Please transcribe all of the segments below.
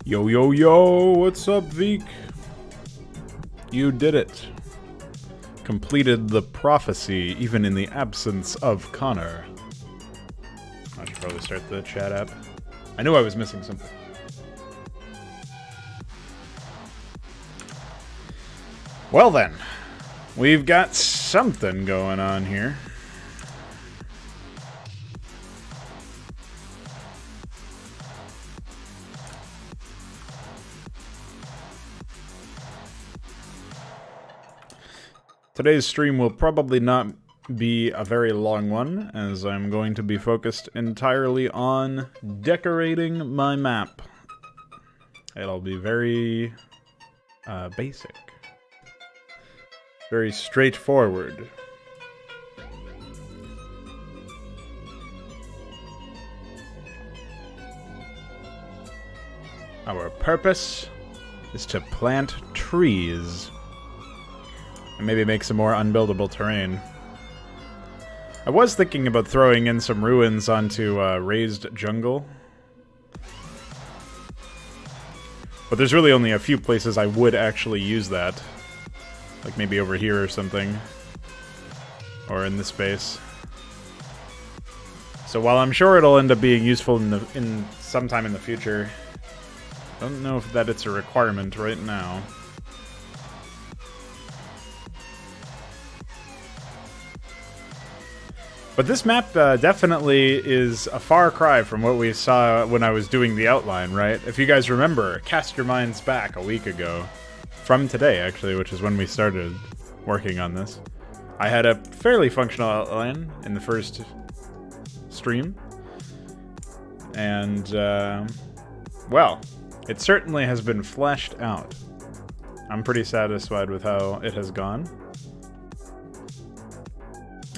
Yo, yo, yo, what's up, Veek? You did it. Completed the prophecy, even in the absence of Connor. I should probably start the chat app. I knew I was missing something. Well then, we've got something going on here. Today's stream will probably not be a very long one, as I'm going to be focused entirely on decorating my map. It'll be very basic. Very straightforward. Our purpose is to plant trees. And maybe make some more unbuildable terrain. I was thinking about throwing in some ruins onto raised jungle. But there's really only a few places I would actually use that. Like maybe over here or something. Or in this space. So while I'm sure it'll end up being useful in sometime in the future, I don't know if that it's a requirement right now. But this map definitely is a far cry from what we saw when I was doing the outline, right? If you guys remember, cast your minds back a week ago. From today, actually, which is when we started working on this. I had a fairly functional outline in the first stream. And, well, it certainly has been fleshed out. I'm pretty satisfied with how it has gone.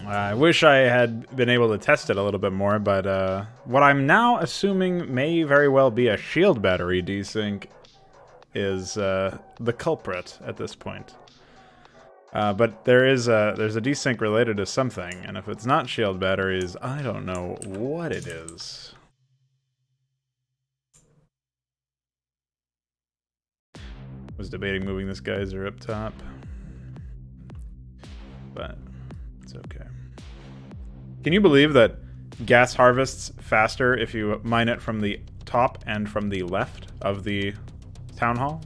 I wish I had been able to test it a little bit more, but what I'm now assuming may very well be a shield battery desync is the culprit at this point. But there's a desync related to something, and if it's not shield batteries, I don't know what it is. Was debating moving this geyser up top, but it's okay. Can you believe that gas harvests faster if you mine it from the top and from the left of the town hall?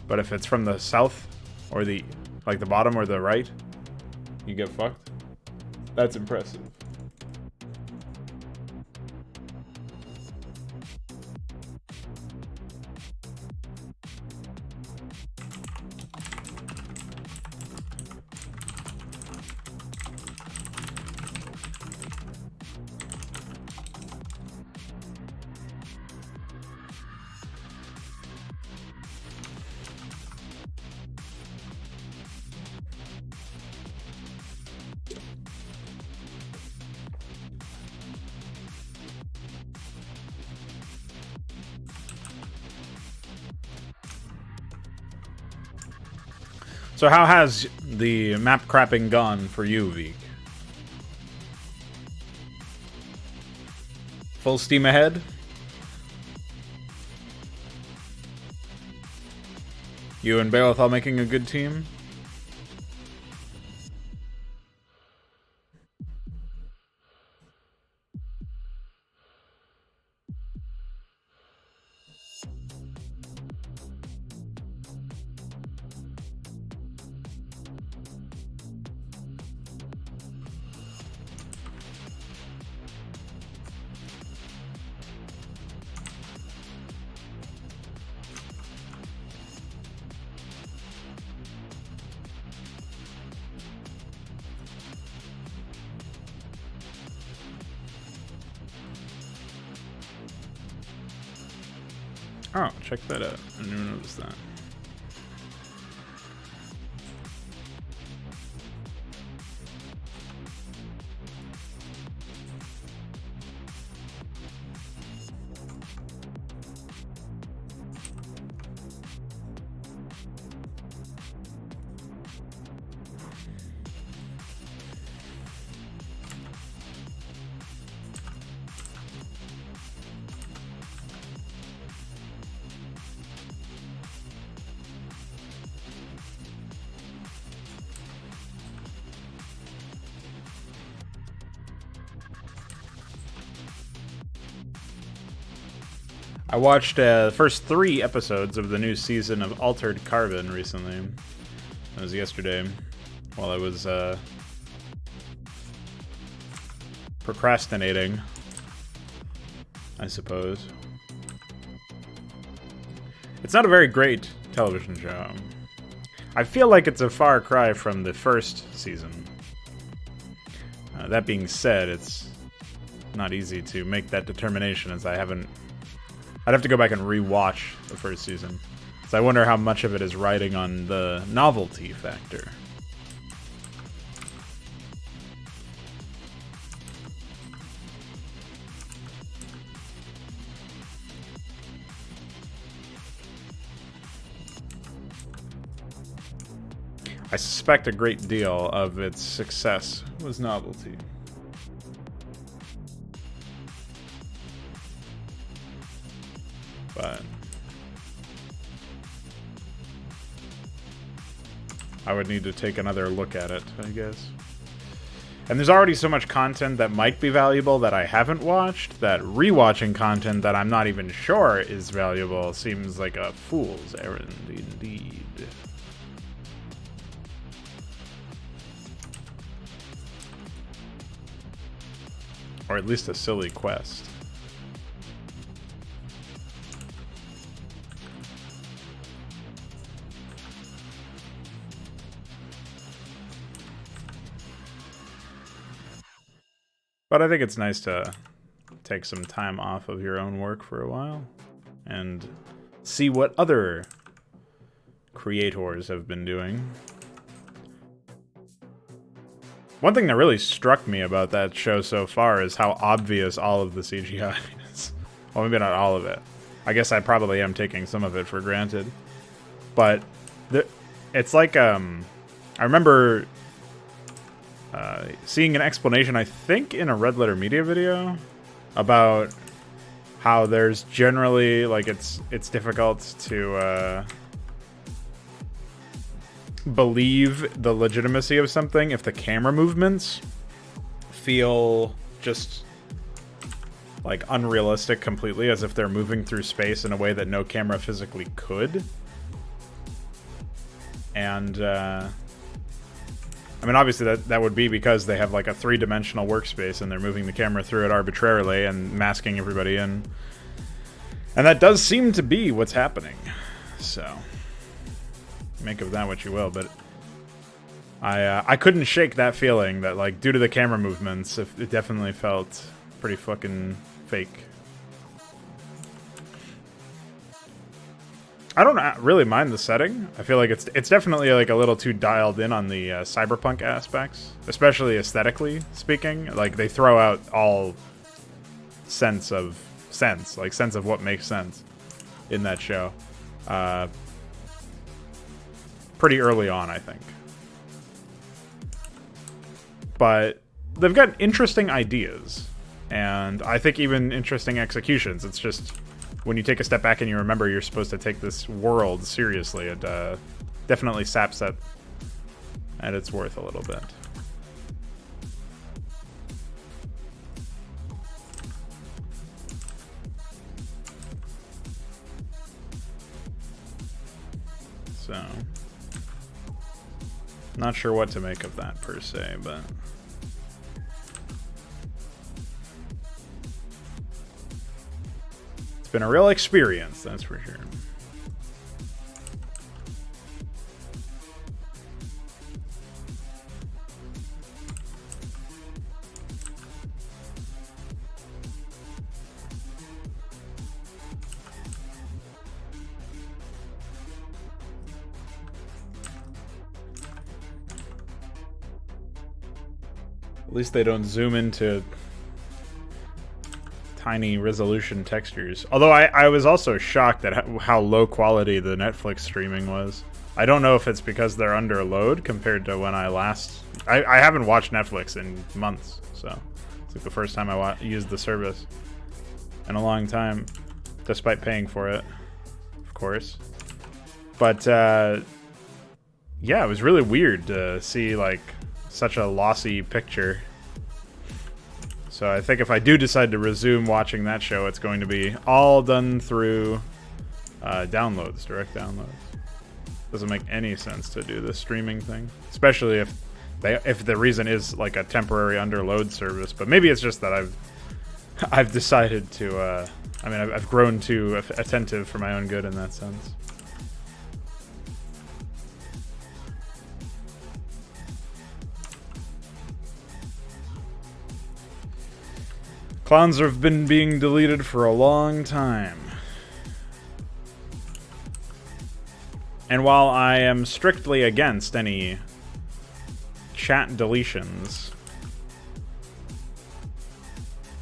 But if it's from the south or the bottom or the right, you get fucked? That's impressive. So how has the map crapping gone for you, Veek? Full steam ahead? You and Beothal making a good team? Oh, check that out. I didn't even notice that. I watched the first 3 episodes of the new season of Altered Carbon recently. That was yesterday, while I was procrastinating, I suppose. It's not a very great television show. I feel like it's a far cry from the first season. That being said, it's not easy to make that determination, as I haven't... I'd have to go back and re-watch the first season. So I wonder how much of it is riding on the novelty factor. I suspect a great deal of its success was novelty. But I would need to take another look at it, I guess. And there's already so much content that might be valuable that I haven't watched, that rewatching content that I'm not even sure is valuable seems like a fool's errand indeed. Or at least a silly quest. But I think it's nice to take some time off of your own work for a while and see what other creators have been doing. One thing that really struck me about that show so far is how obvious all of the CGI is. Well, maybe not all of it. I guess I probably am taking some of it for granted. But it's like, I remember seeing an explanation, I think, in a Red Letter Media video about how there's generally, like, it's difficult to believe the legitimacy of something if the camera movements feel just like unrealistic completely, as if they're moving through space in a way that no camera physically could. And I mean, obviously that would be because they have like a 3-dimensional workspace and they're moving the camera through it arbitrarily and masking everybody in. And that does seem to be what's happening. So make of that what you will, but I couldn't shake that feeling that, like, due to the camera movements, it definitely felt pretty fucking fake. I don't really mind the setting. I feel like it's definitely like a little too dialed in on the cyberpunk aspects, especially aesthetically speaking. Like, they throw out all sense of what makes sense in that show. Pretty early on, I think. But they've got interesting ideas, and I think even interesting executions. It's just, when you take a step back and you remember you're supposed to take this world seriously, it definitely saps that at its worth a little bit. So not sure what to make of that per se, but it's been a real experience, that's for sure. At least they don't zoom into tiny resolution textures. Although I was also shocked at how low quality the Netflix streaming was. I don't know if it's because they're under load compared to when I last... I haven't watched Netflix in months, so it's like the first time I used the service in a long time, despite paying for it, of course. But yeah, it was really weird to see like such a lossy picture So I think if I do decide to resume watching that show, it's going to be all done through downloads, direct downloads. Doesn't make any sense to do the streaming thing, especially if the reason is like a temporary underload service. But maybe it's just that I've decided to. I mean, I've grown too attentive for my own good in that sense. Clowns have been being deleted for a long time. And while I am strictly against any chat deletions,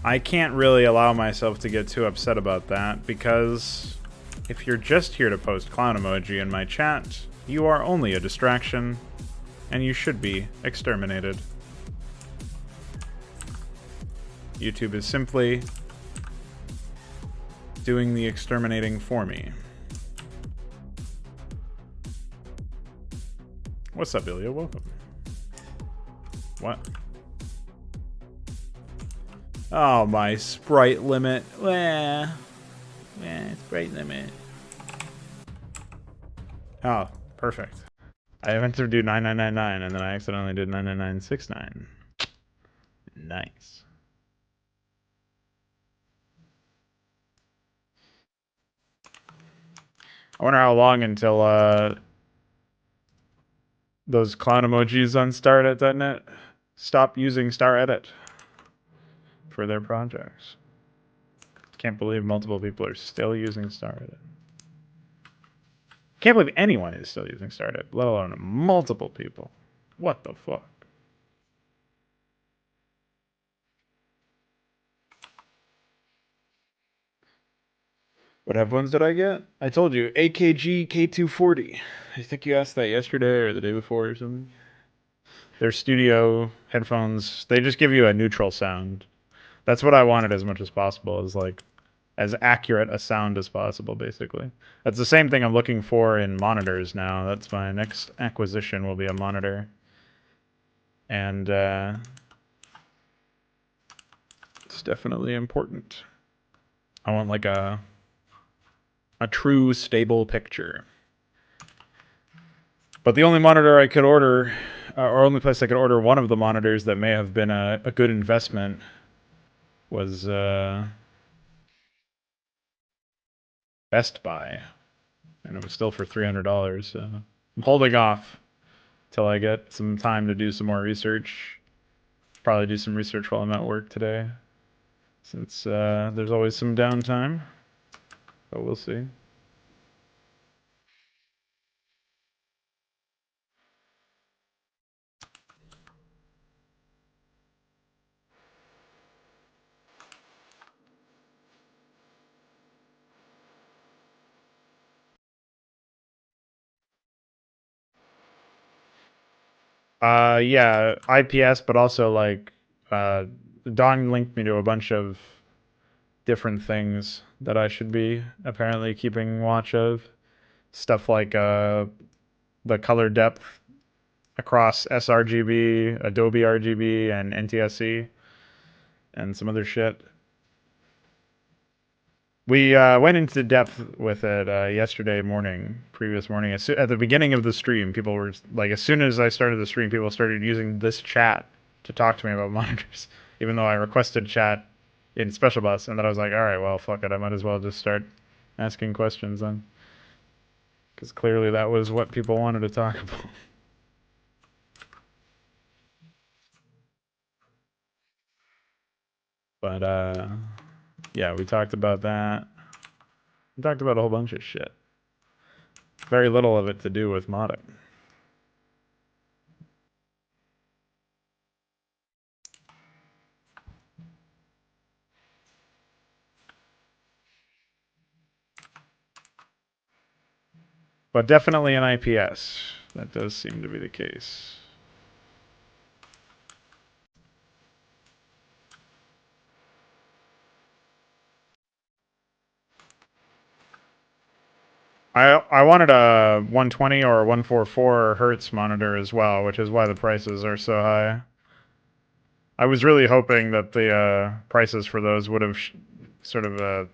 I can't really allow myself to get too upset about that, because if you're just here to post clown emoji in my chat, you are only a distraction, and you should be exterminated. YouTube is simply doing the exterminating for me. What's up, Ilya? Welcome. What? Oh, my sprite limit. Sprite limit. Oh, perfect. I meant to do 9999 and then I accidentally did 99969. Nice. I wonder how long until those clown emojis on StarEdit.net stop using StarEdit for their projects. Can't believe multiple people are still using StarEdit. Can't believe anyone is still using StarEdit, let alone multiple people. What the fuck? What headphones did I get? I told you, AKG K240. I think you asked that yesterday or the day before or something. They're studio headphones. They just give you a neutral sound. That's what I wanted as much as possible, is like as accurate a sound as possible, basically. That's the same thing I'm looking for in monitors now. That's my next acquisition, will be a monitor. And it's definitely important. I want like a true stable picture. But the only monitor I could order, or only place I could order one of the monitors that may have been a good investment, was Best Buy. And it was still for $300. So I'm holding off till I get some time to do some more research. Probably do some research while I'm at work today, since there's always some downtime. But we'll see. Yeah, IPS, but also like Don linked me to a bunch of different things that I should be apparently keeping watch of. Stuff like the color depth across sRGB, Adobe RGB, and NTSC, and some other shit. We went into depth with it yesterday morning, previous morning. At the beginning of the stream, people were like, as soon as I started the stream, people started using this chat to talk to me about monitors, even though I requested chat in Special Bus, and then I was like, all right, well, fuck it, I might as well just start asking questions then, because clearly that was what people wanted to talk about. But yeah, we talked about that. We talked about a whole bunch of shit. Very little of it to do with modding. But definitely an IPS. That does seem to be the case. I wanted a 120 or a 144 hertz monitor as well, which is why the prices are so high. I was really hoping that the prices for those would have sort of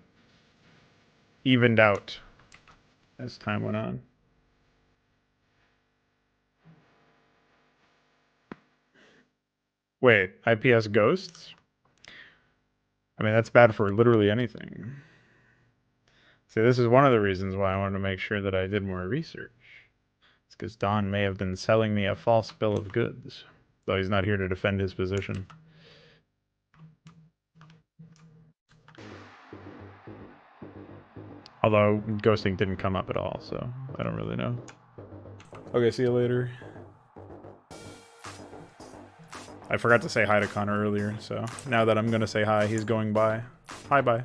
evened out as time went on. Wait, IPS ghosts? I mean, that's bad for literally anything. See, this is one of the reasons why I wanted to make sure that I did more research. It's because Don may have been selling me a false bill of goods, though he's not here to defend his position. Although ghosting didn't come up at all, so I don't really know. Okay, see you later. I forgot to say hi to Connor earlier, so now that I'm gonna say hi, he's going by. Hi, bye.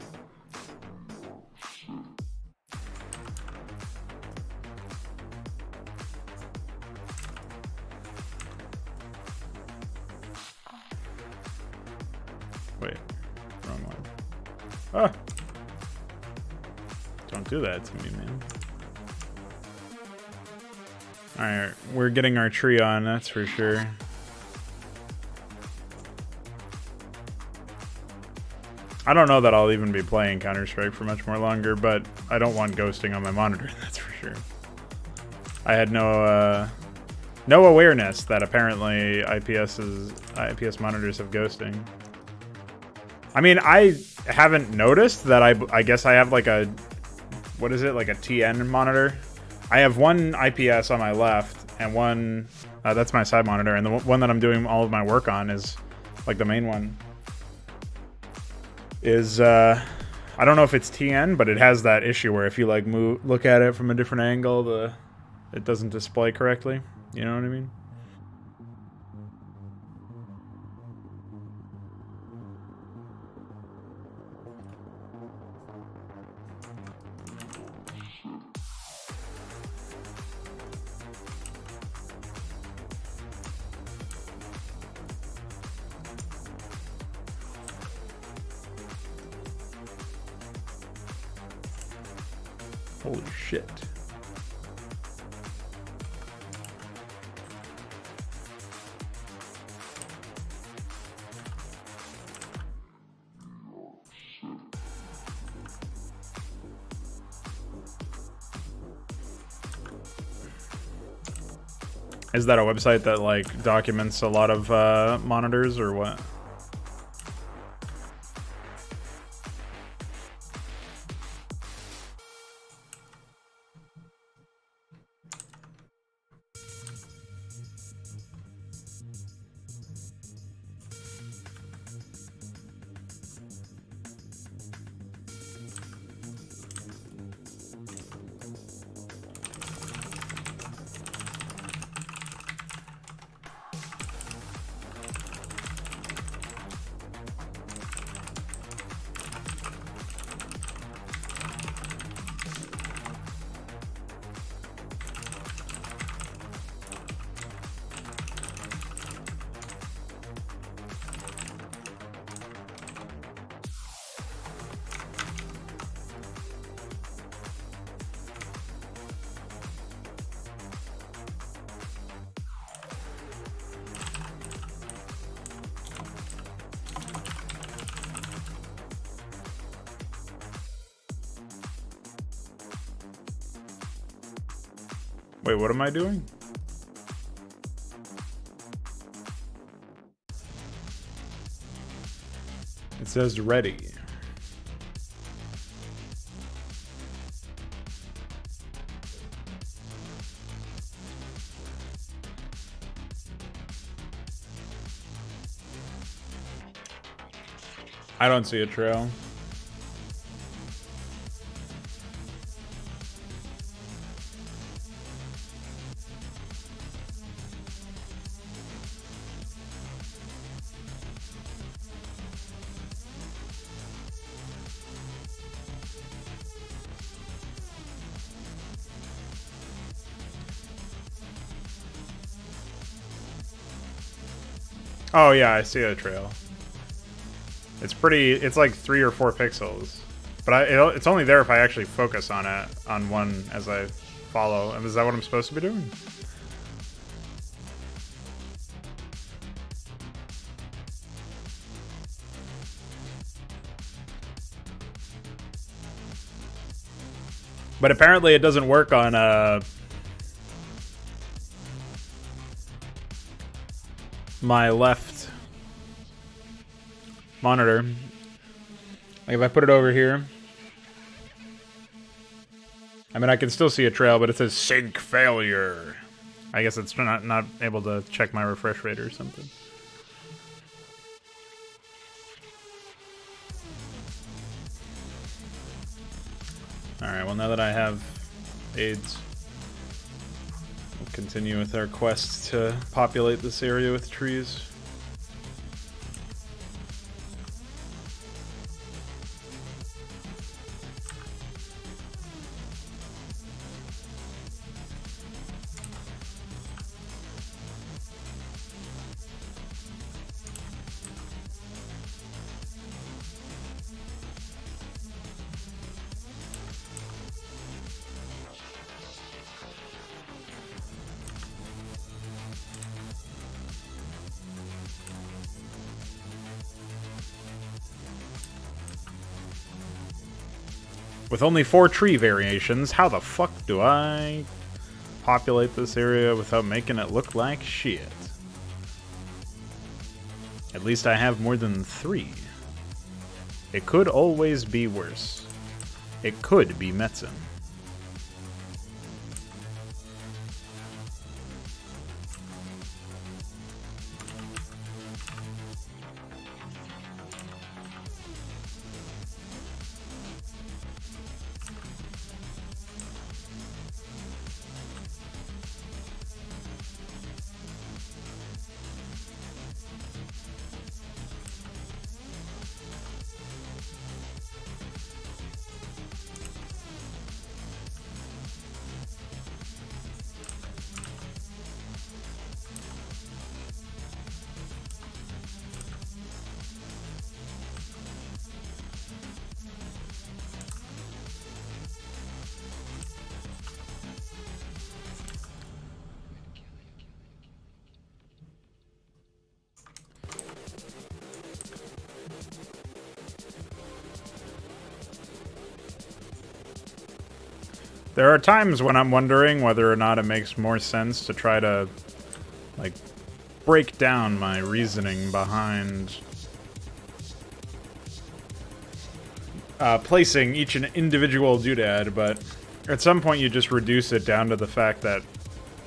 Wait, wrong one. Ah! Don't do that to me, man. Alright, we're getting our tree on, that's for sure. I don't know that I'll even be playing Counter-Strike for much more longer, but I don't want ghosting on my monitor, that's for sure. I had no awareness that apparently IPS monitors have ghosting. I mean, I haven't noticed that. I guess I have like a, what is it, like a TN monitor? I have one IPS on my left and one, that's my side monitor, and the one that I'm doing all of my work on is like the main one. Is I don't know if it's TN, but it has that issue where if you like look at it from a different angle, it doesn't display correctly. You know what I mean? Holy shit. Is that a website that like documents a lot of monitors or what? Wait, what am I doing? It says ready. I don't see a trail. Oh yeah, I see a trail. It's pretty, it's like 3 or 4 pixels. But it's only there if I actually focus on it, on one as I follow. And is that what I'm supposed to be doing? But apparently it doesn't work on my left monitor. Like if I put it over here, I mean I can still see a trail, but it says sync failure. I guess it's not able to check my refresh rate or something. Alright, well now that I have aids, we'll continue with our quest to populate this area with trees. With only 4 tree variations, how the fuck do I populate this area without making it look like shit? At least I have more than 3. It could always be worse. It could be Metzen. There are times when I'm wondering whether or not it makes more sense to try to, like, break down my reasoning behind placing each an individual doodad, but at some point you just reduce it down to the fact that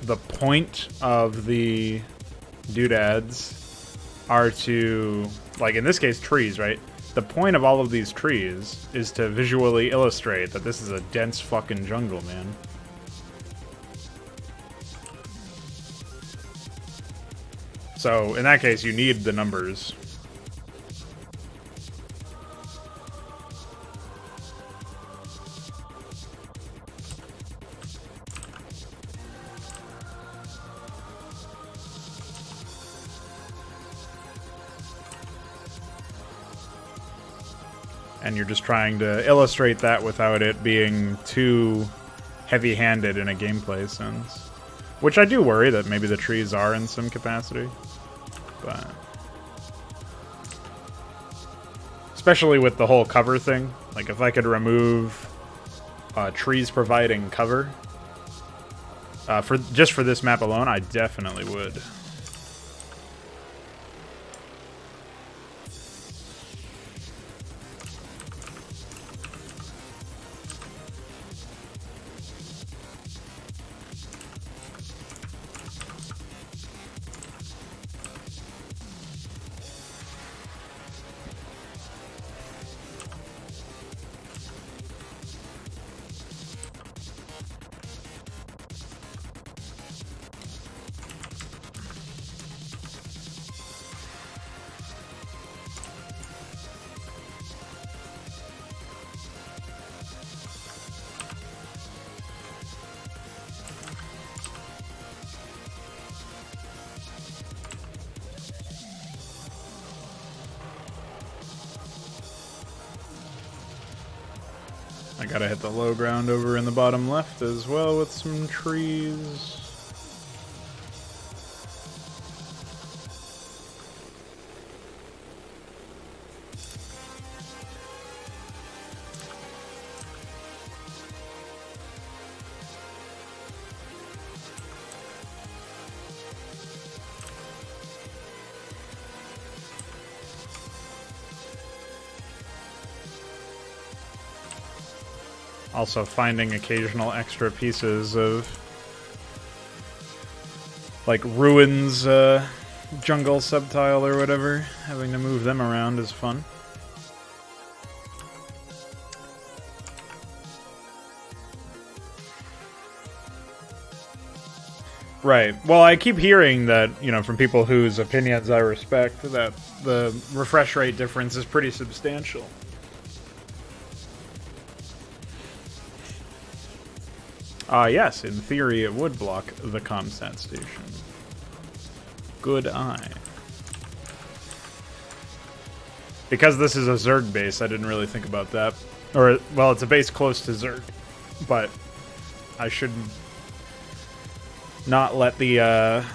the point of the doodads are to, like in this case, trees, right? The point of all of these trees is to visually illustrate that this is a dense fucking jungle, man. So, in that case, you need the numbers. And you're just trying to illustrate that without it being too heavy-handed in a gameplay sense. Which I do worry that maybe the trees are in some capacity. But especially with the whole cover thing. Like, if I could remove trees providing cover just for this map alone, I definitely would. I gotta hit the low ground over in the bottom left as well with some trees. Also finding occasional extra pieces of, like, ruins, jungle subtile or whatever. Having to move them around is fun. Right. Well, I keep hearing that, you know, from people whose opinions I respect, that the refresh rate difference is pretty substantial. Yes, in theory it would block the Comsat station. Good eye. Because this is a Zerg base, I didn't really think about that. Or, well, it's a base close to Zerg, but I shouldn't not let the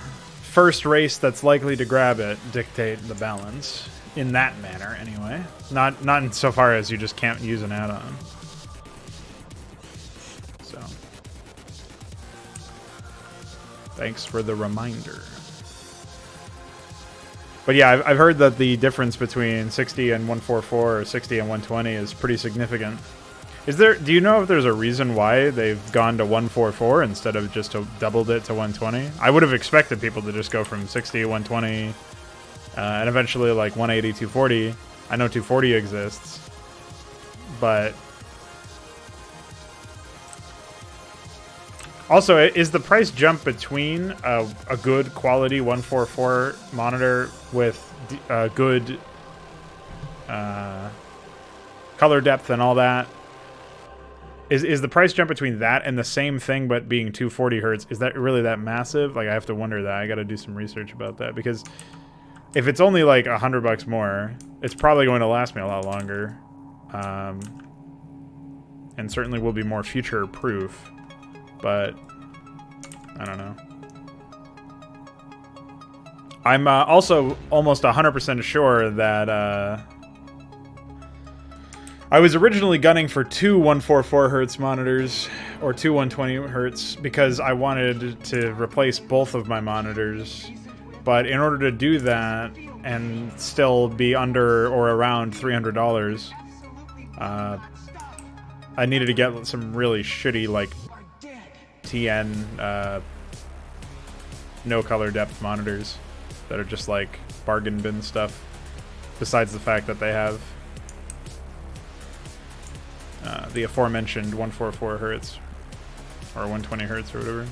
first race that's likely to grab it dictate the balance. In that manner, anyway. Not insofar as you just can't use an add-on. So. Thanks for the reminder. But yeah, I've heard that the difference between 60 and 144 or 60 and 120 is pretty significant. Do you know if there's a reason why they've gone to 144 instead of just doubled it to 120? I would have expected people to just go from 60 to 120 and eventually like 180, 240. I know 240 exists, but also, is the price jump between a good quality 144 monitor with good color depth and all that? Is the price jump between that and the same thing but being 240 hertz, is that really that massive? Like, I have to wonder that. I got to do some research about that, because if it's only like $100 more, it's probably going to last me a lot longer, and certainly will be more future proof. But I don't know. I'm also almost 100% sure that I was originally gunning for two 144 hertz monitors, or two 120 hertz, because I wanted to replace both of my monitors. But in order to do that and still be under or around $300, I needed to get some really shitty, like, TN no color depth monitors that are just like bargain bin stuff, besides the fact that they have the aforementioned 144 hertz or 120 hertz or whatever.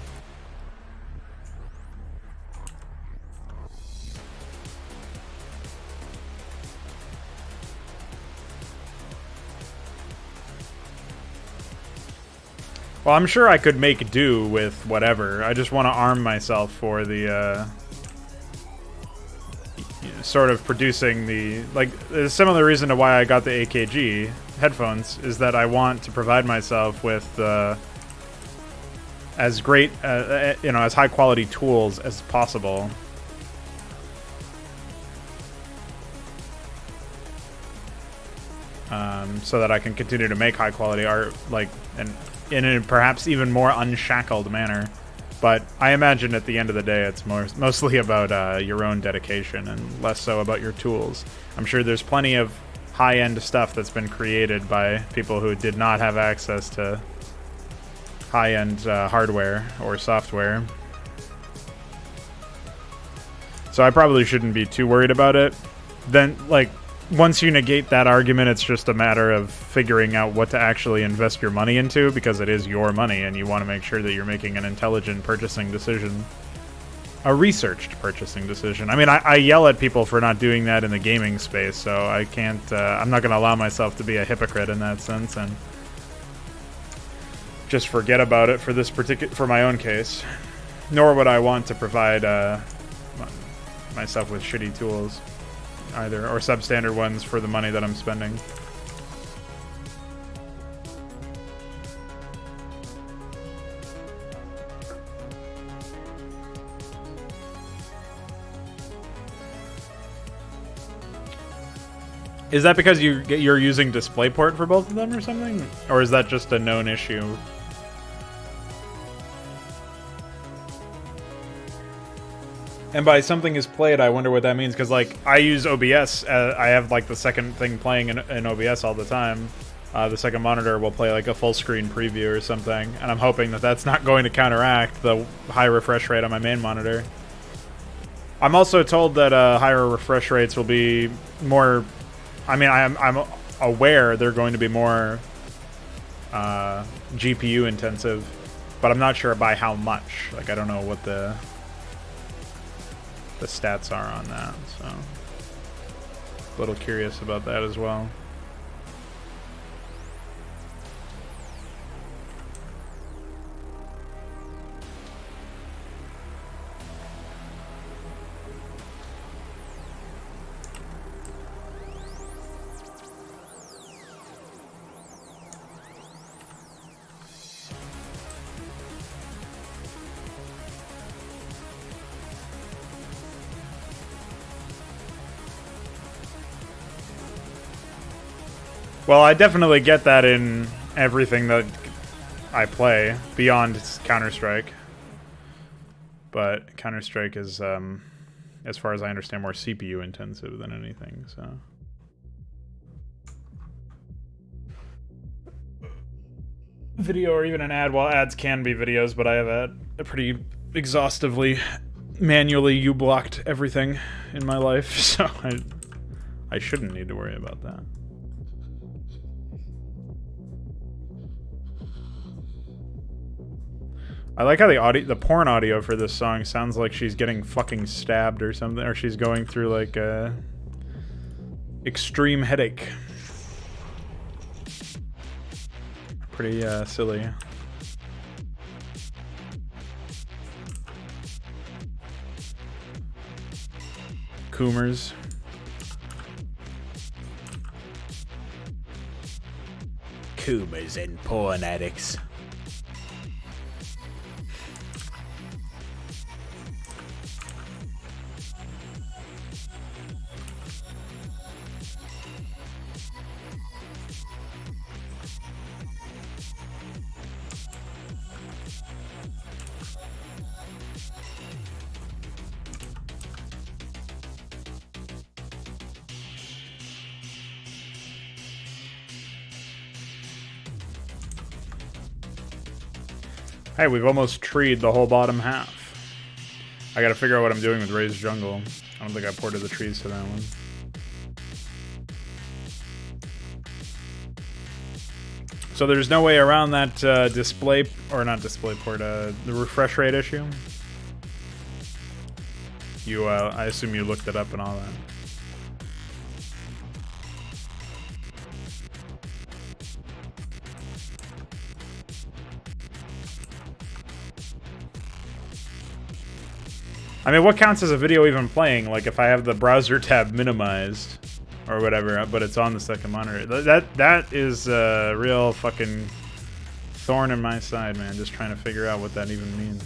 Well, I'm sure I could make do with whatever. I just want to arm myself for the sort of producing the, like, a similar reason to why I got the AKG headphones is that I want to provide myself with as great, you know, as high quality tools as possible. So that I can continue to make high quality art, like, and in a perhaps even more unshackled manner. But I imagine at the end of the day, it's mostly about your own dedication and less so about your tools. I'm sure there's plenty of high-end stuff that's been created by people who did not have access to high-end hardware or software. So I probably shouldn't be too worried about it. Then, like, once you negate that argument, it's just a matter of figuring out what to actually invest your money into, because it is your money and you want to make sure that you're making an intelligent purchasing decision. A researched purchasing decision. I mean, I yell at people for not doing that in the gaming space, so I can't, I'm not going to allow myself to be a hypocrite in that sense and just forget about it for my own case. Nor would I want to provide myself with shitty tools either, or substandard ones for the money that I'm spending. Is that because you're using DisplayPort for both of them or something? Or is that just a known issue? And by something is played, I wonder what that means, because, like, I use OBS. I have, like, the second thing playing in OBS all the time. the second monitor will play like a full screen preview or something, and I'm hoping that that's not going to counteract the high refresh rate on my main monitor. I'm also told that higher refresh rates will be more. I mean, I'm aware they're going to be more GPU intensive, but I'm not sure by how much. Like, I don't know what the stats are on that, so a little curious about that as well. Well, I definitely get that in everything that I play, beyond Counter-Strike. But Counter-Strike is, as far as I understand, more CPU intensive than anything, so... Video or even an ad, well, ads can be videos, but I have a pretty exhaustively, manually U-blocked everything in my life, so I shouldn't need to worry about that. I like how the porn audio for this song sounds like she's getting fucking stabbed or something, or she's going through like a extreme headache. Pretty silly. Coomers. Coomers and porn addicts. Hey, we've almost treed the whole bottom half. I gotta figure out what I'm doing with Raised Jungle. I don't think I ported the trees to that one. So there's no way around that display, or not display port, the refresh rate issue? You, I assume you looked it up and all that. I mean, what counts as a video even playing? Like, if I have the browser tab minimized or whatever, but it's on the second monitor. That is a real fucking thorn in my side, man. Just trying to figure out what that even means.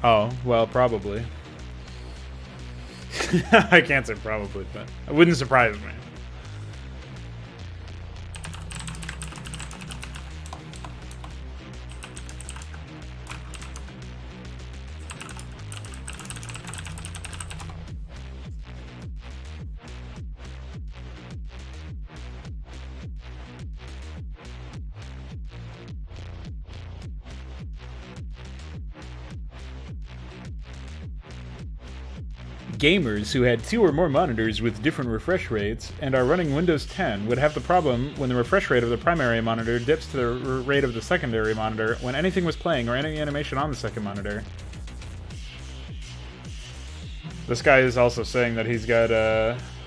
Oh, well, probably. I can't say probably, but it wouldn't surprise me. Gamers who had 2 or more monitors with different refresh rates and are running Windows 10 would have the problem when the refresh rate of the primary monitor dips to the rate of the secondary monitor when anything was playing or any animation on the second monitor. This guy is also saying that he's got NVIDIA.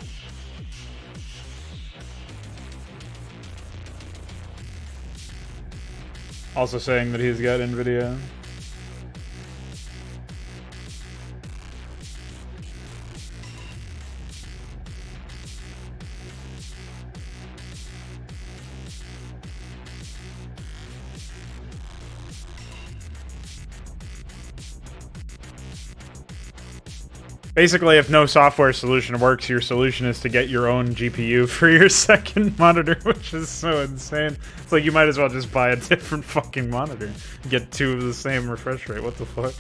Basically, if no software solution works, your solution is to get your own GPU for your second monitor, which is so insane. It's like you might as well just buy a different fucking monitor. Get two of the same refresh rate. What the fuck?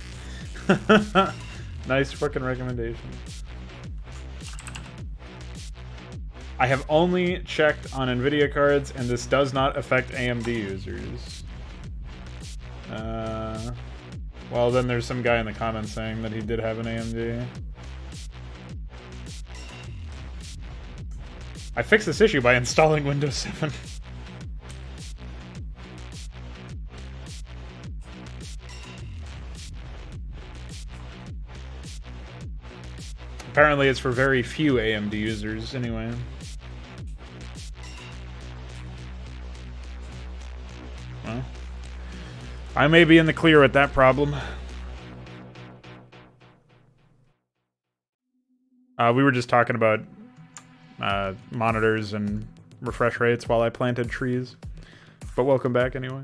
Nice fucking recommendation. I have only checked on NVIDIA cards, and this does not affect AMD users. Well, then there's some guy in the comments saying that he did have an AMD. I fixed this issue by installing Windows 7. Apparently it's for very few AMD users, anyway. Well, I may be in the clear with that problem. We were just talking about monitors and refresh rates while I planted trees. But welcome back anyway.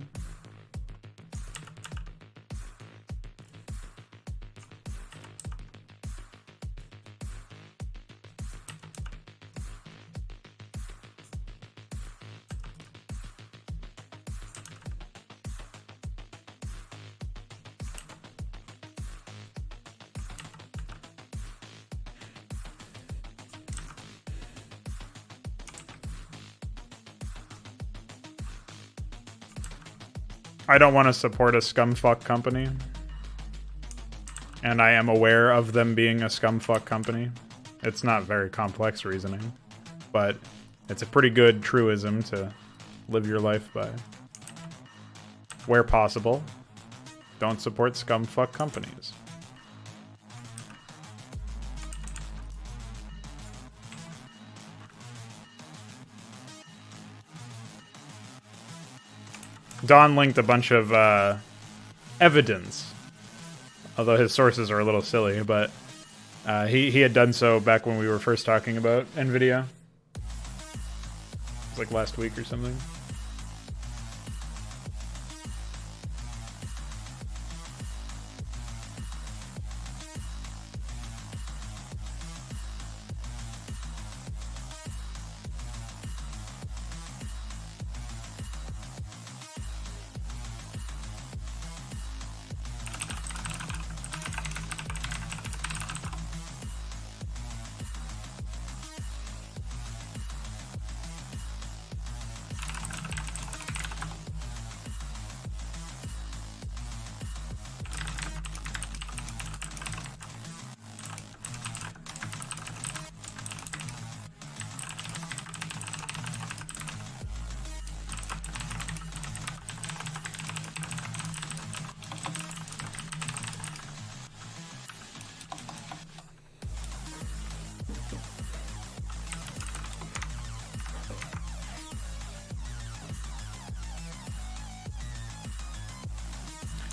I don't want to support a scumfuck company. And I am aware of them being a scumfuck company. It's not very complex reasoning, but it's a pretty good truism to live your life by. Where possible, don't support scumfuck companies. Don linked a bunch of evidence, although his sources are a little silly, but he had done so back when we were first talking about NVIDIA. It was like last week or something.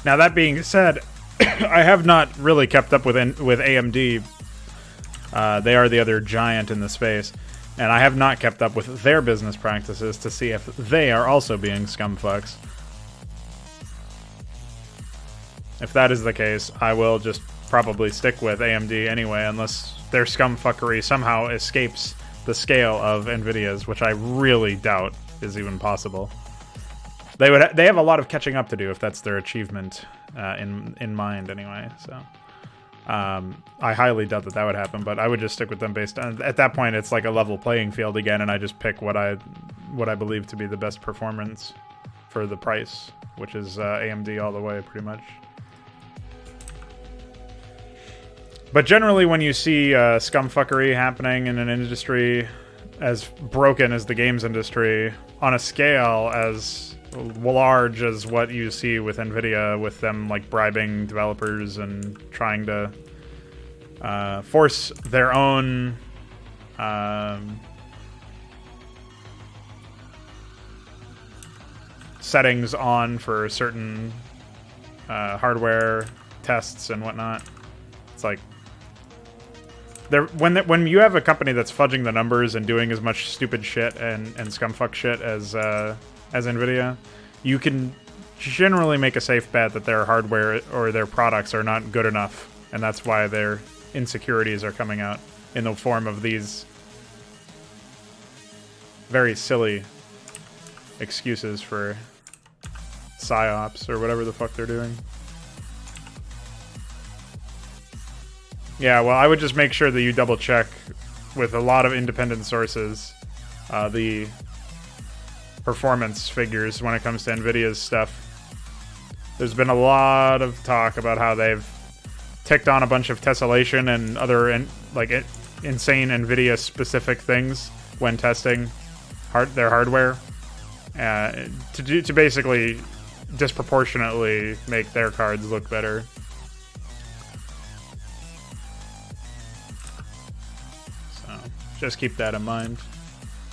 Now that being said, I have not really kept up with AMD. They are the other giant in the space, and I have not kept up with their business practices to see if they are also being scumfucks. If that is the case, I will just probably stick with AMD anyway, unless their scumfuckery somehow escapes the scale of NVIDIA's, which I really doubt is even possible. They have a lot of catching up to do if that's their achievement in mind anyway. So I highly doubt that would happen, but I would just stick with them based on, at that point it's like a level playing field again, and I just pick what I believe to be the best performance for the price, which is AMD all the way pretty much. But generally when you see scumfuckery happening in an industry as broken as the games industry, on a scale as large as what you see with NVIDIA, with them like bribing developers and trying to force their own settings on for certain hardware tests and whatnot. It's like when you have a company that's fudging the numbers and doing as much stupid shit and scumfuck shit as NVIDIA, you can generally make a safe bet that their hardware or their products are not good enough, and that's why they're insecurities are coming out in the form of these very silly excuses for psyops or whatever the fuck they're doing. Yeah, well, I would just make sure that you double check with a lot of independent sources the performance figures when it comes to NVIDIA's stuff. There's been a lot of talk about how they've ticked on a bunch of tessellation and other insane NVIDIA-specific things when testing their hardware to basically disproportionately make their cards look better. So just keep that in mind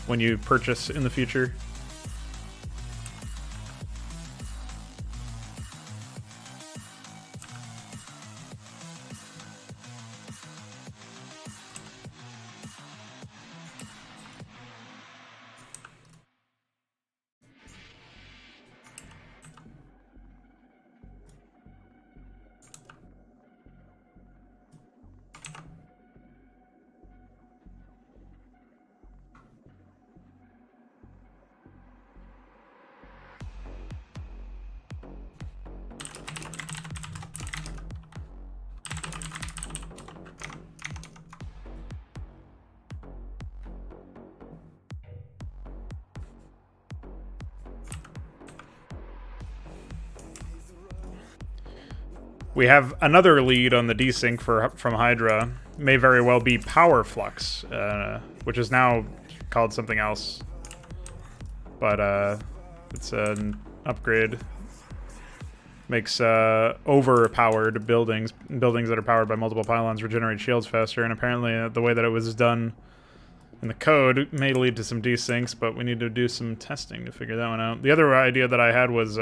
when you purchase in the future. We have another lead on the desync from Hydra. May very well be Power Flux, which is now called something else. But it's an upgrade. Makes overpowered buildings that are powered by multiple pylons regenerate shields faster, and apparently the way that it was done in the code may lead to some desyncs, but we need to do some testing to figure that one out. The other idea that I had was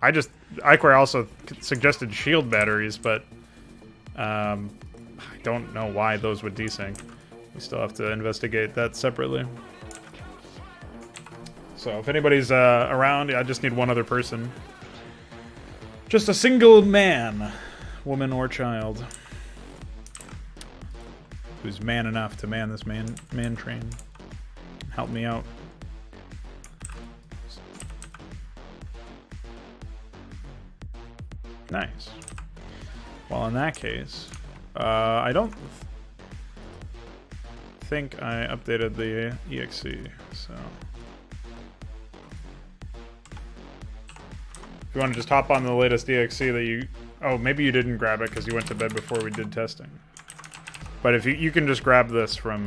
iQuare also suggested shield batteries, but I don't know why those would desync. We still have to investigate that separately. So if anybody's around, I just need one other person. Just a single man, woman or child, who's man enough to man this man train. Help me out. Nice. Well, in that case, I don't think I updated the exe, so if you want to just hop on the latest exe that you... Oh, maybe you didn't grab it because you went to bed before we did testing. But if you can just grab this from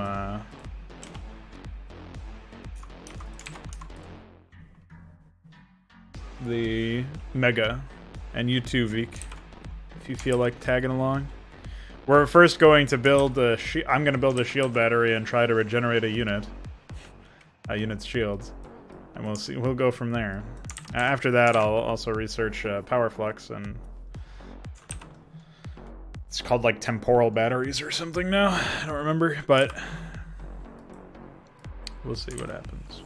the Mega, and you too, Vik, if you feel like tagging along. We're first going to build I'm going to build a shield battery and try to regenerate a unit's shields, and we'll see. We'll go from there. After that, I'll also research Power Flux, and it's called like temporal batteries or something now. I don't remember, but we'll see what happens.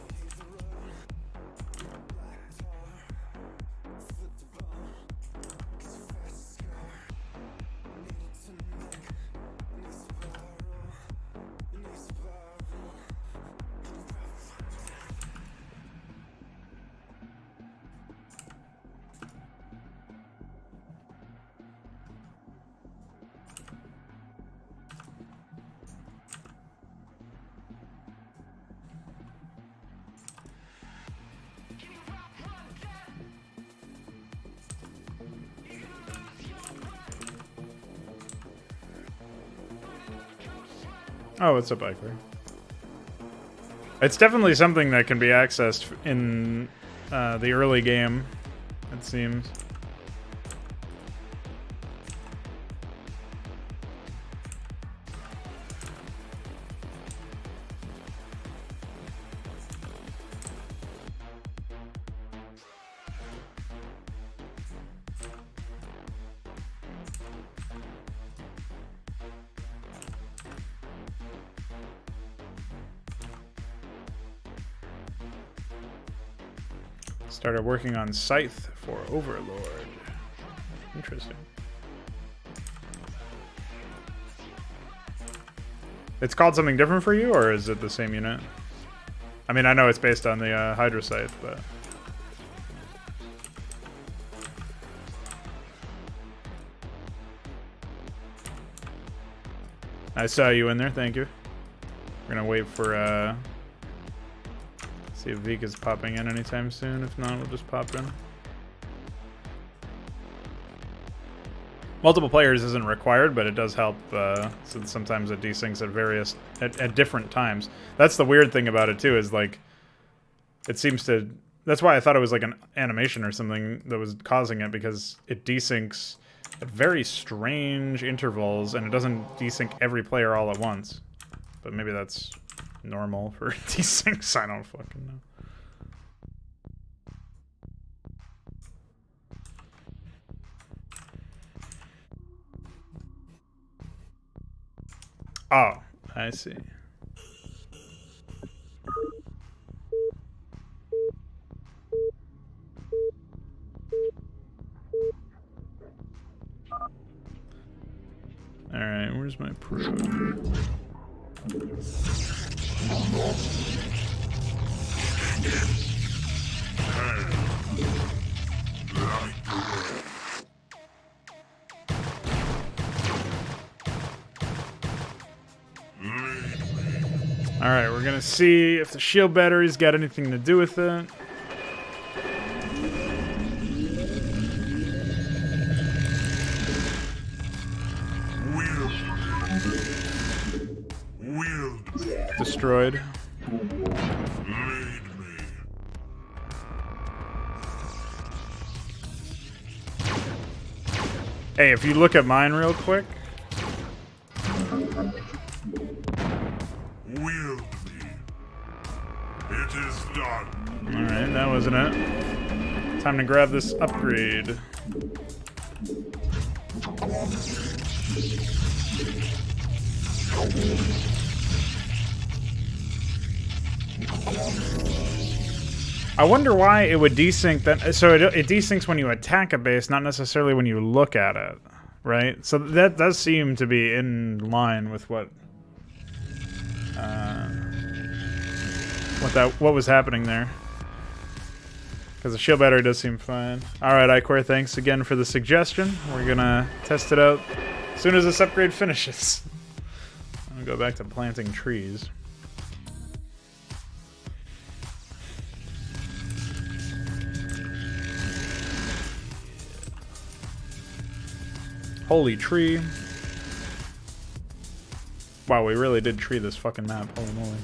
Oh, what's up, Iker? It's definitely something that can be accessed in the early game, it seems. Started working on Scythe for Overlord. Interesting. It's called something different for you, or is it the same unit? I mean, I know it's based on the Hydrocyte, but... I saw you in there, thank you. We're gonna wait for, see if Vika's popping in anytime soon. If not, we'll just pop in. Multiple players isn't required, but it does help, since sometimes it desyncs at different times. That's the weird thing about it, too, is, like, it seems to... That's why I thought it was, like, an animation or something that was causing it, because it desyncs at very strange intervals, and it doesn't desync every player all at once. But maybe that's normal for desyncs, I don't fucking know. Oh, I see. Alright, where's my probe? Alright, we're gonna see if the shield battery's got anything to do with it. Destroyed. Hey, if you look at mine real quick. Alright, that wasn't it. Time to grab this upgrade. I wonder why it would desync that. So it desyncs when you attack a base, not necessarily when you look at it, right? So that does seem to be in line with what was happening there. Because the shield battery does seem fine. Alright, Iquare, thanks again for the suggestion. We're gonna test it out as soon as this upgrade finishes. I'm gonna go back to planting trees. Holy tree. Wow, we really did tree this fucking map. Holy moly.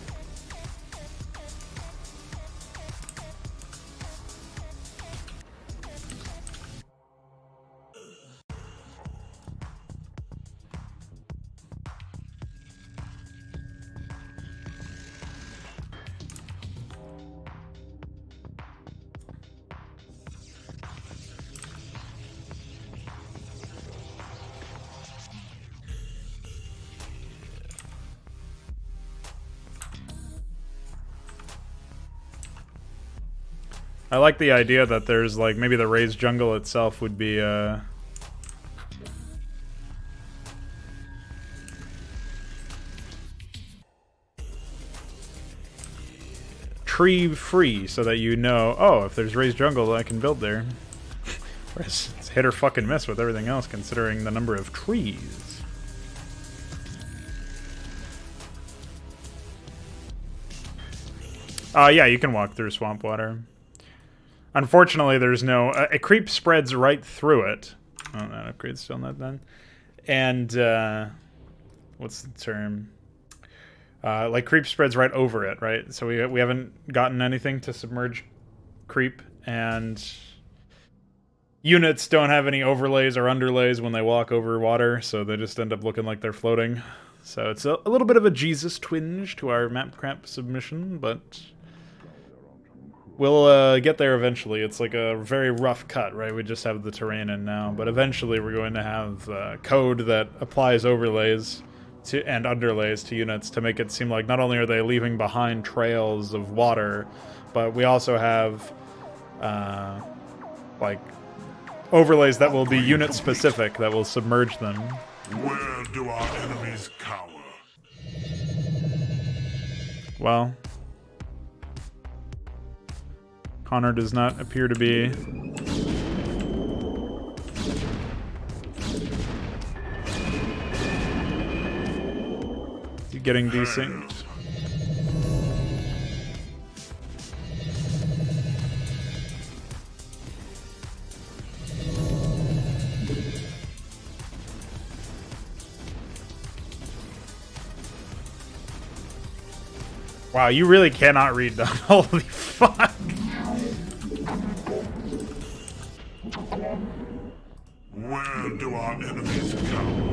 I like the idea that there's, like, maybe the raised jungle itself would be, tree-free, so that you know, oh, if there's raised jungle, I can build there. Whereas it's hit or fucking miss with everything else, considering the number of trees. Yeah, you can walk through swamp water. Unfortunately, there's no... a creep spreads right through it. Oh, that upgrade's still not done. And, what's the term? Like, creep spreads right over it, right? So we haven't gotten anything to submerge creep, and units don't have any overlays or underlays when they walk over water, so they just end up looking like they're floating. So it's a little bit of a Jesus twinge to our Mapcrap submission, but... we'll get there eventually. It's like a very rough cut, right? We just have the terrain in now, but eventually we're going to have code that applies overlays and underlays to units to make it seem like not only are they leaving behind trails of water, but we also have like overlays that will be unit specific that will submerge them. Where do our enemies cower? Well, Connor does not appear to be getting desynced. Wow, you really cannot read them. Holy fuck. Where do our enemies come?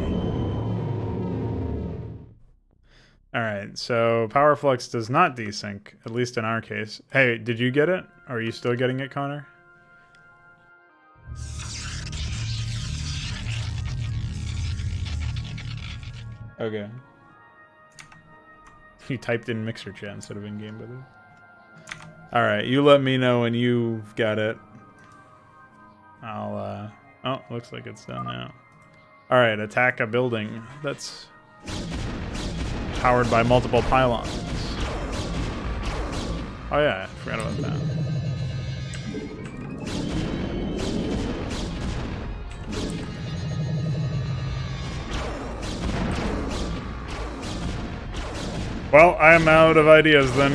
Alright, so Power Flux does not desync, at least in our case. Hey, did you get it? Or are you still getting it, Connor? Okay. You typed in Mixer Chat instead of in-game, by the way. Alright, you let me know when you've got it. I'll, oh, looks like it's done now. Alright, attack a building that's powered by multiple pylons. Oh yeah, I forgot about that. Well, I'm out of ideas then.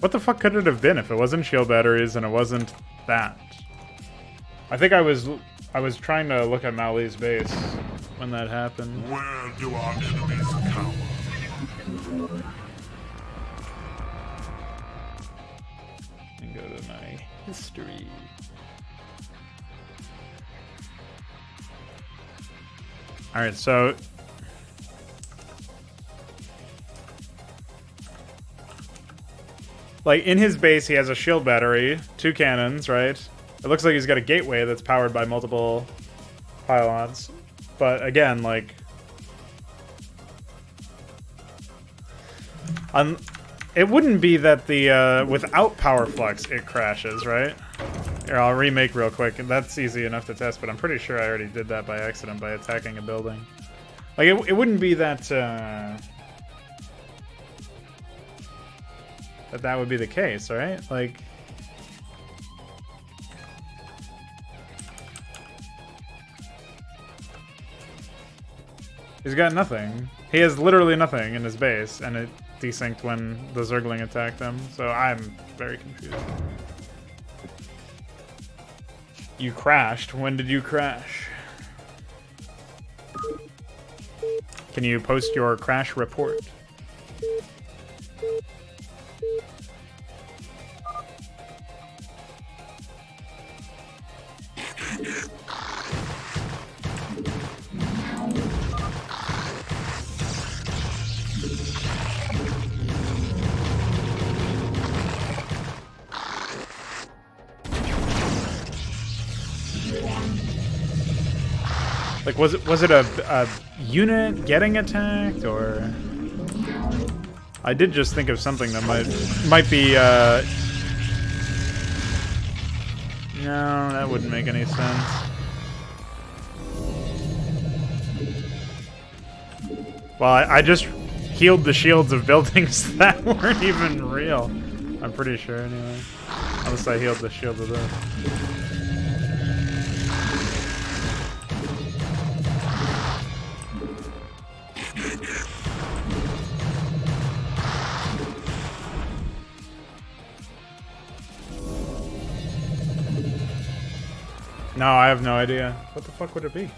What the fuck could it have been if it wasn't shield batteries and it wasn't that? I think I was trying to look at Mali's base when that happened. Where do our enemies come? And go to my history. Alright, so like, in his base, he has a shield battery, 2 cannons, right? It looks like he's got a gateway that's powered by multiple pylons. But again, like, it wouldn't be that the, without Power Flux, it crashes, right? Here, I'll remake real quick. That's easy enough to test, but I'm pretty sure I already did that by accident by attacking a building. Like, it wouldn't be that, that would be the case, right? Like, he's got nothing. He has literally nothing in his base, and it desynced when the Zergling attacked him, so I'm very confused. You crashed. When did you crash? Can you post your crash report? Like, was it a unit getting attacked, or? I did just think of something that might be, no, that wouldn't make any sense. Well, I just healed the shields of buildings that weren't even real. I'm pretty sure, anyway. Unless I healed the shield of this. No, I have no idea. What the fuck would it be?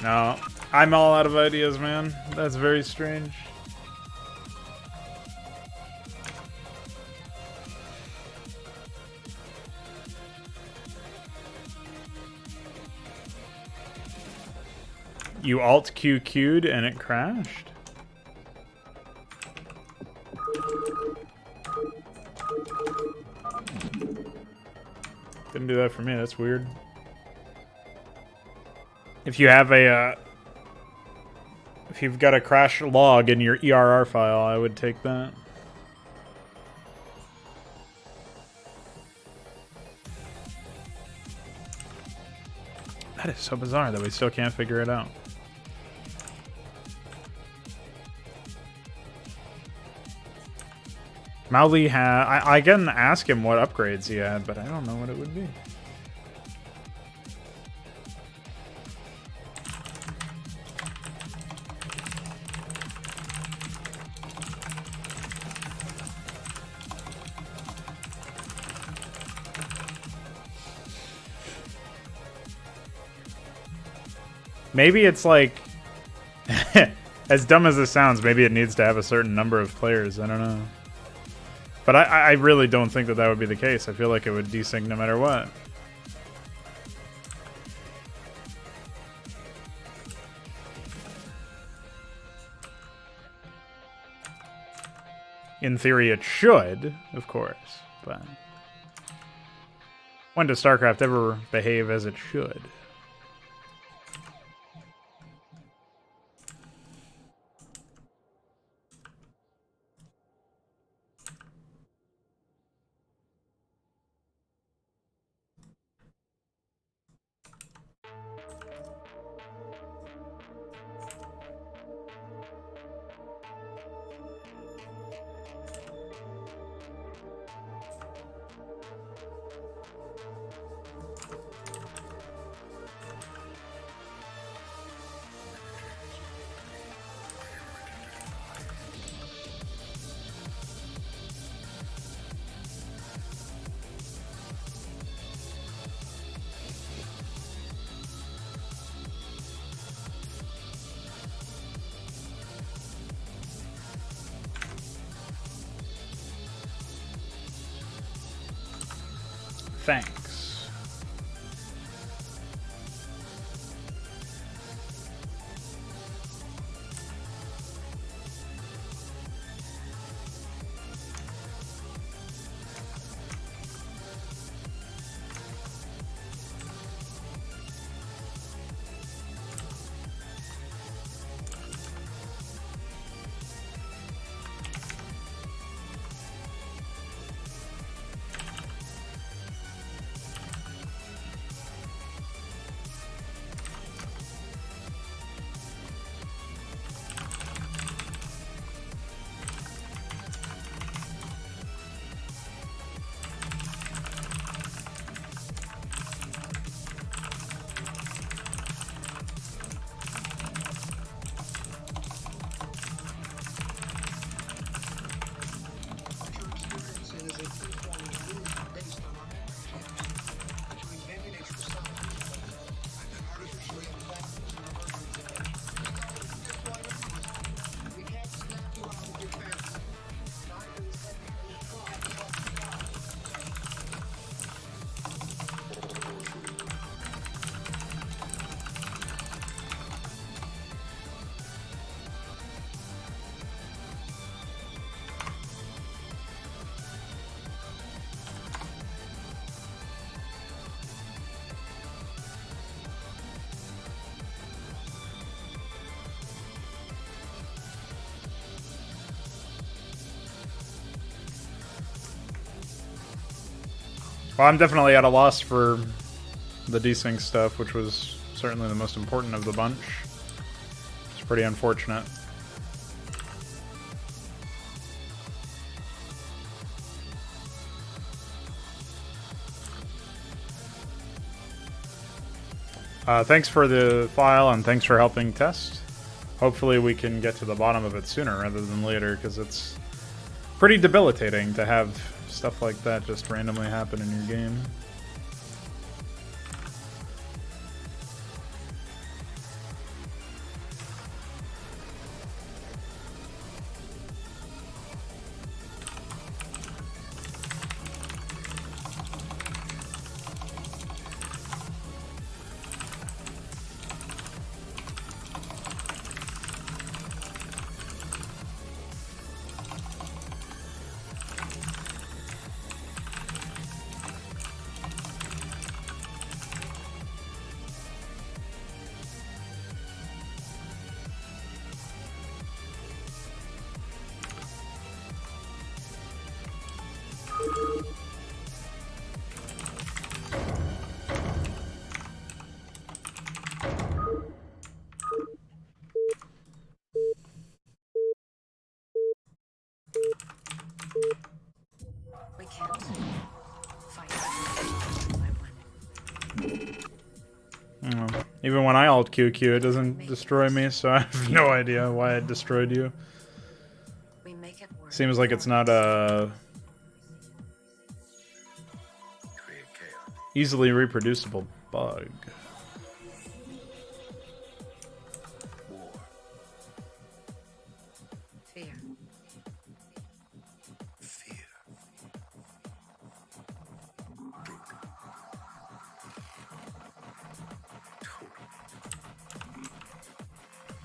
No, I'm all out of ideas, man. That's very strange. You alt QQ'd and it crashed? Didn't do that for me, that's weird. If you have a, if you've got a crash log in your ERR file, I would take that. That is so bizarre that we still can't figure it out. Mowgli had... I can ask him what upgrades he had, but I don't know what it would be. Maybe it's like... as dumb as this sounds, maybe it needs to have a certain number of players. I don't know. But I really don't think that that would be the case. I feel like it would desync no matter what. In theory, it should, of course. But when does Starcraft ever behave as it should? Thanks. Well, I'm definitely at a loss for the desync stuff, which was certainly the most important of the bunch. It's pretty unfortunate. Thanks for the file, and thanks for helping test. Hopefully we can get to the bottom of it sooner rather than later, because it's pretty debilitating to have stuff like that just randomly happen in your game. Even when I alt QQ, it doesn't destroy me, so I have no idea why it destroyed you. Seems like it's not a easily reproducible bug.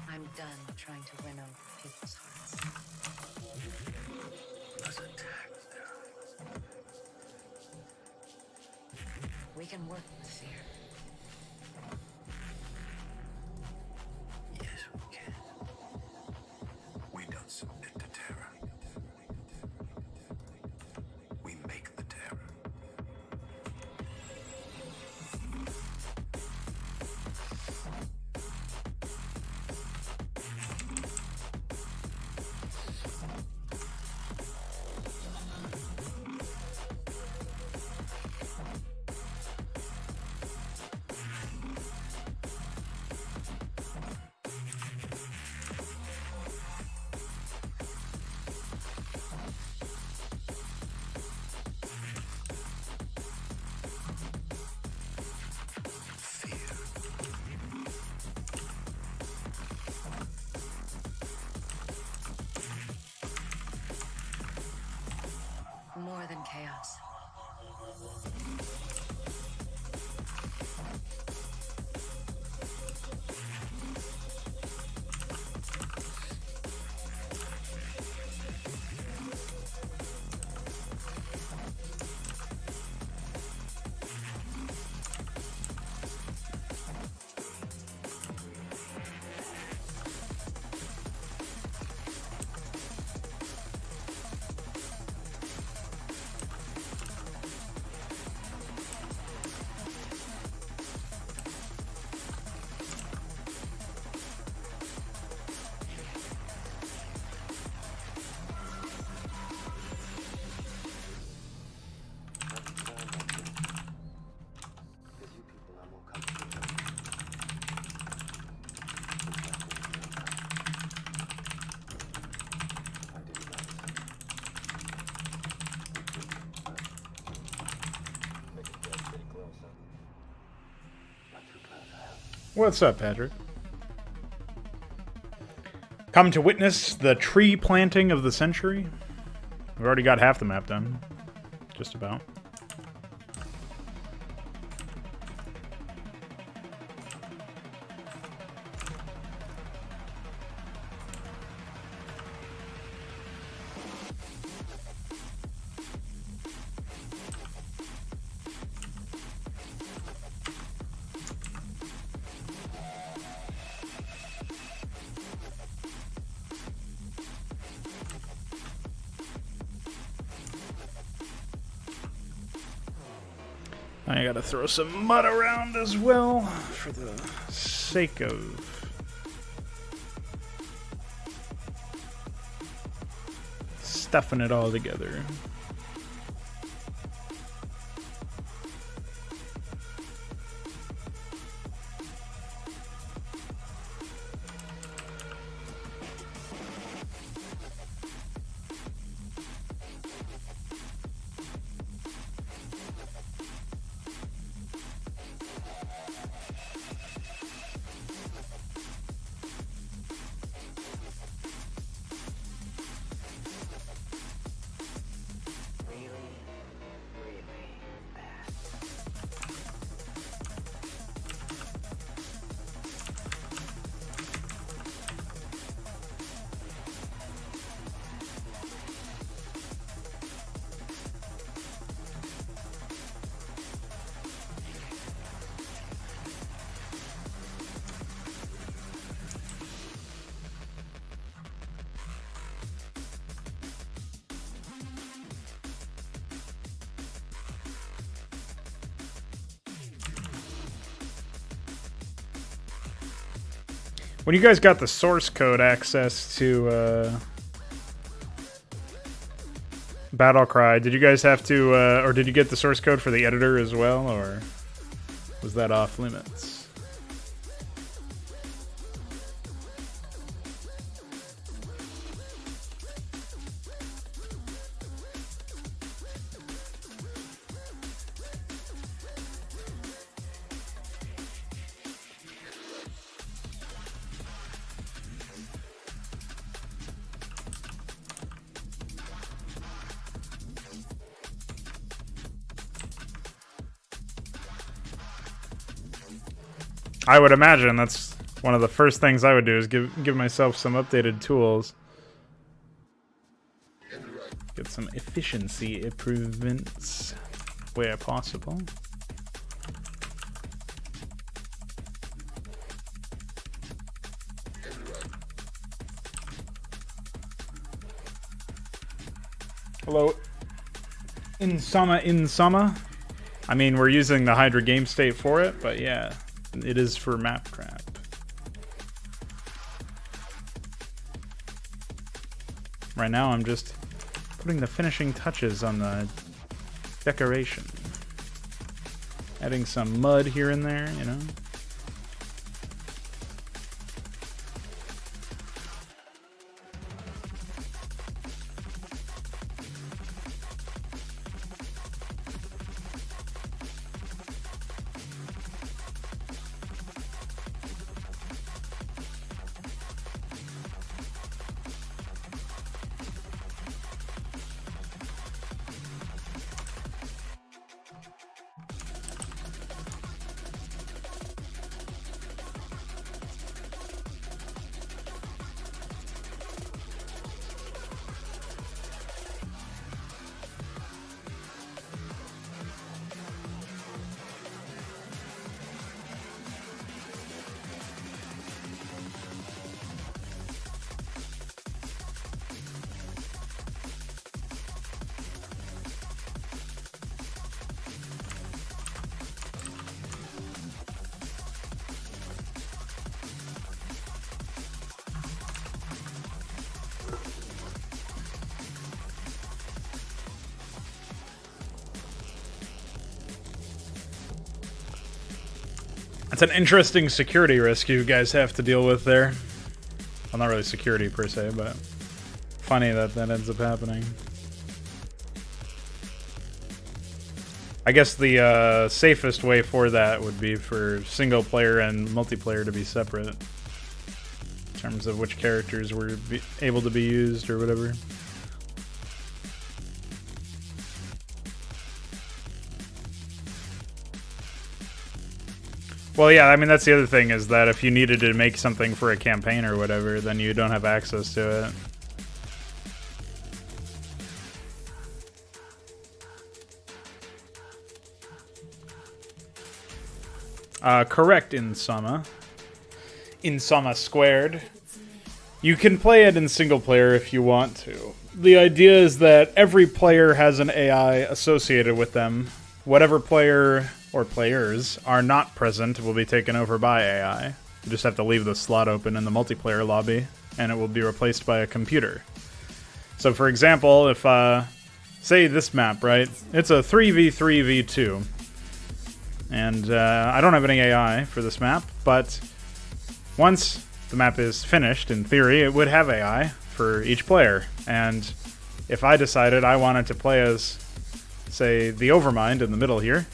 I'm done trying to win over people's hearts. Let's attack them. We can work with fear. Yes, we can. We don't submit to terror. We make the terror. More than chaos. What's up, Patrick? Come to witness the tree planting of the century? We've already got half the map done. Just about. I gotta throw some mud around as well, for the sake of stuffing it all together. When you guys got the source code access to Battlecry, did you guys have to, or did you get the source code for the editor as well, or was that off limits? I would imagine that's one of the first things I would do is give myself some updated tools. Get some efficiency improvements where possible. Hello, in summer. I mean, we're using the Hydra game state for it, but yeah, it is for Mapcrap. Right now, I'm just putting the finishing touches on the decoration. Adding some mud here and there, you know. It's an interesting security risk you guys have to deal with there. Well, not really security per se, but funny that that ends up happening. I guess the safest way for that would be for single player and multiplayer to be separate in terms of which characters were able to be used or whatever. Well, yeah, I mean, that's the other thing, is that if you needed to make something for a campaign or whatever, then you don't have access to it. Correct, Insama. Insama squared. You can play it in single player if you want to. The idea is that every player has an AI associated with them. Whatever player or players are not present will be taken over by AI. You just have to leave the slot open in the multiplayer lobby, and it will be replaced by a computer. So for example, if, say this map, right? It's a 3v3v2. And I don't have any AI for this map, but once the map is finished, in theory, it would have AI for each player. And if I decided I wanted to play as, say, the Overmind in the middle here,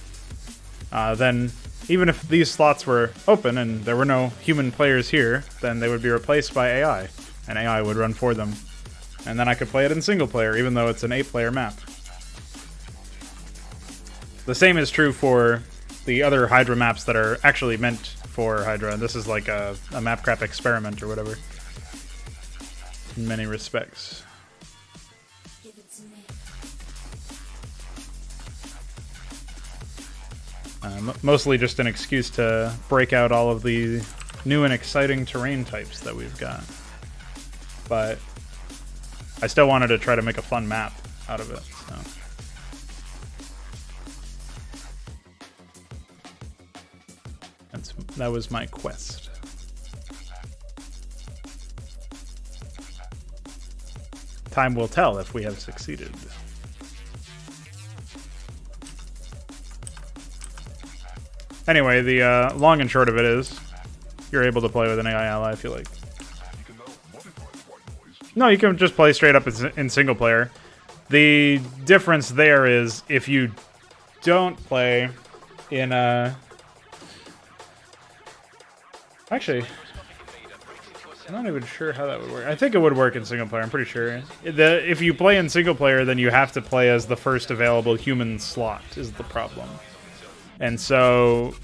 then even if these slots were open and there were no human players here, then they would be replaced by AI, and AI would run for them. And then I could play it in single player, even though it's an 8-player map. The same is true for the other Hydra maps that are actually meant for Hydra. This is like a Mapcrap experiment or whatever, in many respects. Mostly just an excuse to break out all of the new and exciting terrain types that we've got. But I still wanted to try to make a fun map out of it. So that was my quest. Time will tell if we have succeeded. Anyway, the long and short of it is, you're able to play with an AI ally if you like. No, you can just play straight up in single player. The difference there is if you don't play in a... Actually, I'm not even sure how that would work. I think it would work in single player, I'm pretty sure. If you play in single player, then you have to play as the first available human slot, is the problem. And so,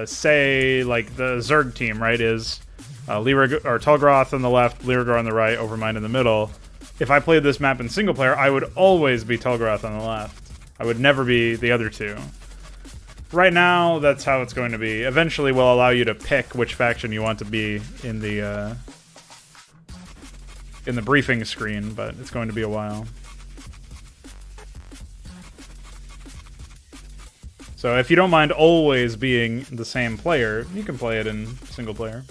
say like the Zerg team, right, is Tulgroth on the left, Lyrigar on the right, Overmind in the middle. If I played this map in single player, I would always be Tulgroth on the left. I would never be the other two. Right now, that's how it's going to be. Eventually, we'll allow you to pick which faction you want to be in the briefing screen, but it's going to be a while. So if you don't mind always being the same player, you can play it in single player.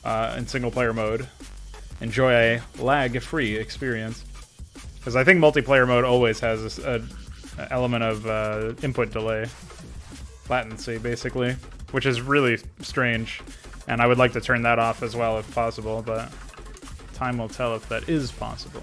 In single player mode. Enjoy a lag-free experience. Because I think multiplayer mode always has an element of input delay. Latency, basically. Which is really strange. And I would like to turn that off as well if possible, but time will tell if that is possible.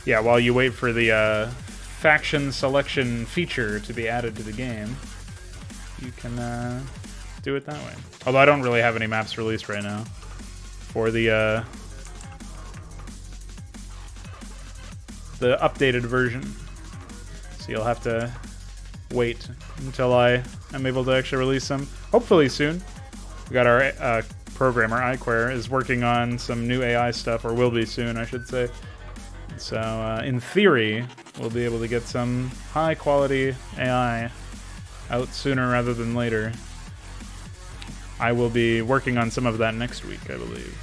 Yeah, while you wait for the faction selection feature to be added to the game, you can do it that way. Although I don't really have any maps released right now for the updated version. So you'll have to wait until I am able to actually release them. Hopefully soon. We got our programmer, iQuare, is working on some new AI stuff, or will be soon, I should say. So, in theory, we'll be able to get some high-quality AI out sooner rather than later. I will be working on some of that next week, I believe.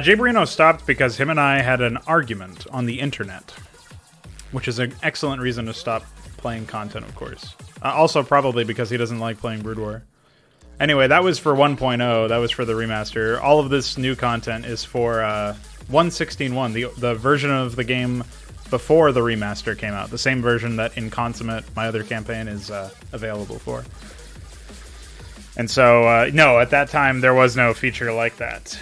Jay Barino stopped because him and I had an argument on the internet, which is an excellent reason to stop playing content, of course. Also, probably because he doesn't like playing Brood War. Anyway, that was for 1.0. That was for the remaster. All of this new content is for 1.16.1, the version of the game before the remaster came out. The same version that in Consummate, my other campaign, is available for. And so, no, at that time, there was no feature like that.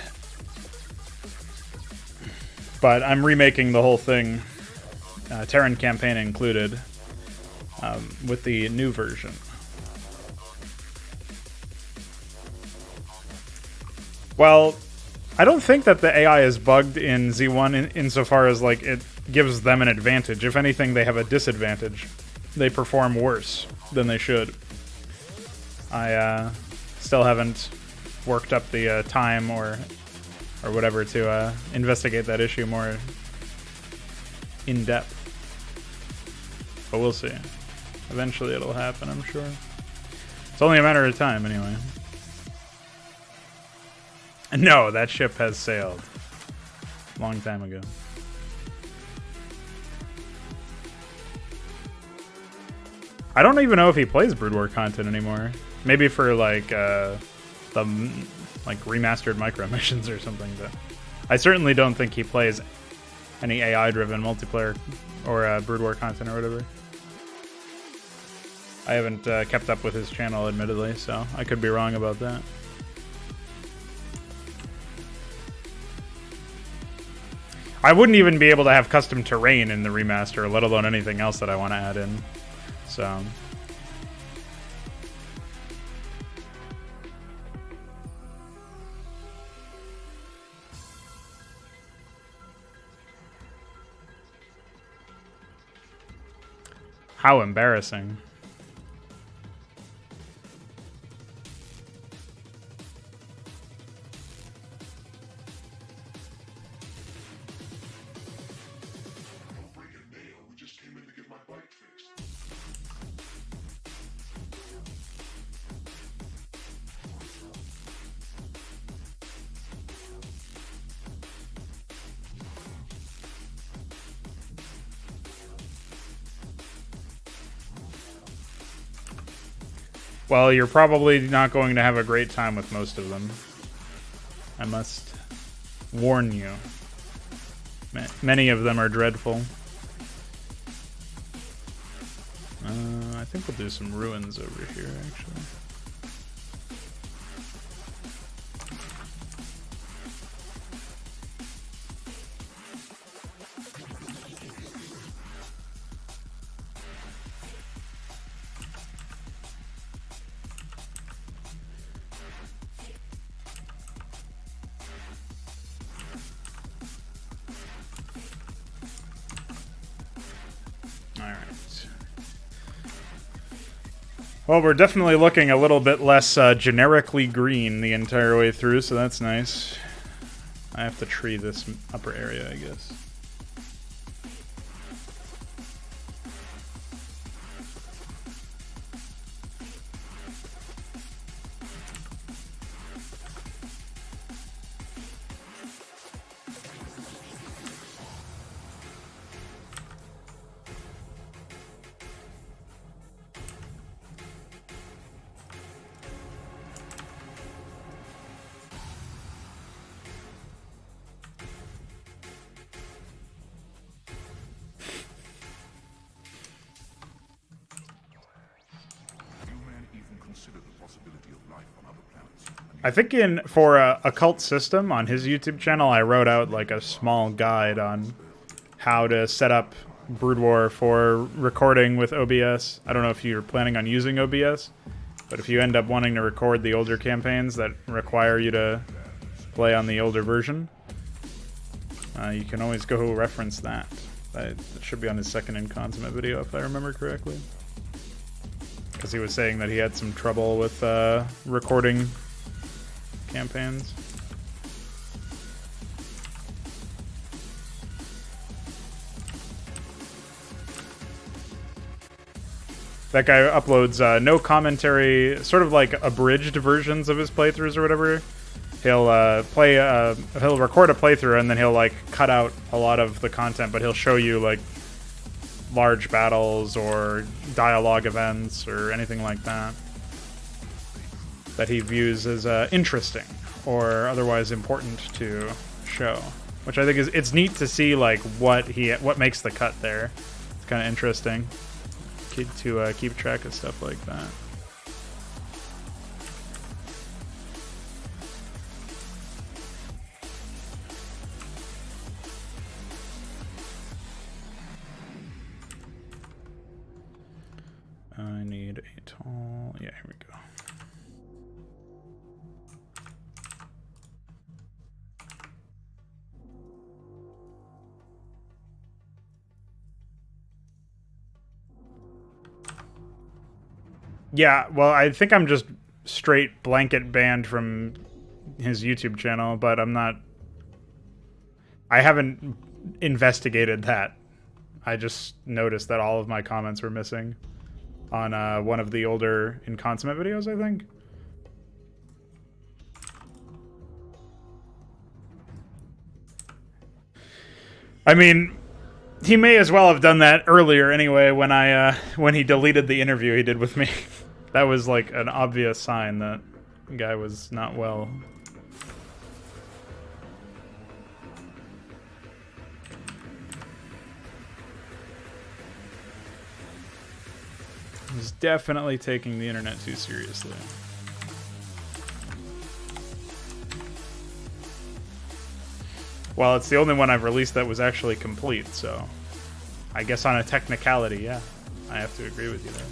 But I'm remaking the whole thing, Terran campaign included, with the new version. Well, I don't think that the AI is bugged in Z1 insofar as like it gives them an advantage. If anything, they have a disadvantage. They perform worse than they should. I still haven't worked up the time or whatever to investigate that issue more in depth. But we'll see. Eventually it'll happen, I'm sure. It's only a matter of time, anyway. No, that ship has sailed. Long time ago. I don't even know if he plays Brood War content anymore. Maybe for like the remastered micro missions or something, but I certainly don't think he plays any AI-driven multiplayer or Brood War content or whatever. I haven't kept up with his channel, admittedly, so I could be wrong about that. I wouldn't even be able to have custom terrain in the remaster, let alone anything else that I want to add in. So... How embarrassing. Well, you're probably not going to have a great time with most of them. I must warn you. Many of them are dreadful. I think we'll do some ruins over here, actually. Well, we're definitely looking a little bit less generically green the entire way through, so that's nice. I have to tree this upper area, I guess. I think for a cult system on his YouTube channel, I wrote out like a small guide on how to set up Brood War for recording with OBS. I don't know if you're planning on using OBS, but if you end up wanting to record the older campaigns that require you to play on the older version, you can always go reference that. That should be on his second in Consummate video, if I remember correctly. Because he was saying that he had some trouble with recording campaigns. That guy uploads no commentary, sort of like abridged versions of his playthroughs or whatever. He'll he'll record a playthrough and then he'll like cut out a lot of the content, but he'll show you like large battles or dialogue events or anything like that that he views as interesting or otherwise important to show, which I think it's neat to see like what makes the cut there. It's kind of interesting to keep track of stuff like that. I need a tall... Yeah, here we go. Yeah, well, I think I'm just straight blanket banned from his YouTube channel, but I'm not... I haven't investigated that. I just noticed that all of my comments were missing on one of the older In Consummate videos, I think. I mean, he may as well have done that earlier anyway when he deleted the interview he did with me. That was like an obvious sign that the guy was not well. He's definitely taking the internet too seriously. Well, it's the only one I've released that was actually complete, so I guess on a technicality, yeah, I have to agree with you there.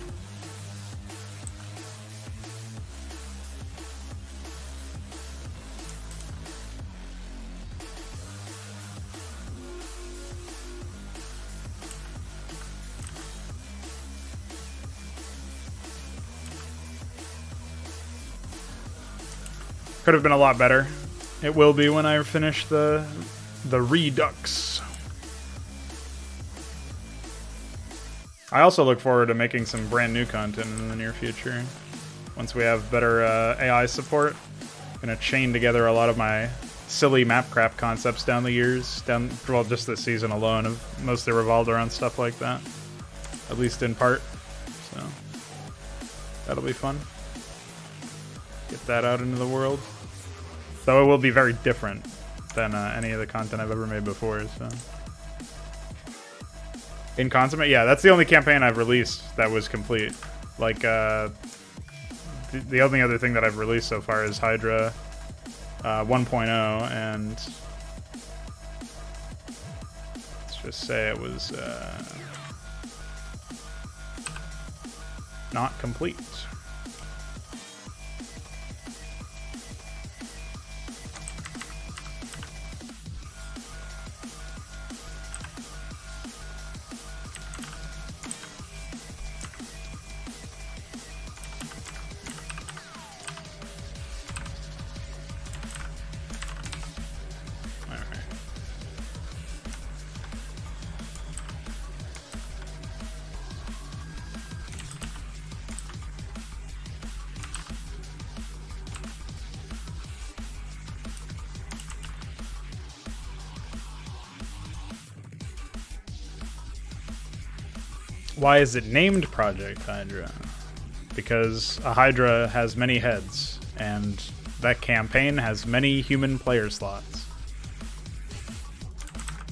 Could have been a lot better. It will be when I finish the Redux. I also look forward to making some brand new content in the near future. Once we have better AI support, I'm gonna chain together a lot of my silly Mapcrap concepts down the years, well, just this season alone, have mostly revolved around stuff like that, at least in part. So that'll be fun. Get that out into the world. Though it will be very different than any of the content I've ever made before, so. In Consummate? Yeah, that's the only campaign I've released that was complete. Like, the only other thing that I've released so far is Hydra 1.0, and let's just say it was not complete. Why is it named Project Hydra? Because a Hydra has many heads, and that campaign has many human player slots.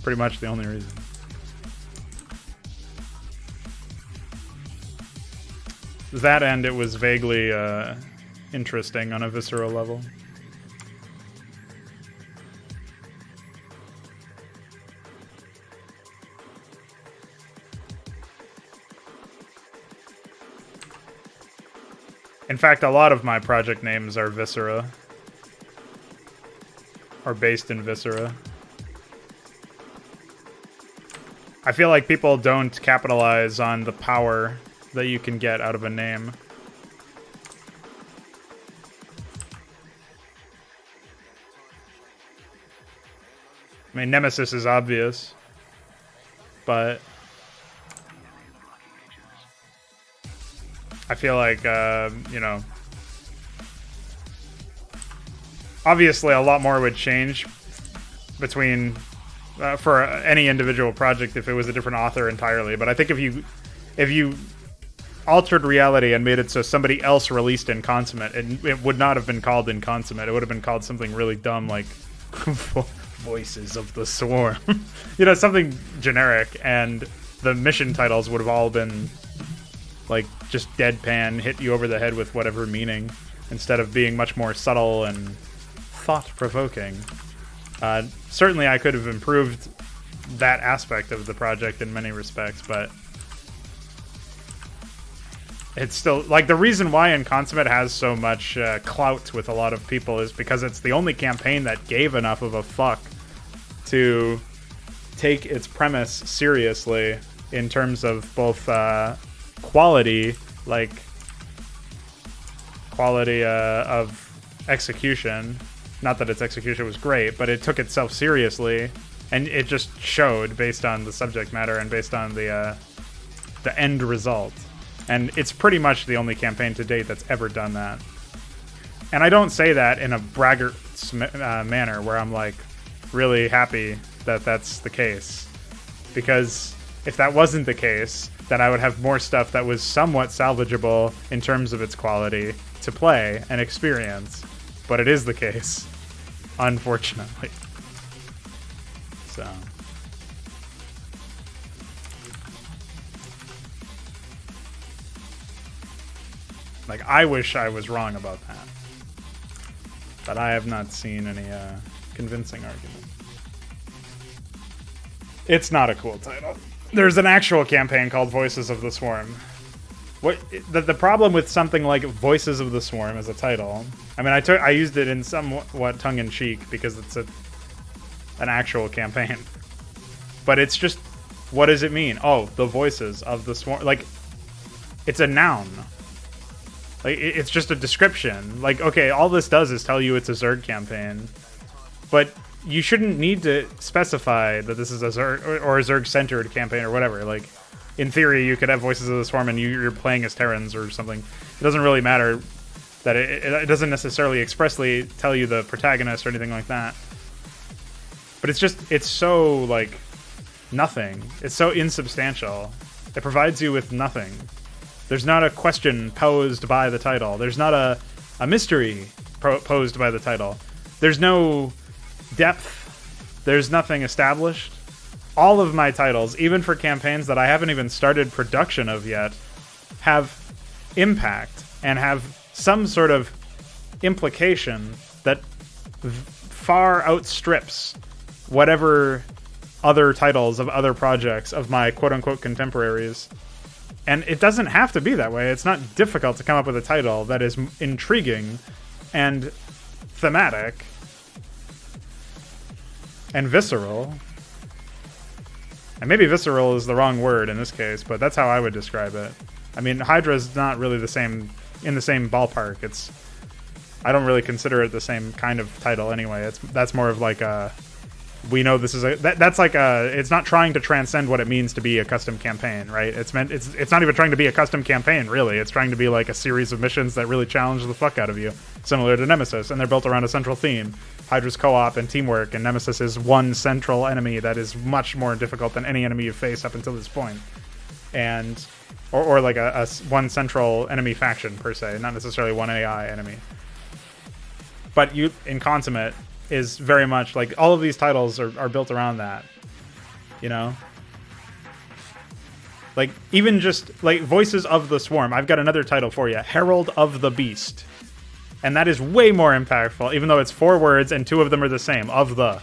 Pretty much the only reason. That, and it was vaguely interesting on a visceral level. In fact, a lot of my project names are Viscera. Are based in Viscera. I feel like people don't capitalize on the power that you can get out of a name. I mean, Nemesis is obvious, but I feel like, you know, obviously a lot more would change between, for any individual project if it was a different author entirely. But I think if you altered reality and made it so somebody else released in Consummate, it would not have been called in Consummate. It would have been called something really dumb like Voices of the Swarm. You know, something generic, and the mission titles would have all been like just deadpan, hit you over the head with whatever meaning, instead of being much more subtle and thought-provoking. Certainly I could have improved that aspect of the project in many respects, but it's still, like, the reason why In Consummate has so much clout with a lot of people is because it's the only campaign that gave enough of a fuck to take its premise seriously in terms of both quality, like quality of execution. Not that its execution was great, but it took itself seriously, and it just showed based on the subject matter and based on the end result. And it's pretty much the only campaign to date that's ever done that. And I don't say that in a braggart manner where I'm like really happy that that's the case, because if that wasn't the case, then I would have more stuff that was somewhat salvageable in terms of its quality to play and experience. But it is the case, unfortunately. So. Like, I wish I was wrong about that. But I have not seen any convincing argument. It's not a cool title. There's an actual campaign called Voices of the Swarm. What the problem with something like Voices of the Swarm as a title, I mean, I used it in somewhat tongue-in-cheek because it's an actual campaign. But it's just, what does it mean? Oh, the Voices of the Swarm. Like, it's a noun. Like, it's just a description. Like, okay, all this does is tell you it's a Zerg campaign. But you shouldn't need to specify that this is a Zerg or a Zerg-centered campaign or whatever. Like, in theory, you could have Voices of the Swarm and you're playing as Terrans or something. It doesn't really matter that it doesn't necessarily expressly tell you the protagonist or anything like that. But it's just, it's so, like, nothing. It's so insubstantial. It provides you with nothing. There's not a question posed by the title. There's not a a mystery posed by the title. There's no depth. There's nothing established. All of my titles, even for campaigns that I haven't even started production of yet, have impact and have some sort of implication that far outstrips whatever other titles of other projects of my quote-unquote contemporaries. And it doesn't have to be that way. It's not difficult to come up with a title that is intriguing and thematic and visceral. And maybe visceral is the wrong word in this case, but that's how I would describe it. I mean, Hydra's not really the same, in the same ballpark. I don't really consider it the same kind of title anyway. That's more of like a, we know this is that's like a, it's not trying to transcend what it means to be a custom campaign, right? It's not even trying to be a custom campaign, really. It's trying to be like a series of missions that really challenge the fuck out of you, similar to Nemesis, and they're built around a central theme. Hydra's co-op and teamwork, and Nemesis is one central enemy that is much more difficult than any enemy you've faced up until this point. And or like a one central enemy faction per se, not necessarily one AI enemy. But you in Consummate is very much like all of these titles are built around that, you know? Like even just like Voices of the Swarm. I've got another title for you, Herald of the Beast. And that is way more impactful, even though it's 4 words and 2 of them are the same. Of the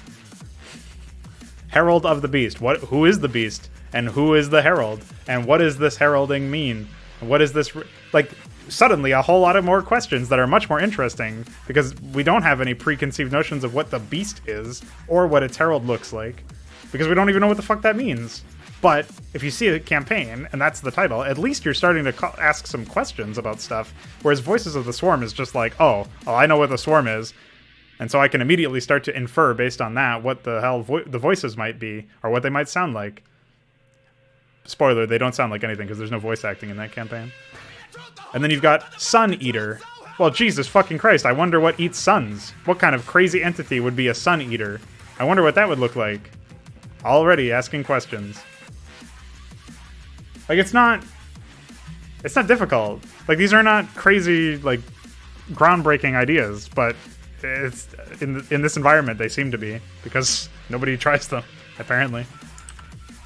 Herald of the Beast. Who is the Beast? And who is the Herald? And what does this heralding mean? What is this like? Suddenly a whole lot of more questions that are much more interesting because we don't have any preconceived notions of what the beast is or what its herald looks like because we don't even know what the fuck that means. But if you see a campaign and that's the title, at least you're starting to ask some questions about stuff, whereas Voices of the Swarm is just like, oh, I know what the swarm is, and so I can immediately start to infer based on that what the hell the voices might be or what they might sound like. Spoiler, they don't sound like anything because there's no voice acting in that campaign. And then you've got Sun Eater. Well, Jesus fucking Christ, I wonder what eats suns. What kind of crazy entity would be a Sun Eater? I wonder what that would look like. Already asking questions. Like, it's not difficult. Like, these are not crazy, like, groundbreaking ideas, but it's in this environment they seem to be, because nobody tries them, apparently.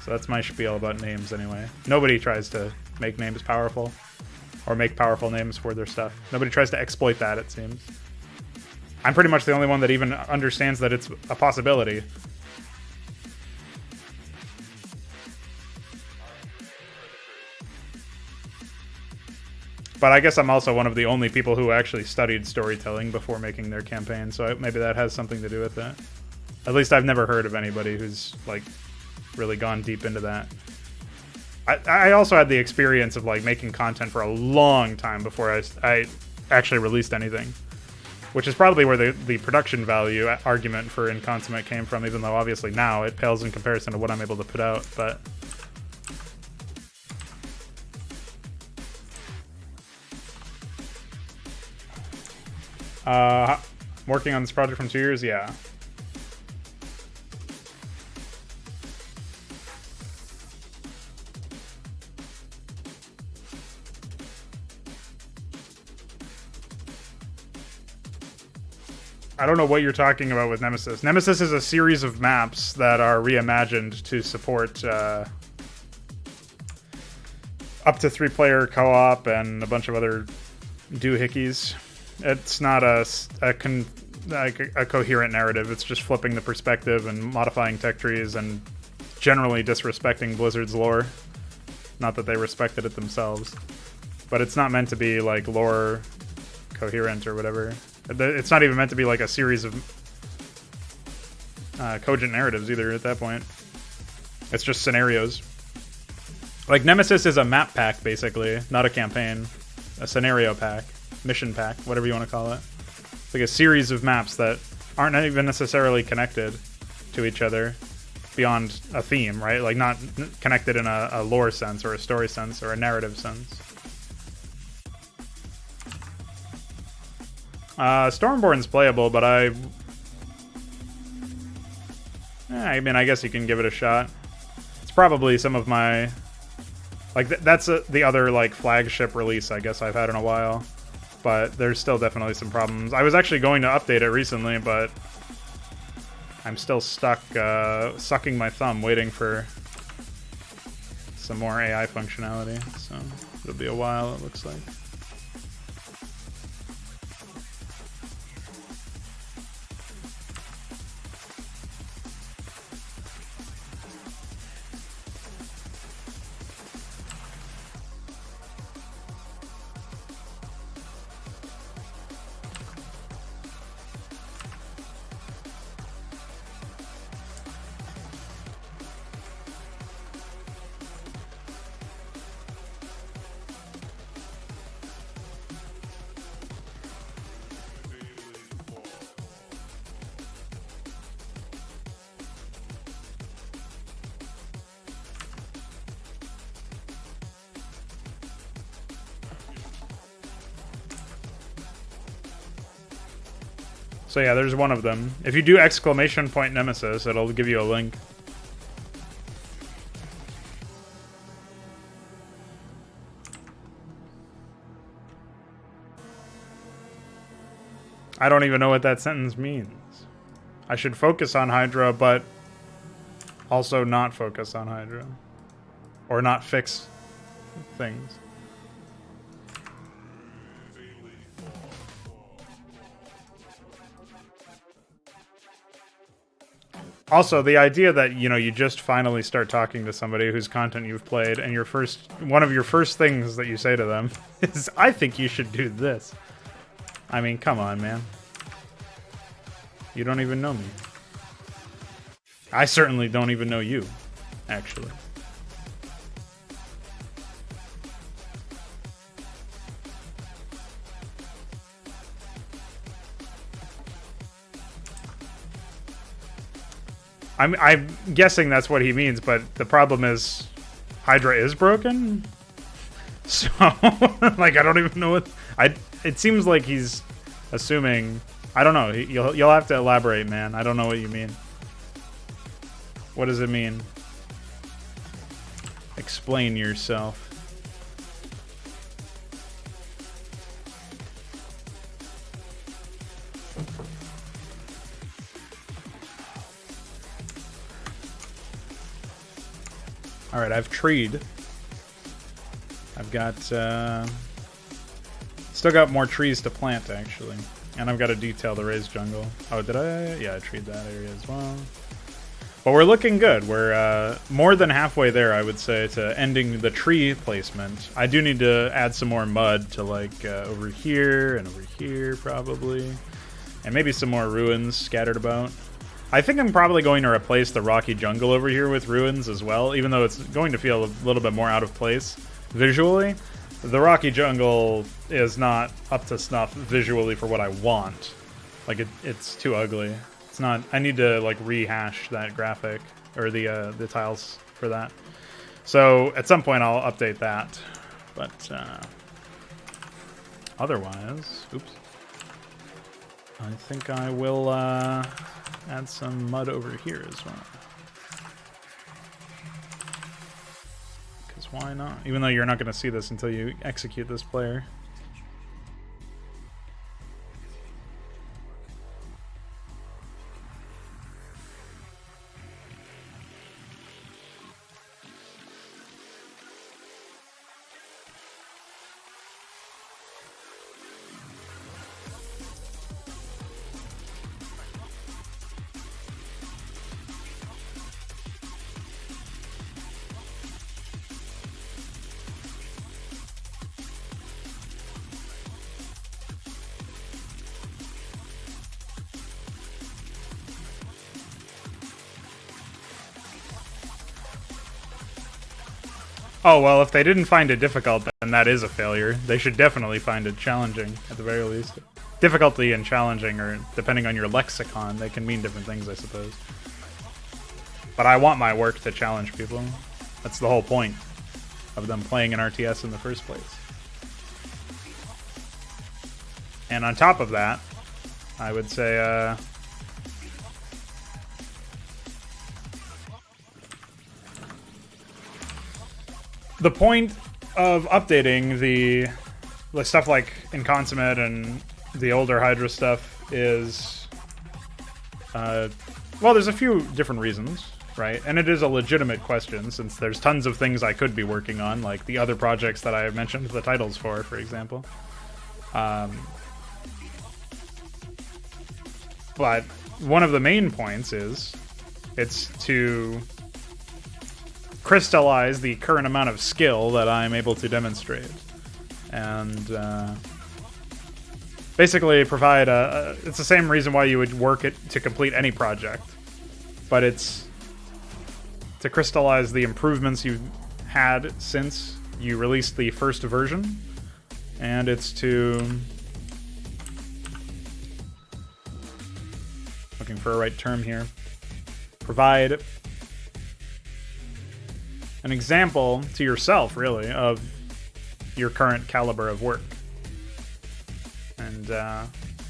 So that's my spiel about names, anyway. Nobody tries to make names powerful. Or make powerful names for their stuff. Nobody tries to exploit that, it seems. I'm pretty much the only one that even understands that it's a possibility. But I guess I'm also one of the only people who actually studied storytelling before making their campaign, so maybe that has something to do with it. At least I've never heard of anybody who's, like, really gone deep into that. I also had the experience of like making content for a long time before I actually released anything, which is probably where the production value argument for In Consummate came from, even though obviously now it pales in comparison to what I'm able to put out. But working on this project from 2 years, yeah. I don't know what you're talking about with Nemesis. Nemesis is a series of maps that are reimagined to support up to 3-player co-op and a bunch of other doohickeys. It's not a coherent narrative. It's just flipping the perspective and modifying tech trees and generally disrespecting Blizzard's lore. Not that they respected it themselves. But it's not meant to be like lore coherent or whatever. It's not even meant to be like a series of cogent narratives either at that point. It's just scenarios. Like Nemesis is a map pack basically, not a campaign. A scenario pack, mission pack, whatever you want to call it. It's like a series of maps that aren't even necessarily connected to each other beyond a theme, right? Like not connected in a lore sense or a story sense or a narrative sense. Stormborn's playable, but I mean, I guess you can give it a shot. It's probably some of my... Like, that's the other, like, flagship release I guess I've had in a while. but there's still definitely some problems. I was actually going to update it recently, but I'm still stuck sucking my thumb waiting for some more AI functionality, so it'll be a while, it looks like. So yeah, there's one of them. If you do exclamation point Nemesis, it'll give you a link. I don't even know what that sentence means. I should focus on Hydra, but also not focus on Hydra. Or not fix things. Also, the idea that, you know, you just finally start talking to somebody whose content you've played, and one of your first things that you say to them is, I think you should do this. I mean, come on, man. You don't even know me. I certainly don't even know you, actually. I'm guessing that's what he means, but the problem is Hydra is broken. So, like, I don't even know what... It seems like he's assuming... I don't know. You'll have to elaborate, man. I don't know what you mean. What does it mean? Explain yourself. Alright, I've treed. I've got, still got more trees to plant, actually. And I've got to detail the raised jungle. Oh, did I? Yeah, I treed that area as well. But we're looking good. We're more than halfway there, I would say, to ending the tree placement. I do need to add some more mud to, like, over here and over here, probably. And maybe some more ruins scattered about. I think I'm probably going to replace the rocky jungle over here with ruins as well, even though it's going to feel a little bit more out of place visually. The rocky jungle is not up to snuff visually for what I want. Like, it's too ugly. It's not... I need to, like, rehash that graphic, or the tiles for that. So, at some point I'll update that. But, otherwise... Oops. I think I will, add some mud over here as well. Because why not? Even though you're not going to see this until you execute this player. Oh, well, if they didn't find it difficult, then that is a failure. They should definitely find it challenging, at the very least. Difficulty and challenging, or depending on your lexicon, they can mean different things, I suppose. But I want my work to challenge people. That's the whole point of them playing an RTS in the first place. And on top of that, I would say, the point of updating the stuff like in Consummate and the older Hydra stuff is, well, there's a few different reasons, right? And it is a legitimate question, since there's tons of things I could be working on, like the other projects that I mentioned the titles for example. But one of the main points is it's to crystallize the current amount of skill that I'm able to demonstrate. And basically provide it's the same reason why you would work it to complete any project. But it's to crystallize the improvements you've had since you released the first version. And it's to... looking for a right term here. Provide an example to yourself, really, of your current caliber of work. And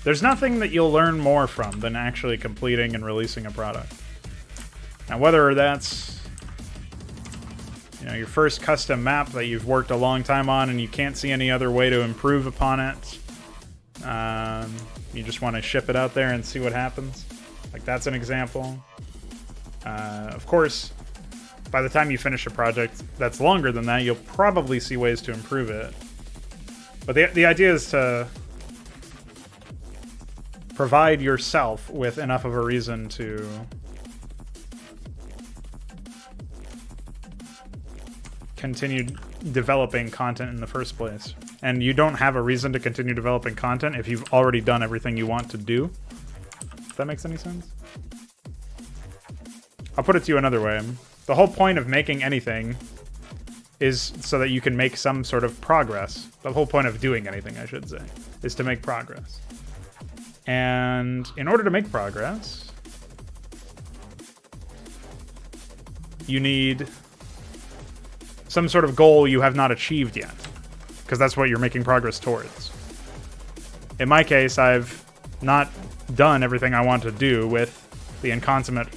there's nothing that you'll learn more from than actually completing and releasing a product. Now, whether that's, you know, your first custom map that you've worked a long time on and you can't see any other way to improve upon it, you just want to ship it out there and see what happens. Like, that's an example. Of course, by the time you finish a project that's longer than that, you'll probably see ways to improve it. But the idea is to provide yourself with enough of a reason to continue developing content in the first place. And you don't have a reason to continue developing content if you've already done everything you want to do. If that makes any sense? I'll put it to you another way. The whole point of making anything is so that you can make some sort of progress. The whole point of doing anything, I should say, is to make progress. And in order to make progress, you need some sort of goal you have not achieved yet, because that's what you're making progress towards. In my case, I've not done everything I want to do with the Inconsummate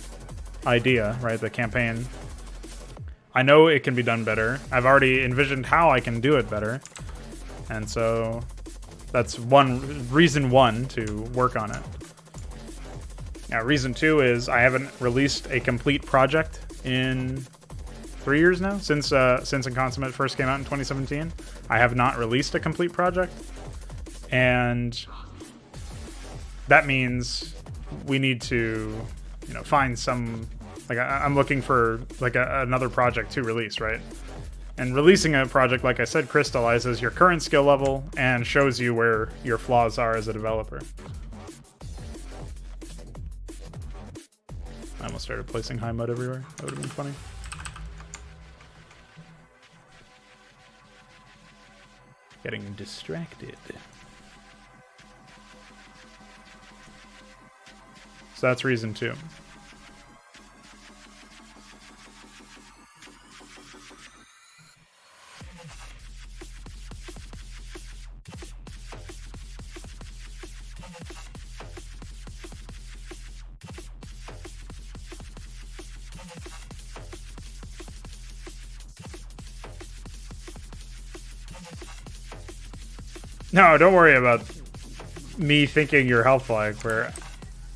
idea, right? The campaign. I know it can be done better. I've already envisioned how I can do it better. And so that's reason one to work on it. Now, reason two is I haven't released a complete project in 3 years now, since Inconsummate first came out in 2017. I have not released a complete project. And that means we need to, you know, find some, like, I'm looking for like another project to release, right? And releasing a project, like I said, crystallizes your current skill level and shows you where your flaws are as a developer. I almost started placing high mud everywhere. That would have been funny. Getting distracted. So that's reason two. No, don't worry about me thinking you're helpful. Where,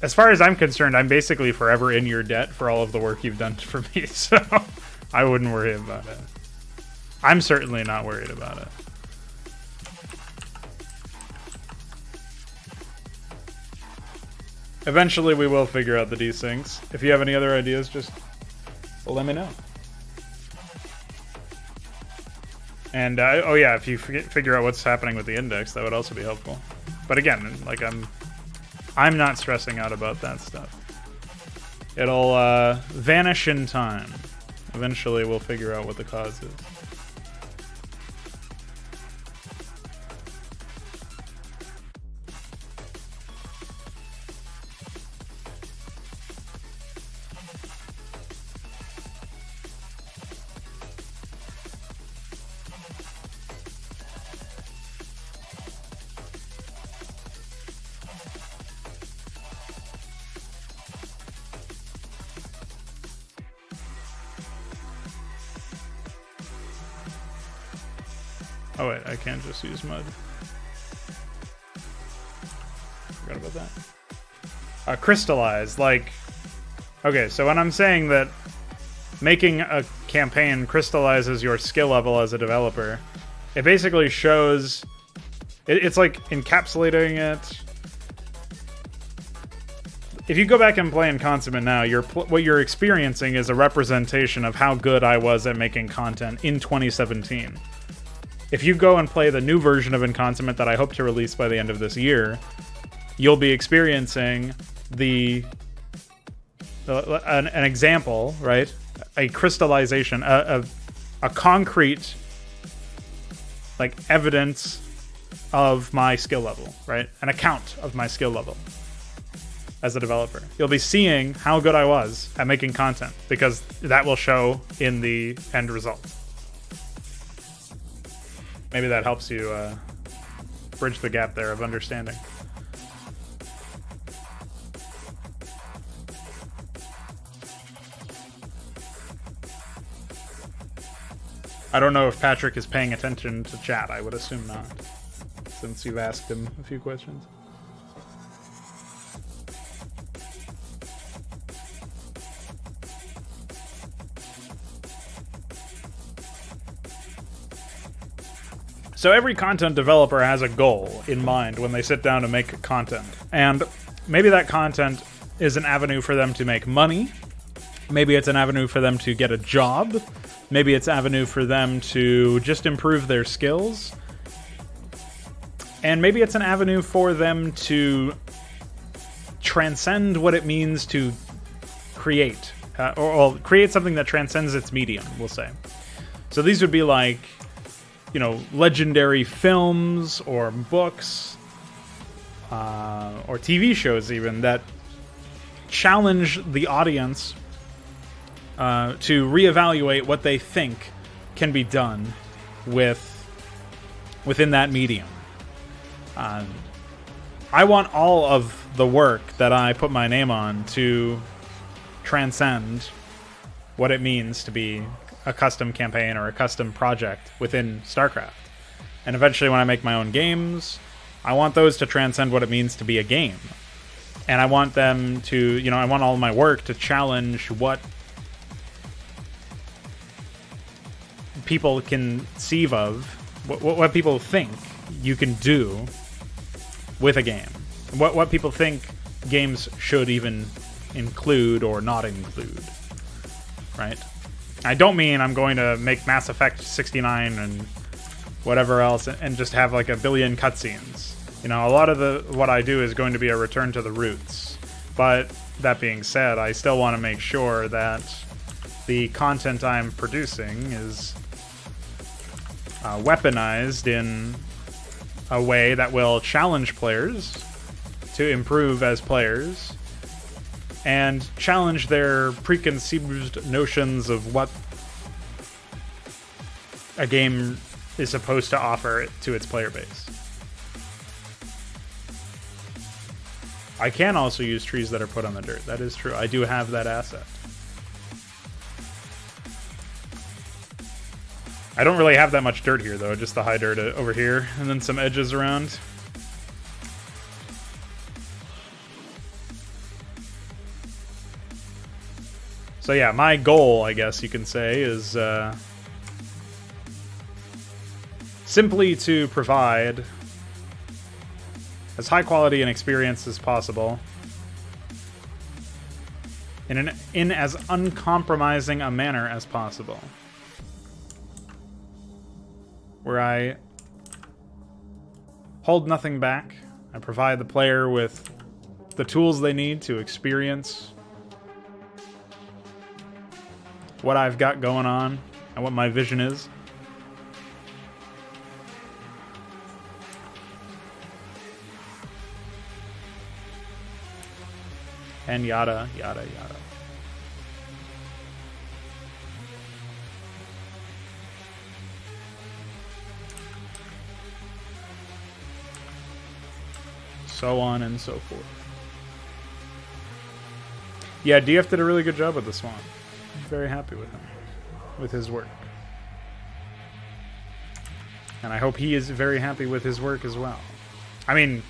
as far as I'm concerned, I'm basically forever in your debt for all of the work you've done for me, so I wouldn't worry about it. I'm certainly not worried about it. Eventually we will figure out the desyncs. If you have any other ideas, just let me know. And, oh yeah, if you figure out what's happening with the index, that would also be helpful. But again, like, I'm not stressing out about that stuff. It'll vanish in time. Eventually we'll figure out what the cause is. Oh wait, I can't just use mud. Forgot about that. Crystallize, like... Okay, so when I'm saying that making a campaign crystallizes your skill level as a developer, it basically shows... It's like encapsulating it. If you go back and play in Consummate now, what you're experiencing is a representation of how good I was at making content in 2017. If you go and play the new version of Consummate that I hope to release by the end of this year, you'll be experiencing an example, right? A crystallization, a concrete, like, evidence of my skill level, right? An account of my skill level as a developer. You'll be seeing how good I was at making content, because that will show in the end result. Maybe that helps you bridge the gap there of understanding. I don't know if Patrick is paying attention to chat. I would assume not, since you've asked him a few questions. So every content developer has a goal in mind when they sit down to make content. And maybe that content is an avenue for them to make money. Maybe it's an avenue for them to get a job. Maybe it's an avenue for them to just improve their skills. And maybe it's an avenue for them to transcend what it means to create. Or create something that transcends its medium, we'll say. So these would be like, you know, legendary films or books or TV shows even that challenge the audience to reevaluate what they think can be done within that medium. I want all of the work that I put my name on to transcend what it means to be a custom campaign or a custom project within Starcraft. And eventually when I make my own games, I want those to transcend what it means to be a game. And I want them to, you know, I want all of my work to challenge what people conceive of, what people think you can do with a game. What people think games should even include or not include, right? I don't mean I'm going to make Mass Effect 69 and whatever else and just have like a billion cutscenes. You know, a lot of what I do is going to be a return to the roots. But that being said, I still want to make sure that the content I'm producing is weaponized in a way that will challenge players to improve as players and challenge their preconceived notions of what a game is supposed to offer to its player base. I can also use trees that are put on the dirt. That is true. I do have that asset. I don't really have that much dirt here, though. Just the high dirt over here, and then some edges around. So yeah, my goal, I guess you can say, is simply to provide as high quality an experience as possible in as uncompromising a manner as possible, where I hold nothing back. I provide the player with the tools they need to experience what I've got going on and what my vision is. And yada, yada, yada. So on and so forth. Yeah, DF did a really good job with the Swan. I'm very happy with him, with his work. And I hope he is very happy with his work as well. I mean,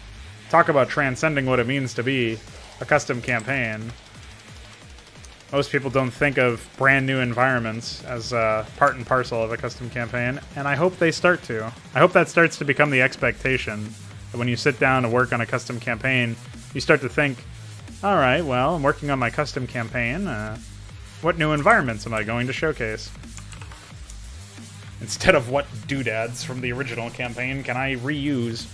talk about transcending what it means to be a custom campaign. Most people don't think of brand new environments as part and parcel of a custom campaign, and I hope they start to. I hope that starts to become the expectation, that when you sit down to work on a custom campaign, you start to think, all right, well, I'm working on my custom campaign. What new environments am I going to showcase? Instead of what doodads from the original campaign can I reuse?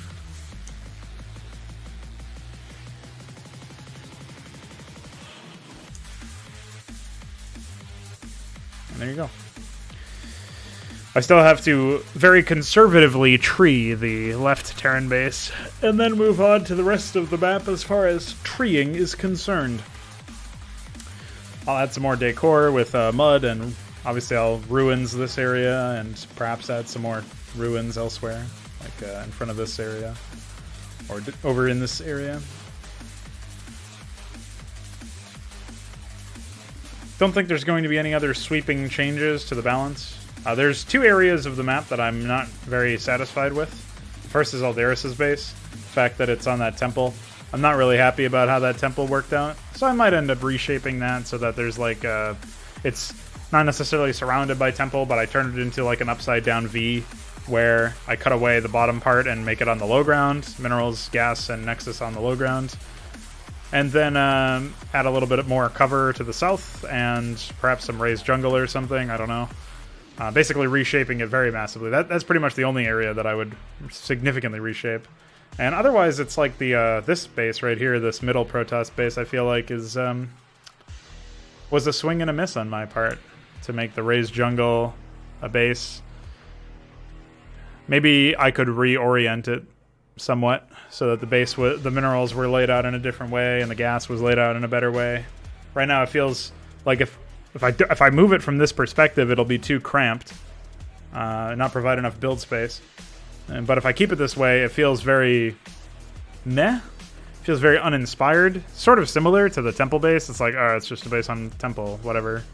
And there you go. I still have to very conservatively tree the left Terran base, and then move on to the rest of the map as far as treeing is concerned. I'll add some more decor with mud, and obviously I'll ruins this area, and perhaps add some more ruins elsewhere, like in front of this area, or over in this area. Don't think there's going to be any other sweeping changes to the balance. There's two areas of the map that I'm not very satisfied with. First is Alderas's base. The fact that it's on that temple. I'm not really happy about how that temple worked out. So I might end up reshaping that so that there's like it's not necessarily surrounded by temple, but I turn it into like an upside down V where I cut away the bottom part and make it on the low ground. Minerals, gas, and Nexus on the low ground. And then add a little bit more cover to the south and perhaps some raised jungle or something. I don't know. Basically reshaping it very massively. That's pretty much the only area that I would significantly reshape. And otherwise, it's like the this base right here, this middle Protoss base, I feel like is was a swing and a miss on my part to make the raised jungle a base. Maybe I could reorient it somewhat so that the minerals were laid out in a different way and the gas was laid out in a better way. Right now, it feels like if I move it from this perspective, it'll be too cramped, not provide enough build space. But if I keep it this way, it feels very meh. Feels very uninspired. Sort of similar to the temple base. It's like, oh, it's just a base on temple, whatever.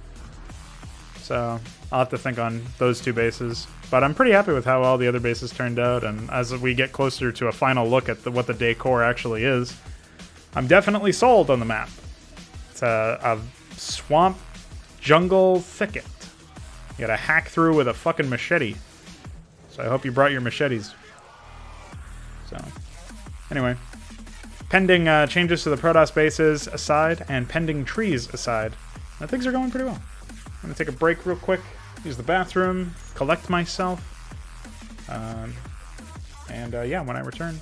So I'll have to think on those two bases. But I'm pretty happy with how all the other bases turned out. And as we get closer to a final look at what the decor actually is, I'm definitely sold on the map. It's a swamp jungle thicket. You gotta hack through with a fucking machete. So I hope you brought your machetes. So, anyway. Pending changes to the Protoss bases aside, and pending trees aside, things are going pretty well. I'm gonna take a break real quick, use the bathroom, collect myself. Yeah, when I return,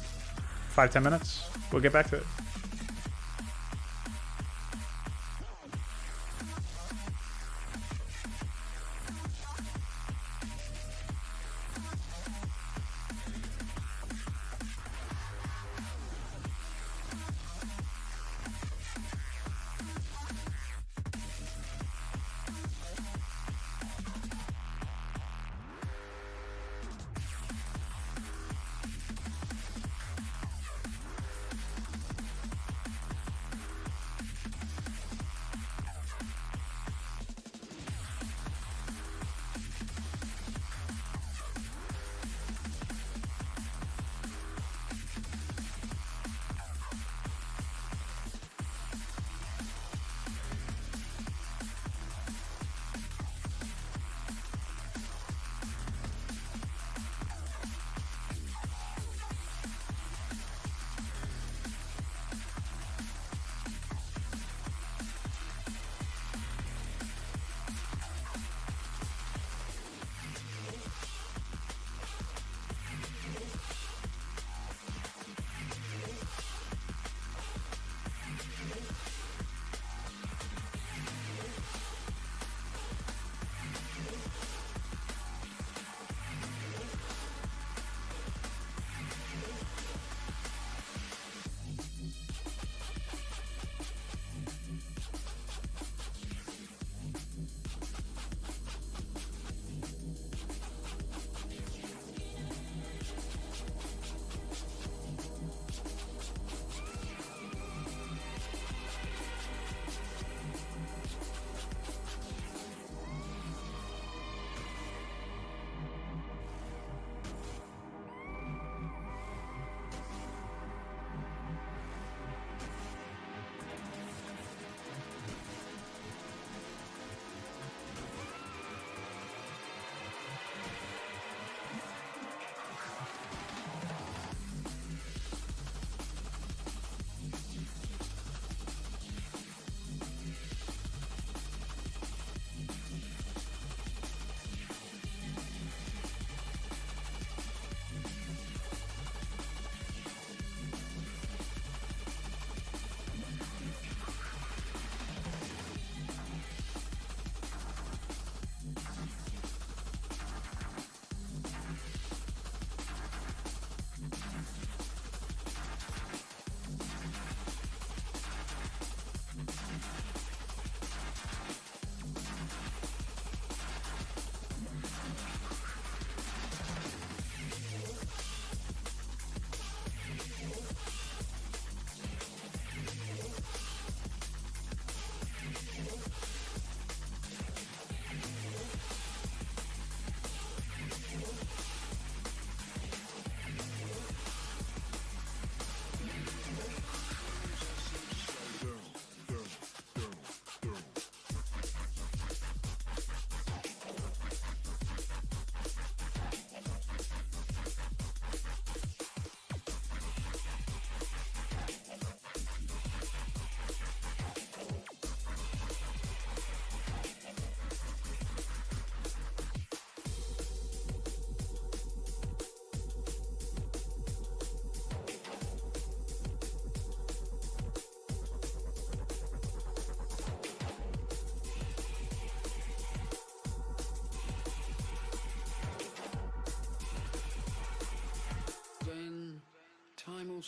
5-10 minutes, we'll get back to it.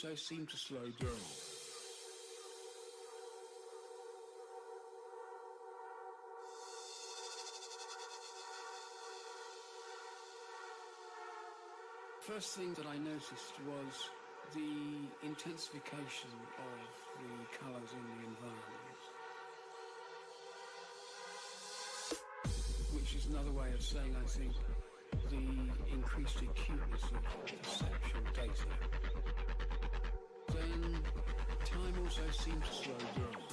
also seemed to slow down. First thing that I noticed was the intensification of the colours in the environment, which is another way of saying, I think, the increased acuteness of perceptual data. Then time also seemed to slow down.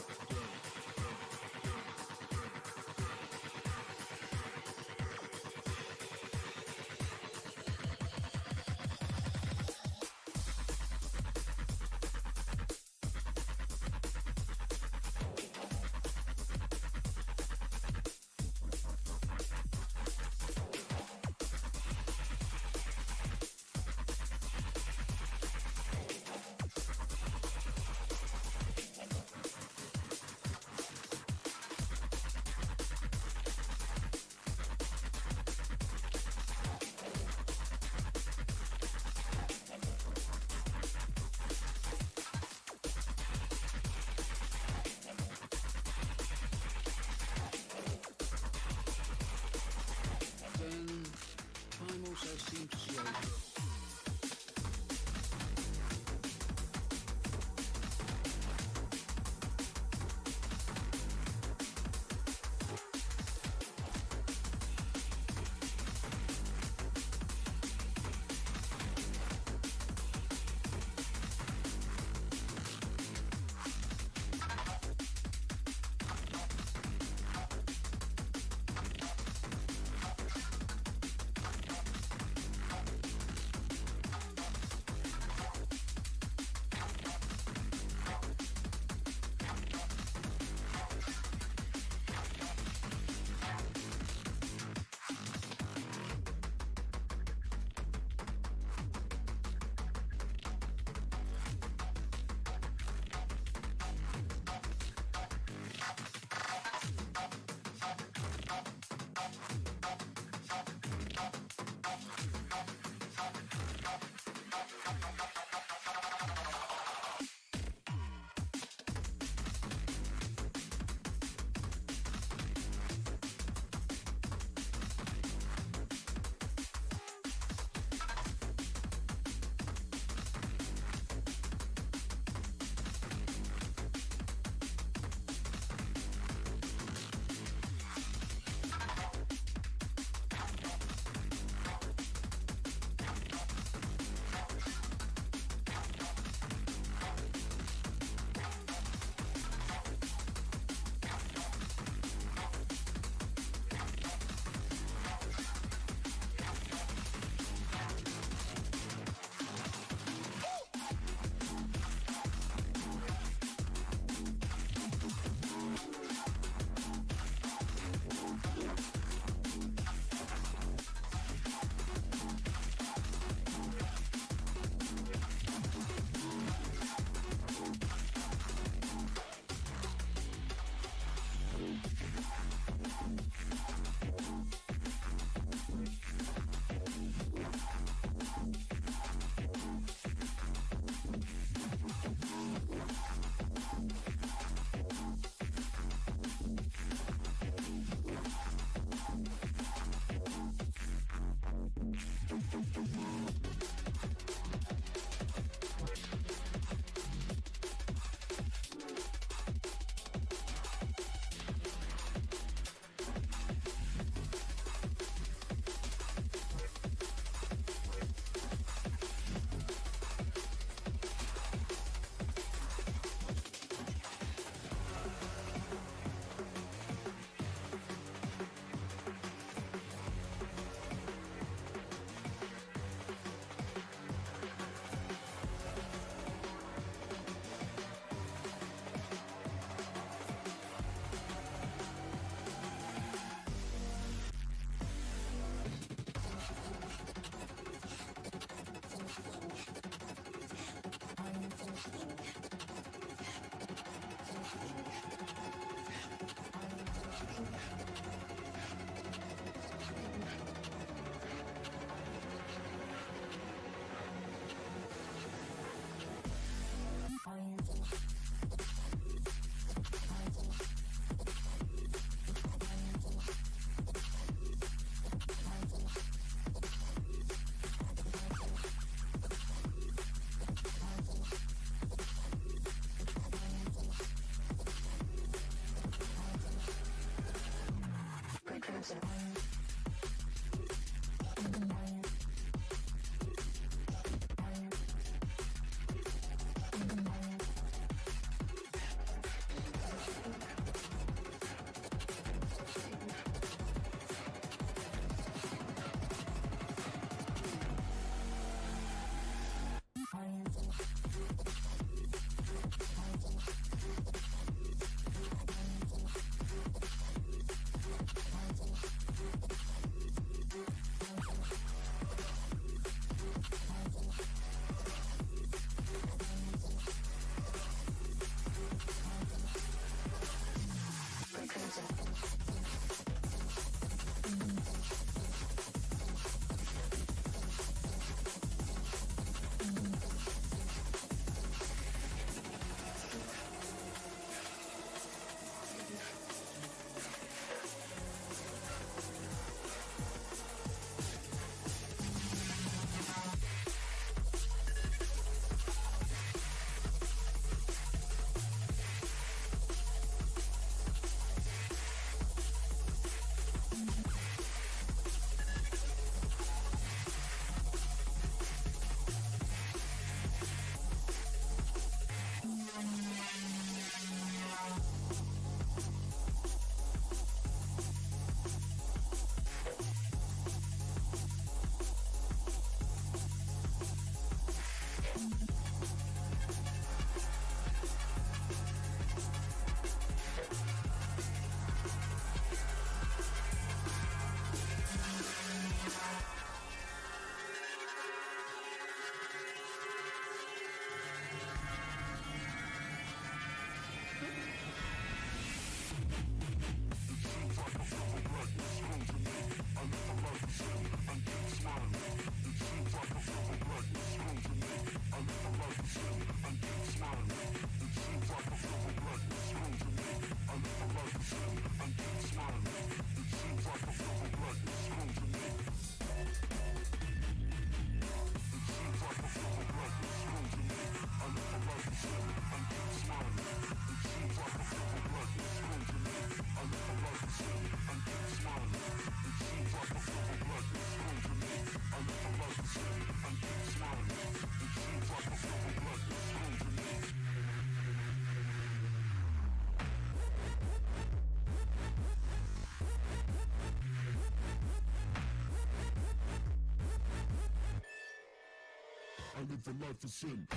live a life of sin.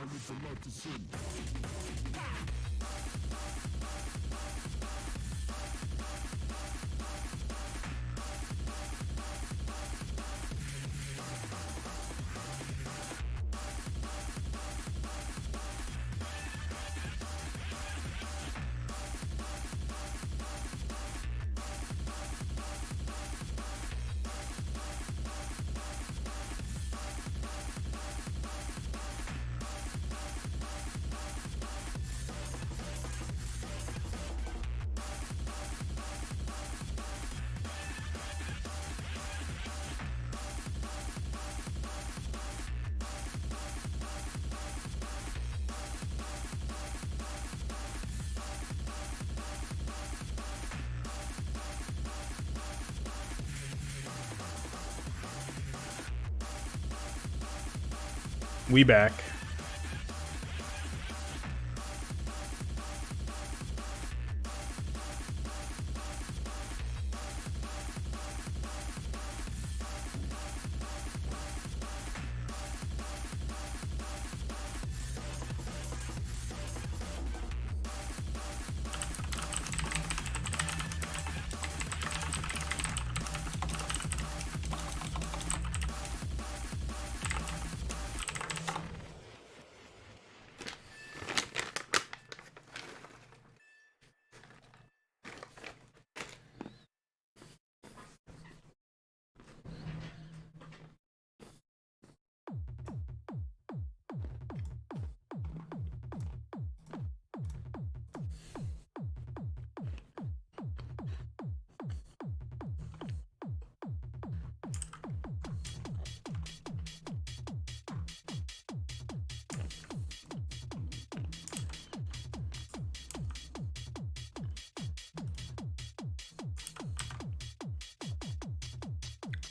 I live a life of sin. We back.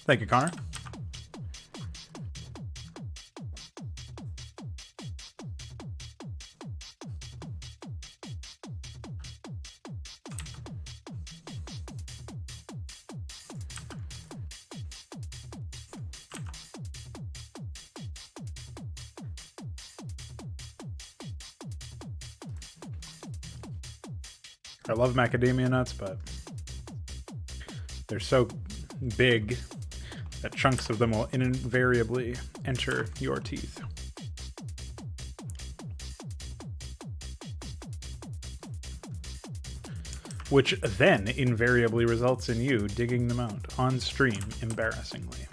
Thank you, Connor. I love macadamia nuts, but they're so big that chunks of them will invariably enter your teeth. Which then invariably results in you digging them out on stream, embarrassingly.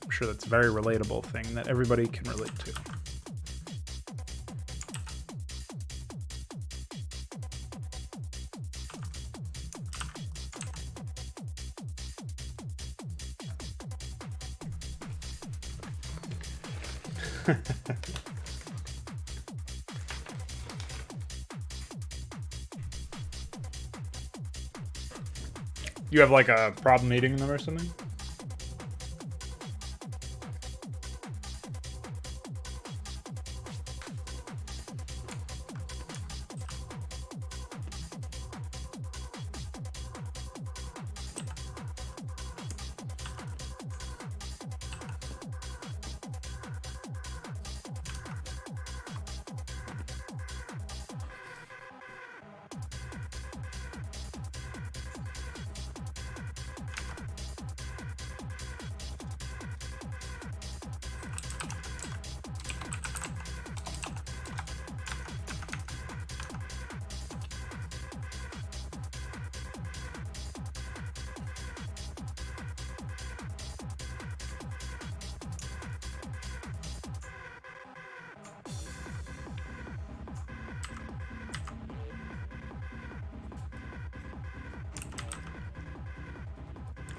I'm sure that's a very relatable thing that everybody can relate to. You have like a problem eating them or something?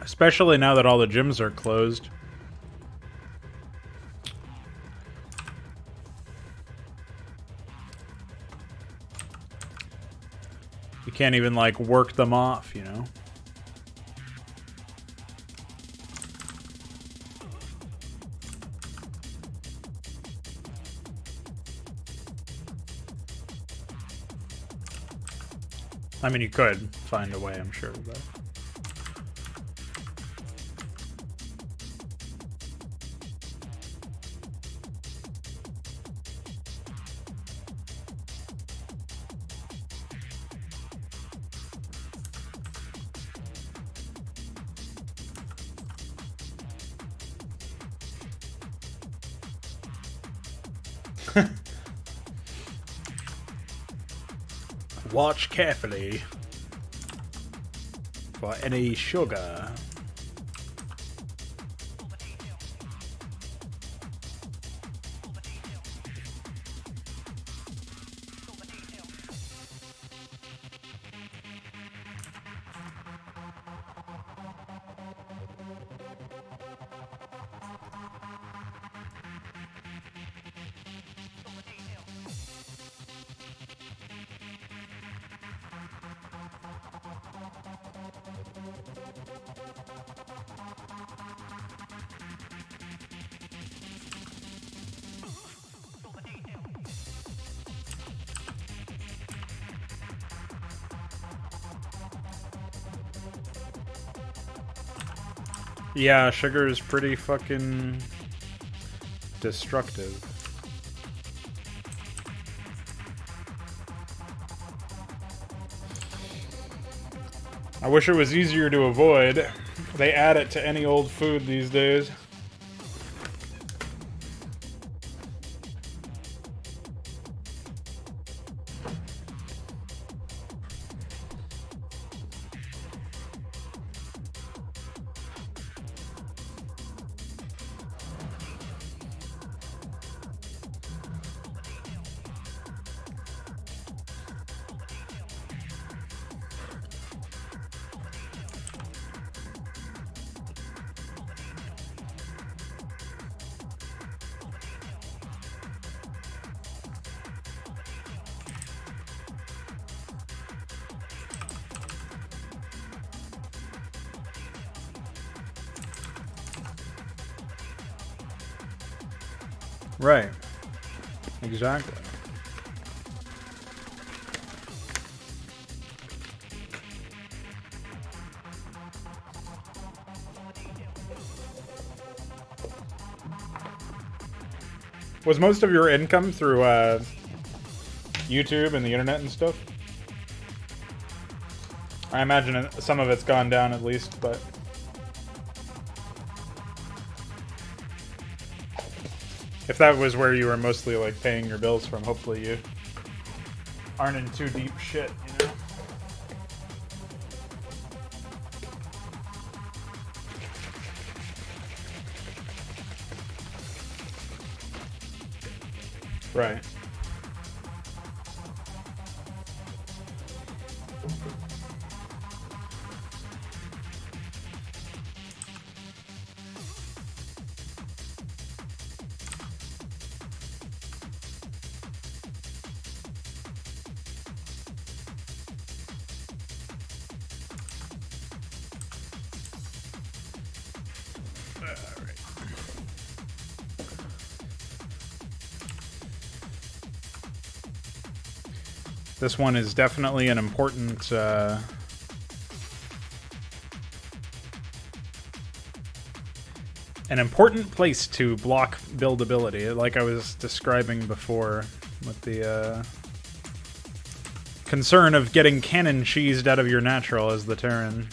Especially now that all the gyms are closed. You can't even, like, work them off, you know? I mean, you could find a way, I'm sure, but... Watch carefully for any sugar. Yeah, sugar is pretty fucking destructive. I wish it was easier to avoid. They add it to any old food these days. Right. Exactly. Was most of your income through YouTube and the internet and stuff. I imagine some of it's gone down at least, but if that was where you were mostly like paying your bills from, hopefully you aren't in too deep shit, you know? Right. This one is definitely an important place to block buildability, like I was describing before with the concern of getting cannon cheesed out of your natural as the Terran.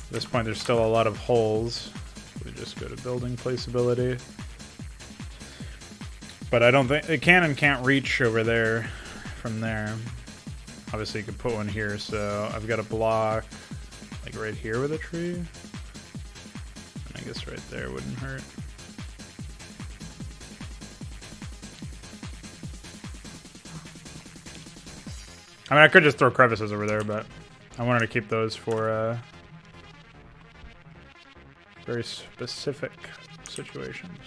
At this point, there's still a lot of holes. We just go to building placeability. But I don't think... the cannon can't reach over there from there. Obviously, you could put one here, so I've got a block like right here with a tree. And I guess right there wouldn't hurt. I mean, I could just throw crevices over there, but I wanted to keep those for very specific situations.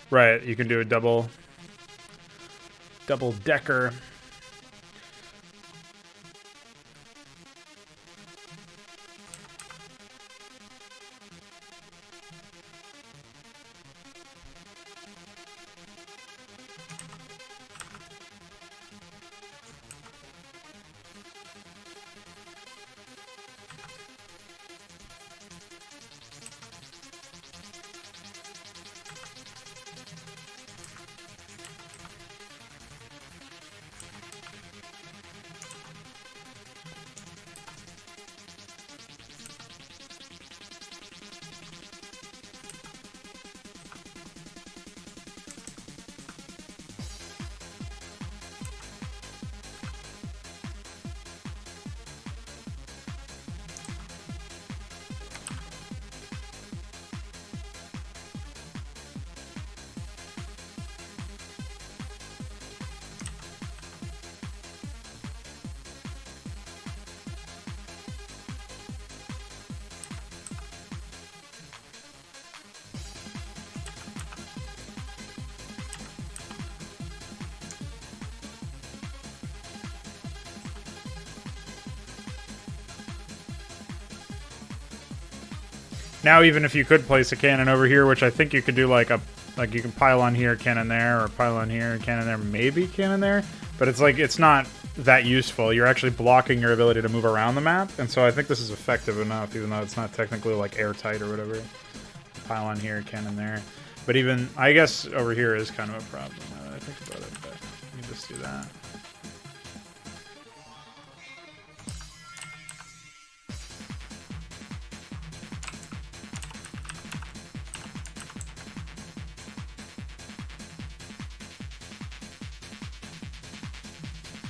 Right, you can do a double decker. Now, even if you could place a cannon over here, which I think you could do like you can pile on here, cannon there, or pile on here, cannon there, maybe cannon there, but it's like, it's not that useful. You're actually blocking your ability to move around the map, and so I think this is effective enough, even though it's not technically like airtight or whatever. Pile on here, cannon there. But even, I guess over here is kind of a problem now that I think about it, but you can just do that.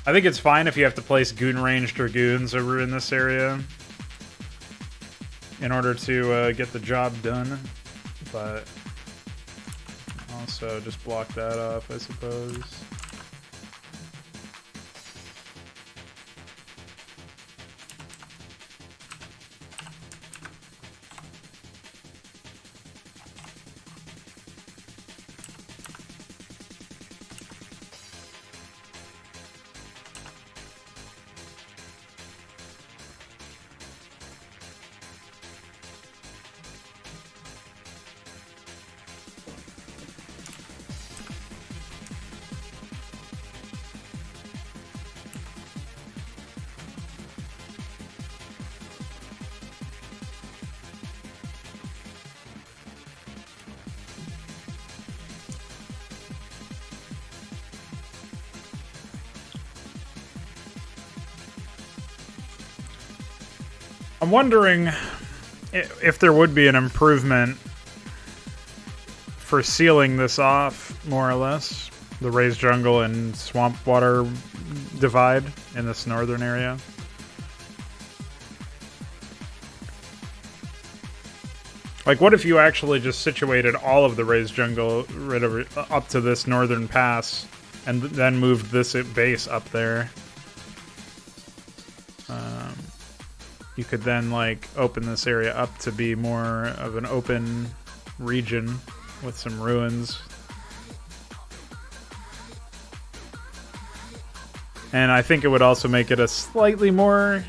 I think it's fine if you have to place goon range dragoons over in this area in order to get the job done, but also just block that off, I suppose. I'm wondering if there would be an improvement for sealing this off, more or less. The raised jungle and swamp water divide in this northern area. Like, what if you actually just situated all of the raised jungle up to this northern pass, and then moved this base up there? You could then, like, open this area up to be more of an open region with some ruins. And I think it would also make it a slightly more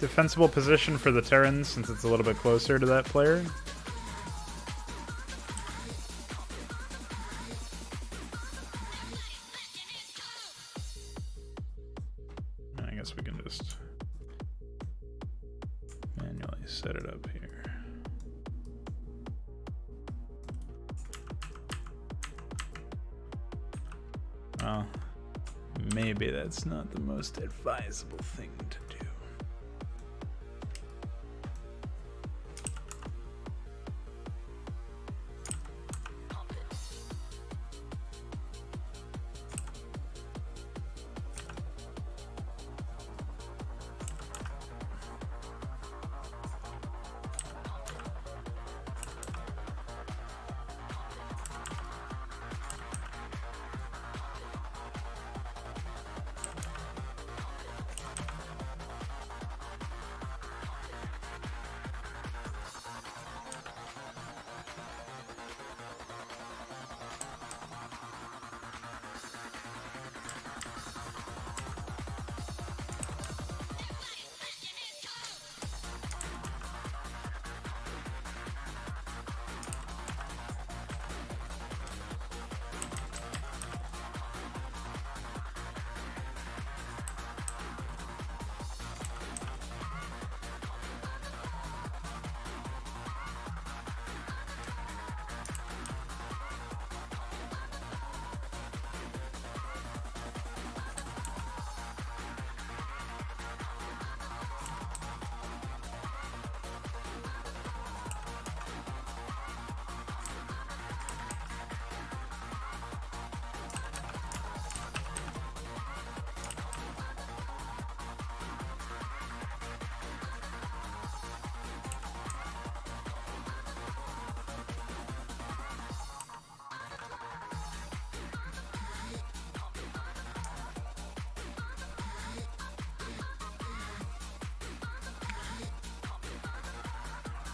defensible position for the Terrans, since it's a little bit closer to that player. I guess we can just manually set it up here. Well, maybe that's not the most advisable thing to do.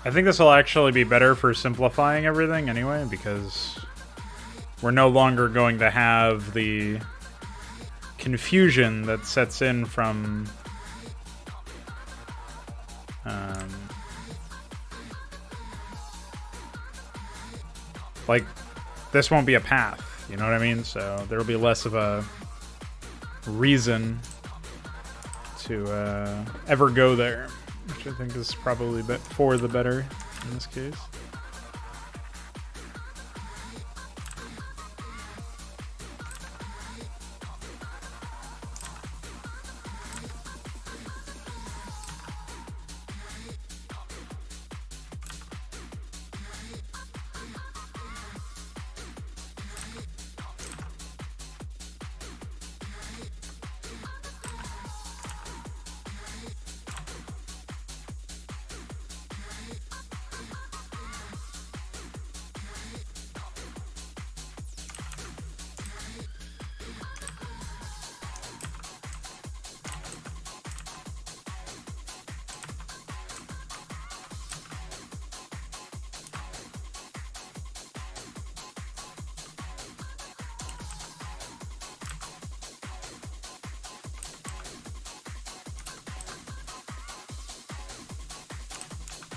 I think this will actually be better for simplifying everything anyway, because we're no longer going to have the confusion that sets in from like, this won't be a path, you know what I mean? So there will be less of a reason to ever go there, which I think is probably for the better in this case.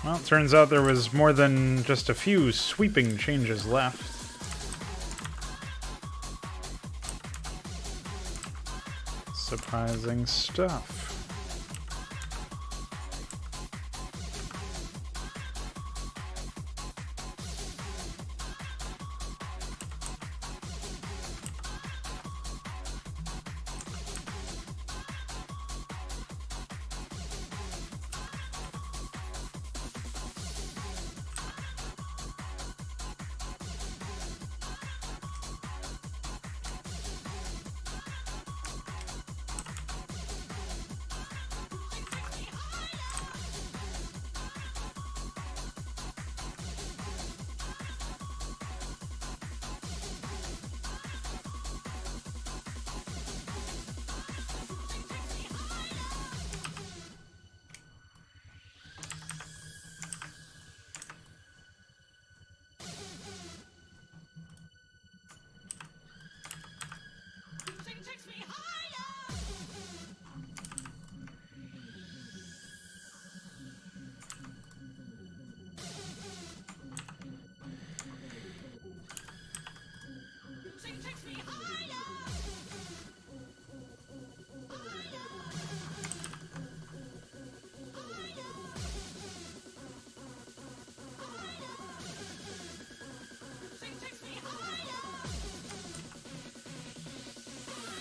Well, it turns out there was more than just a few sweeping changes left. Surprising stuff.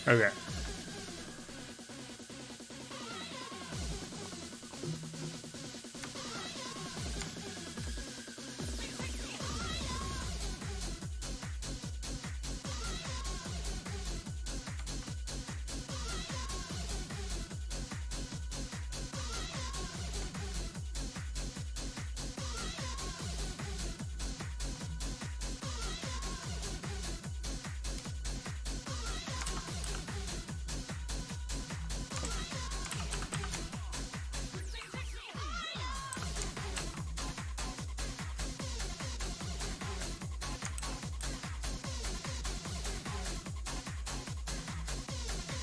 Okay.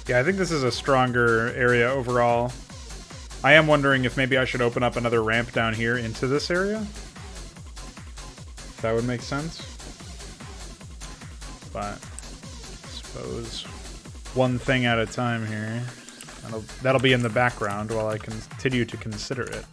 Yeah, I think this is a stronger area overall. I am wondering if maybe I should open up another ramp down here into this area. If that would make sense. But I suppose one thing at a time here. That'll be in the background while I continue to consider it.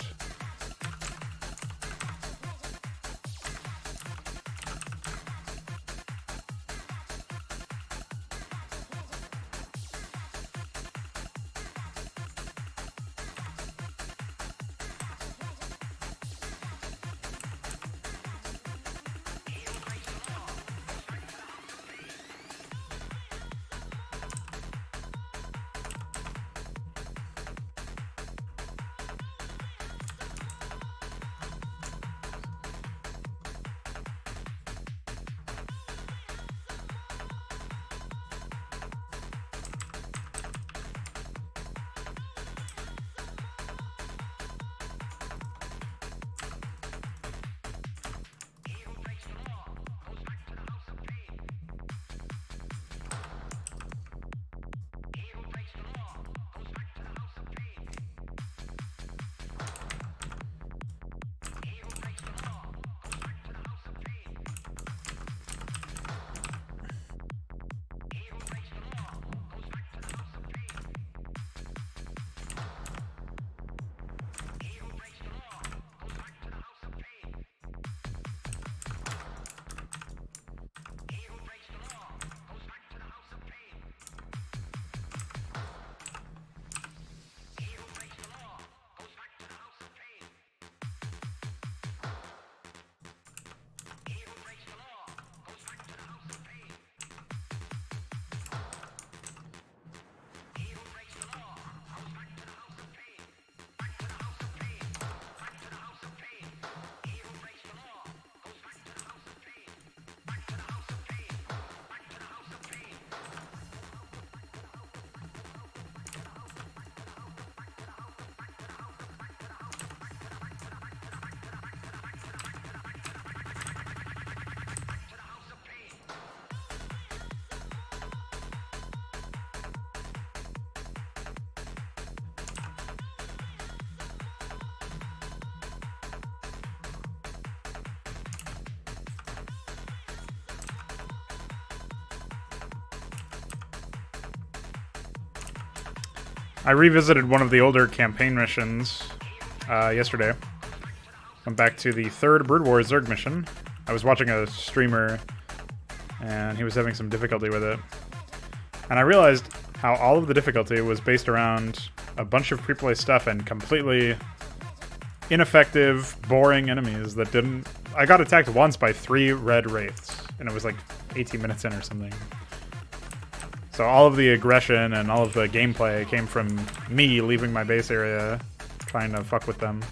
I revisited one of the older campaign missions yesterday. Went back to the 3rd Brood War Zerg mission. I was watching a streamer, and he was having some difficulty with it. And I realized how all of the difficulty was based around a bunch of pre-play stuff and completely ineffective, boring enemies that didn't... I got attacked once by 3 red wraiths, and it was like 18 minutes in or something. So all of the aggression and all of the gameplay came from me leaving my base area, trying to fuck with them.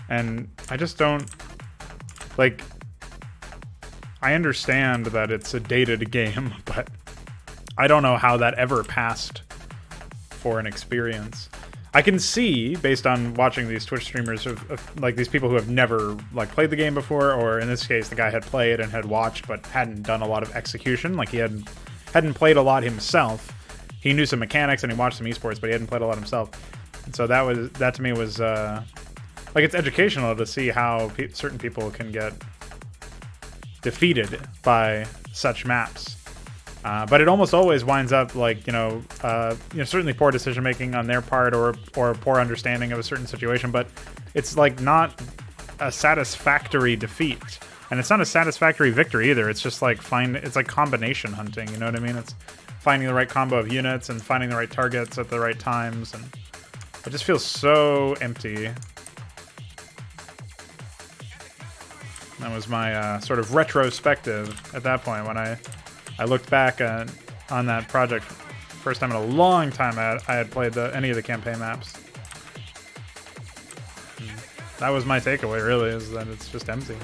And I just don't... Like, I understand that it's a dated game, but I don't know how that ever passed for an experience. I can see, based on watching these Twitch streamers, of like these people who have never like played the game before, or in this case, the guy had played and had watched but hadn't done a lot of execution. Like he hadn't played a lot himself. He knew some mechanics and he watched some esports, but he hadn't played a lot himself. And so that to me was like, it's educational to see how certain people can get defeated by such maps. But it almost always winds up like, certainly poor decision making on their part or poor understanding of a certain situation, but it's like not a satisfactory defeat. And it's not a satisfactory victory either. It's just like it's like combination hunting, you know what I mean? It's finding the right combo of units and finding the right targets at the right times, and it just feels so empty. That was my sort of retrospective at that point when I looked back on that project. First time in a long time I had played any of the campaign maps. That was my takeaway, really, is that it's just empty.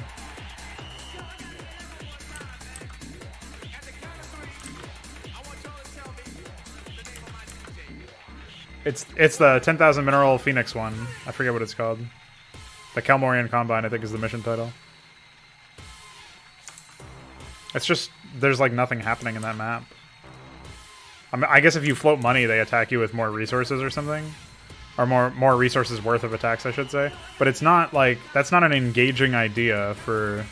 It's the 10,000 Mineral Phoenix one. I forget what it's called. The Kalmorian Combine, I think, is the mission title. It's just, there's like nothing happening in that map. I mean, I guess if you float money, they attack you with more resources or something. Or more resources worth of attacks, I should say. But it's not like, that's not an engaging idea for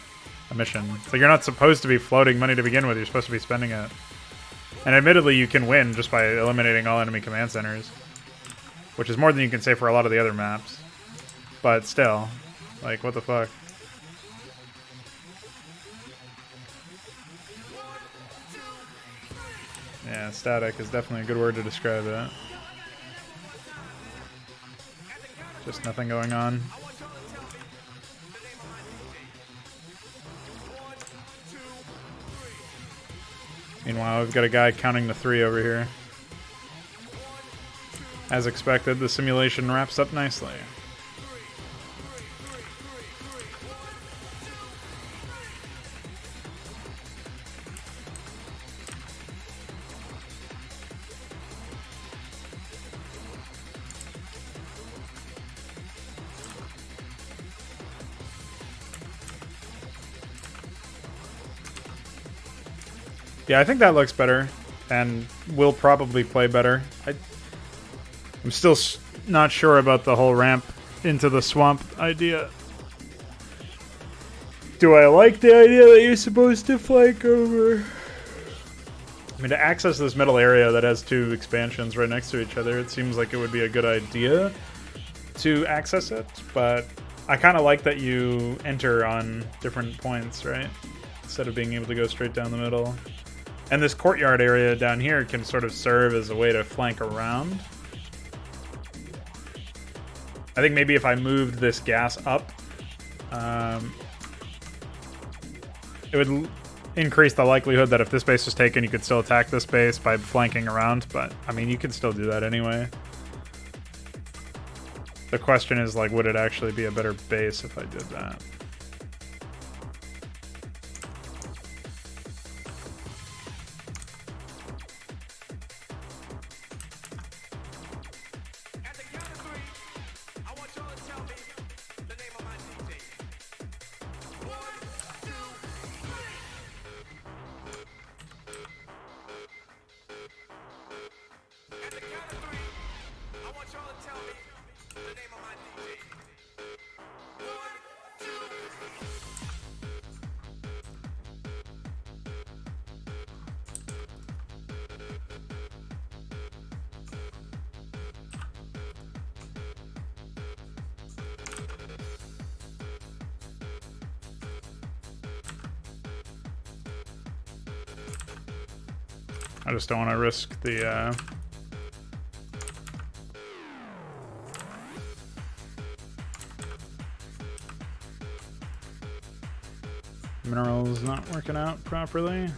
a mission. So you're not supposed to be floating money to begin with, you're supposed to be spending it. And admittedly, you can win just by eliminating all enemy command centers. Which is more than you can say for a lot of the other maps. But still, like, what the fuck? Yeah, static is definitely a good word to describe it. Just nothing going on. Meanwhile, we've got a guy counting to 3 over here. As expected, the simulation wraps up nicely. Yeah, I think that looks better, and will probably play better. I'm still not sure about the whole ramp into the swamp idea. Do I like the idea that you're supposed to flank over? I mean, to access this middle area that has 2 expansions right next to each other, it seems like it would be a good idea to access it, but I kind of like that you enter on different points, right? Instead of being able to go straight down the middle. And this courtyard area down here can sort of serve as a way to flank around. I think maybe if I moved this gas up, it would increase the likelihood that if this base was taken, you could still attack this base by flanking around. But, I mean, you can still do that anyway. The question is, like, would it actually be a better base if I did that? I just don't want to risk the minerals not working out properly.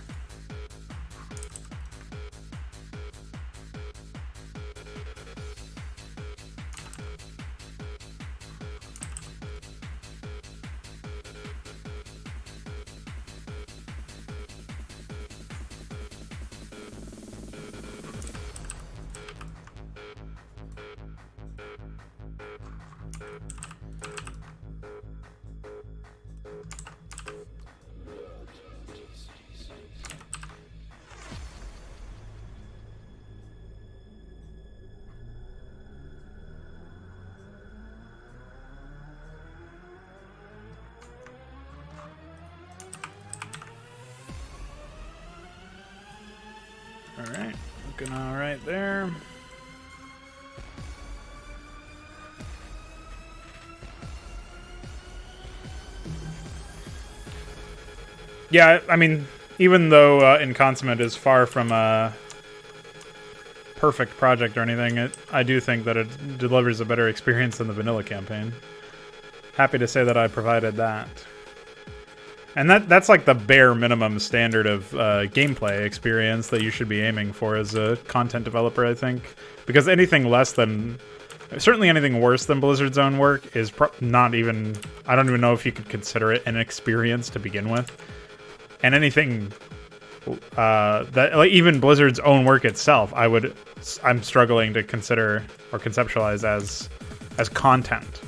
Alright, looking alright there. Yeah, I mean, even though Inconsummate is far from perfect project or anything, I do think that it delivers a better experience than the vanilla campaign. Happy to say that I provided that. And that's like the bare minimum standard of gameplay experience that you should be aiming for as a content developer, I think. Because anything less than... Certainly anything worse than Blizzard's own work is not even... I don't even know if you could consider it an experience to begin with. And anything... that like, even Blizzard's own work itself, I'm struggling to consider or conceptualize as content.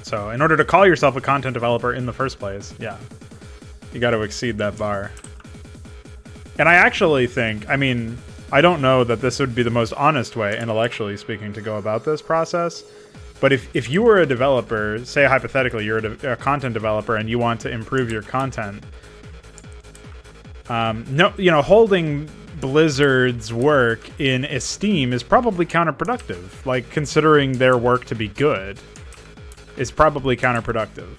So in order to call yourself a content developer in the first place, yeah, you got to exceed that bar. And I actually think, I mean, I don't know that this would be the most honest way, intellectually speaking, to go about this process. But if you were a developer, say hypothetically you're a content developer and you want to improve your content, holding Blizzard's work in esteem is probably counterproductive. Like, considering their work to be good is probably counterproductive.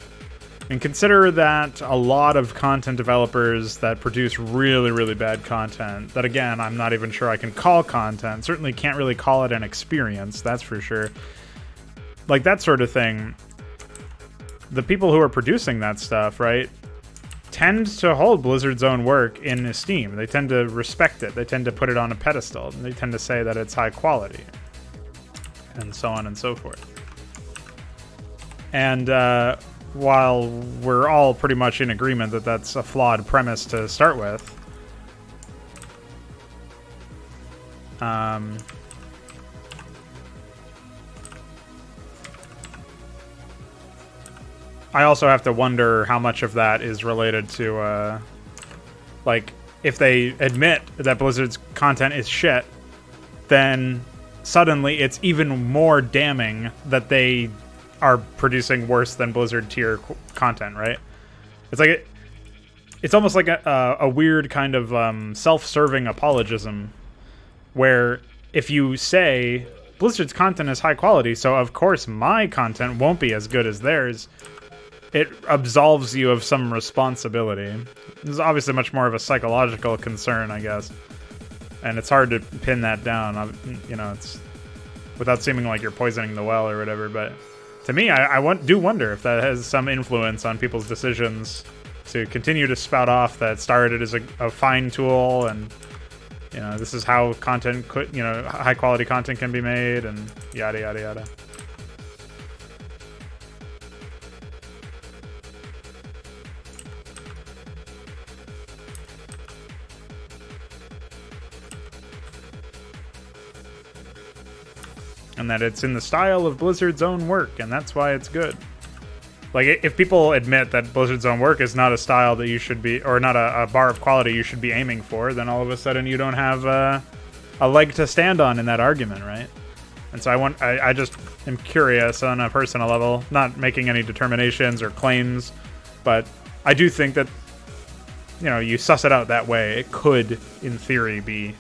And consider that a lot of content developers that produce really, really bad content, that again, I'm not even sure I can call content, certainly can't really call it an experience, that's for sure. Like that sort of thing, the people who are producing that stuff, right, tend to hold Blizzard's own work in esteem. They tend to respect it. They tend to put it on a pedestal. And they tend to say that it's high quality. And so on and so forth. And while we're all pretty much in agreement that that's a flawed premise to start with, I also have to wonder how much of that is related to, like, if they admit that Blizzard's content is shit, then suddenly it's even more damning that they are producing worse than Blizzard tier content, right? It's like it's almost like a weird kind of self-serving apologism, where if you say Blizzard's content is high quality, so of course my content won't be as good as theirs, it absolves you of some responsibility. This is obviously much more of a psychological concern, I guess, and it's hard to pin that down. You know, it's without seeming like you're poisoning the well or whatever, but to me, I do wonder if that has some influence on people's decisions to continue to spout off that started as a fine tool, and you know, this is how content could, you know, high quality content can be made, and yada yada yada. And that it's in the style of Blizzard's own work, and that's why it's good. Like, if people admit that Blizzard's own work is not a style that you should be, or not a bar of quality you should be aiming for, then all of a sudden you don't have a leg to stand on in that argument, right? And so I just am curious on a personal level, not making any determinations or claims, but I do think that, you know, you suss it out that way, it could, in theory, be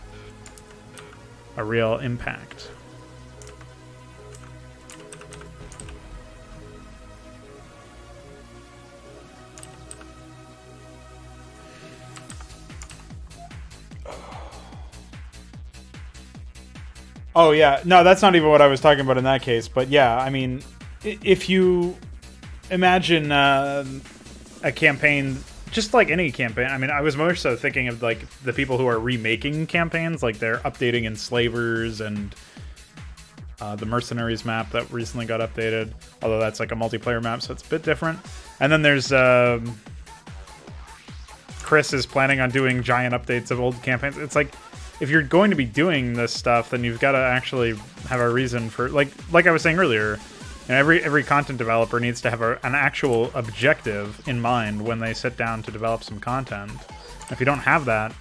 a real impact. Oh, yeah. No, that's not even what I was talking about in that case. But yeah, I mean, if you imagine a campaign, just like any campaign, I mean, I was more so thinking of like the people who are remaking campaigns, like they're updating Enslavers and the Mercenaries map that recently got updated. Although that's like a multiplayer map, so it's a bit different. And then there's Chris is planning on doing giant updates of old campaigns. It's like, if you're going to be doing this stuff, then you've got to actually have a reason for, like I was saying earlier, you know, every content developer needs to have an actual objective in mind when they sit down to develop some content. If you don't have that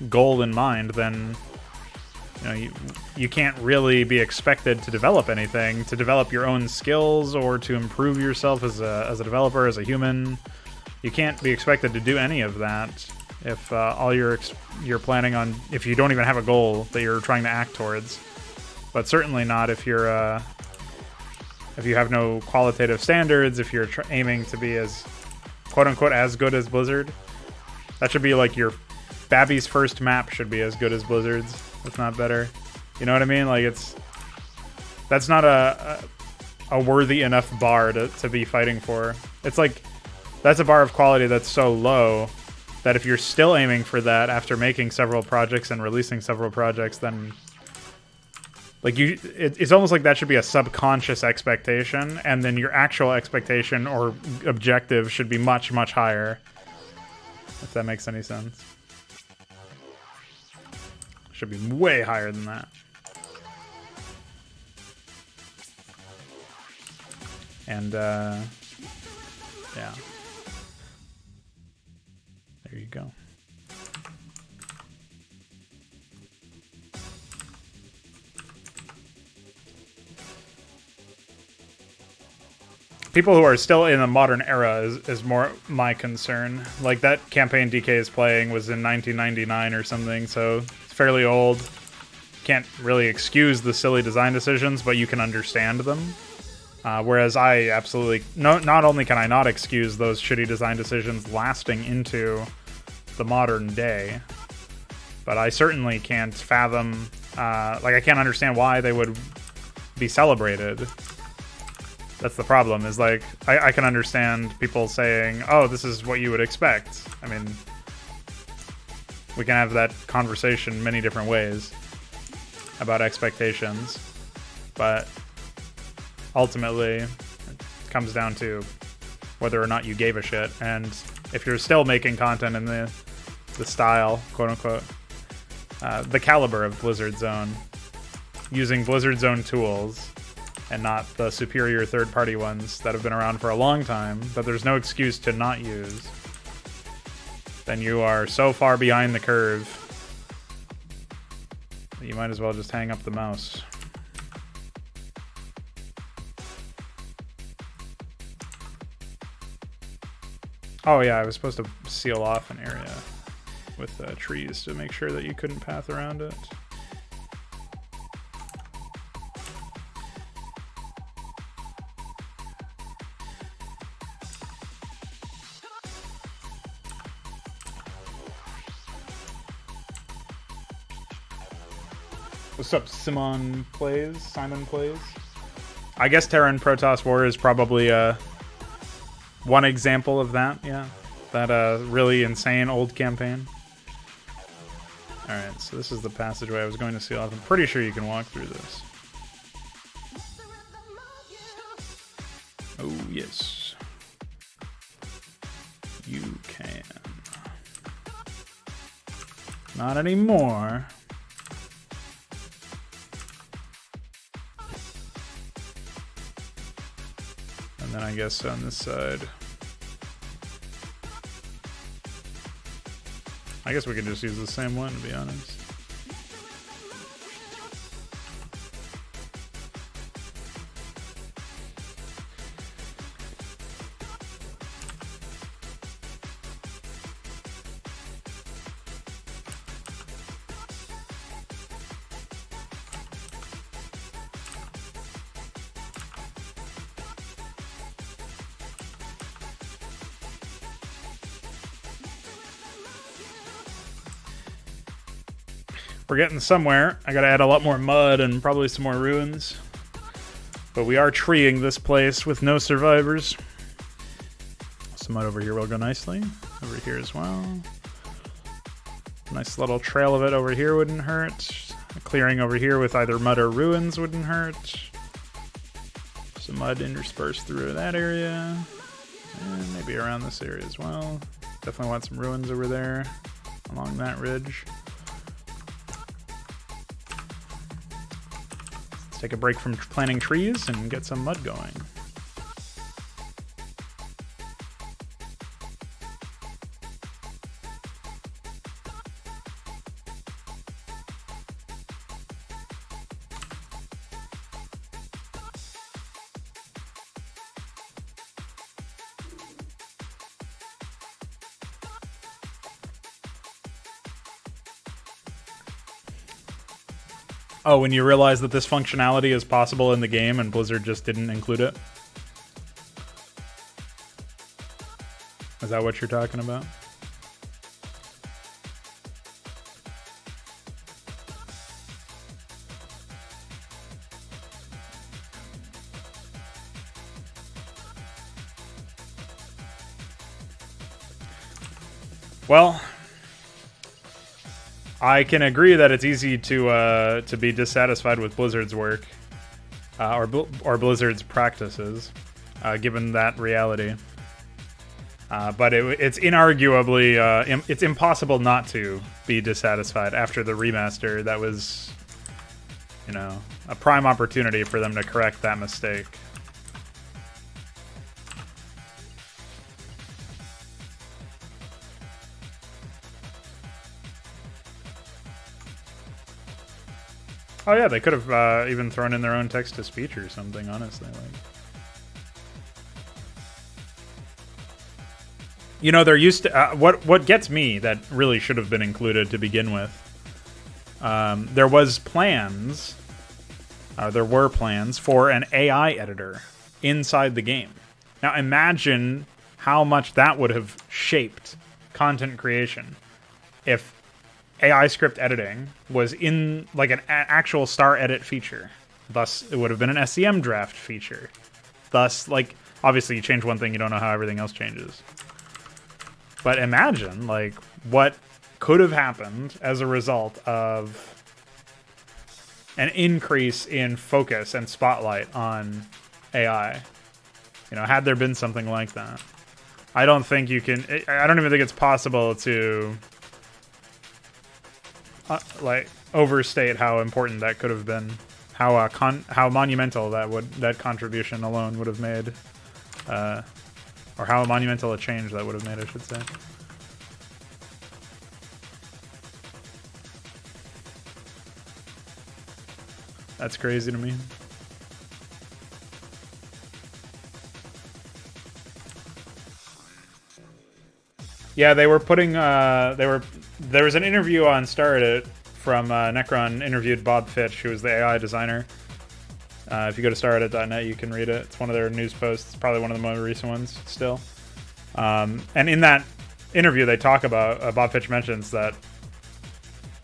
goal in mind, then you know you can't really be expected to develop anything, to develop your own skills or to improve yourself as a developer, as a human. You can't be expected to do any of that if all you're planning on, if you don't even have a goal that you're trying to act towards. But certainly not if you're if you have no qualitative standards, if you're aiming to be as quote unquote as good as Blizzard. That should be like your Babby's first map should be as good as Blizzard's, if not better. You know what I mean? Like, that's not a worthy enough bar to be fighting for. It's like, that's a bar of quality that's so low that if you're still aiming for that after making several projects and releasing several projects, then like it's almost like that should be a subconscious expectation, and then your actual expectation or objective should be much, much higher. If that makes any sense. Should be way higher than that. And, yeah. There you go. People who are still in the modern era is more my concern. Like, that campaign DK is playing was in 1999 or something, so it's fairly old. Can't really excuse the silly design decisions, but you can understand them. Whereas I absolutely... not only can I not excuse those shitty design decisions lasting into the modern day, but I certainly can't fathom... like, I can't understand why they would be celebrated. That's the problem, is like, I can understand people saying, oh, this is what you would expect. I mean, we can have that conversation many different ways about expectations, but ultimately it comes down to whether or not you gave a shit. And if you're still making content in the style, quote unquote, the caliber of Blizzard's own, using Blizzard's own tools, and not the superior third-party ones that have been around for a long time, that there's no excuse to not use, then you are so far behind the curve that you might as well just hang up the mouse. Oh yeah, I was supposed to seal off an area with trees to make sure that you couldn't path around it. What's up, Simon Plays? I guess Terra and Protoss War is probably one example of that, yeah. That really insane old campaign. Alright, so this is the passageway I was going to seal off. I'm pretty sure you can walk through this. Oh, yes. You can. Not anymore. And then I guess on this side, I guess we can just use the same one, to be honest. We're getting somewhere. I gotta add a lot more mud and probably some more ruins. But we are treeing this place with no survivors. Some mud over here will go nicely. Over here as well. Nice little trail of it over here wouldn't hurt. A clearing over here with either mud or ruins wouldn't hurt. Some mud interspersed through that area. And maybe around this area as well. Definitely want some ruins over there along that ridge. Let's take a break from planting trees and get some mud going. Oh, when you realize that this functionality is possible in the game and Blizzard just didn't include it? Is that what you're talking about? Well, I can agree that it's easy to be dissatisfied with Blizzard's work or Blizzard's practices, given that reality. But it's inarguably it's impossible not to be dissatisfied after the remaster. That was, you know, a prime opportunity for them to correct that mistake. Oh yeah, they could have even thrown in their own text-to-speech or something, honestly. Like, you know, they're used to... what gets me that really should have been included to begin with, there were plans for an AI editor inside the game. Now imagine how much that would have shaped content creation if AI script editing was in like an actual star edit feature. Thus, it would have been an SCM draft feature. Thus, like, obviously you change one thing, you don't know how everything else changes. But imagine, like, what could have happened as a result of an increase in focus and spotlight on AI. You know, had there been something like that. I don't think you can... I don't even think it's possible to... like overstate how important that could have been, how monumental that contribution alone would have made, or how monumental a change that would have made, I should say. That's crazy to me. Yeah, they were putting there was an interview on Started from Necron interviewed Bob Fitch, who was the AI designer. If you go to started.net, you can read it. It's one of their news posts. It's probably one of the more recent ones still. And in that interview, they talk about, Bob Fitch mentions that,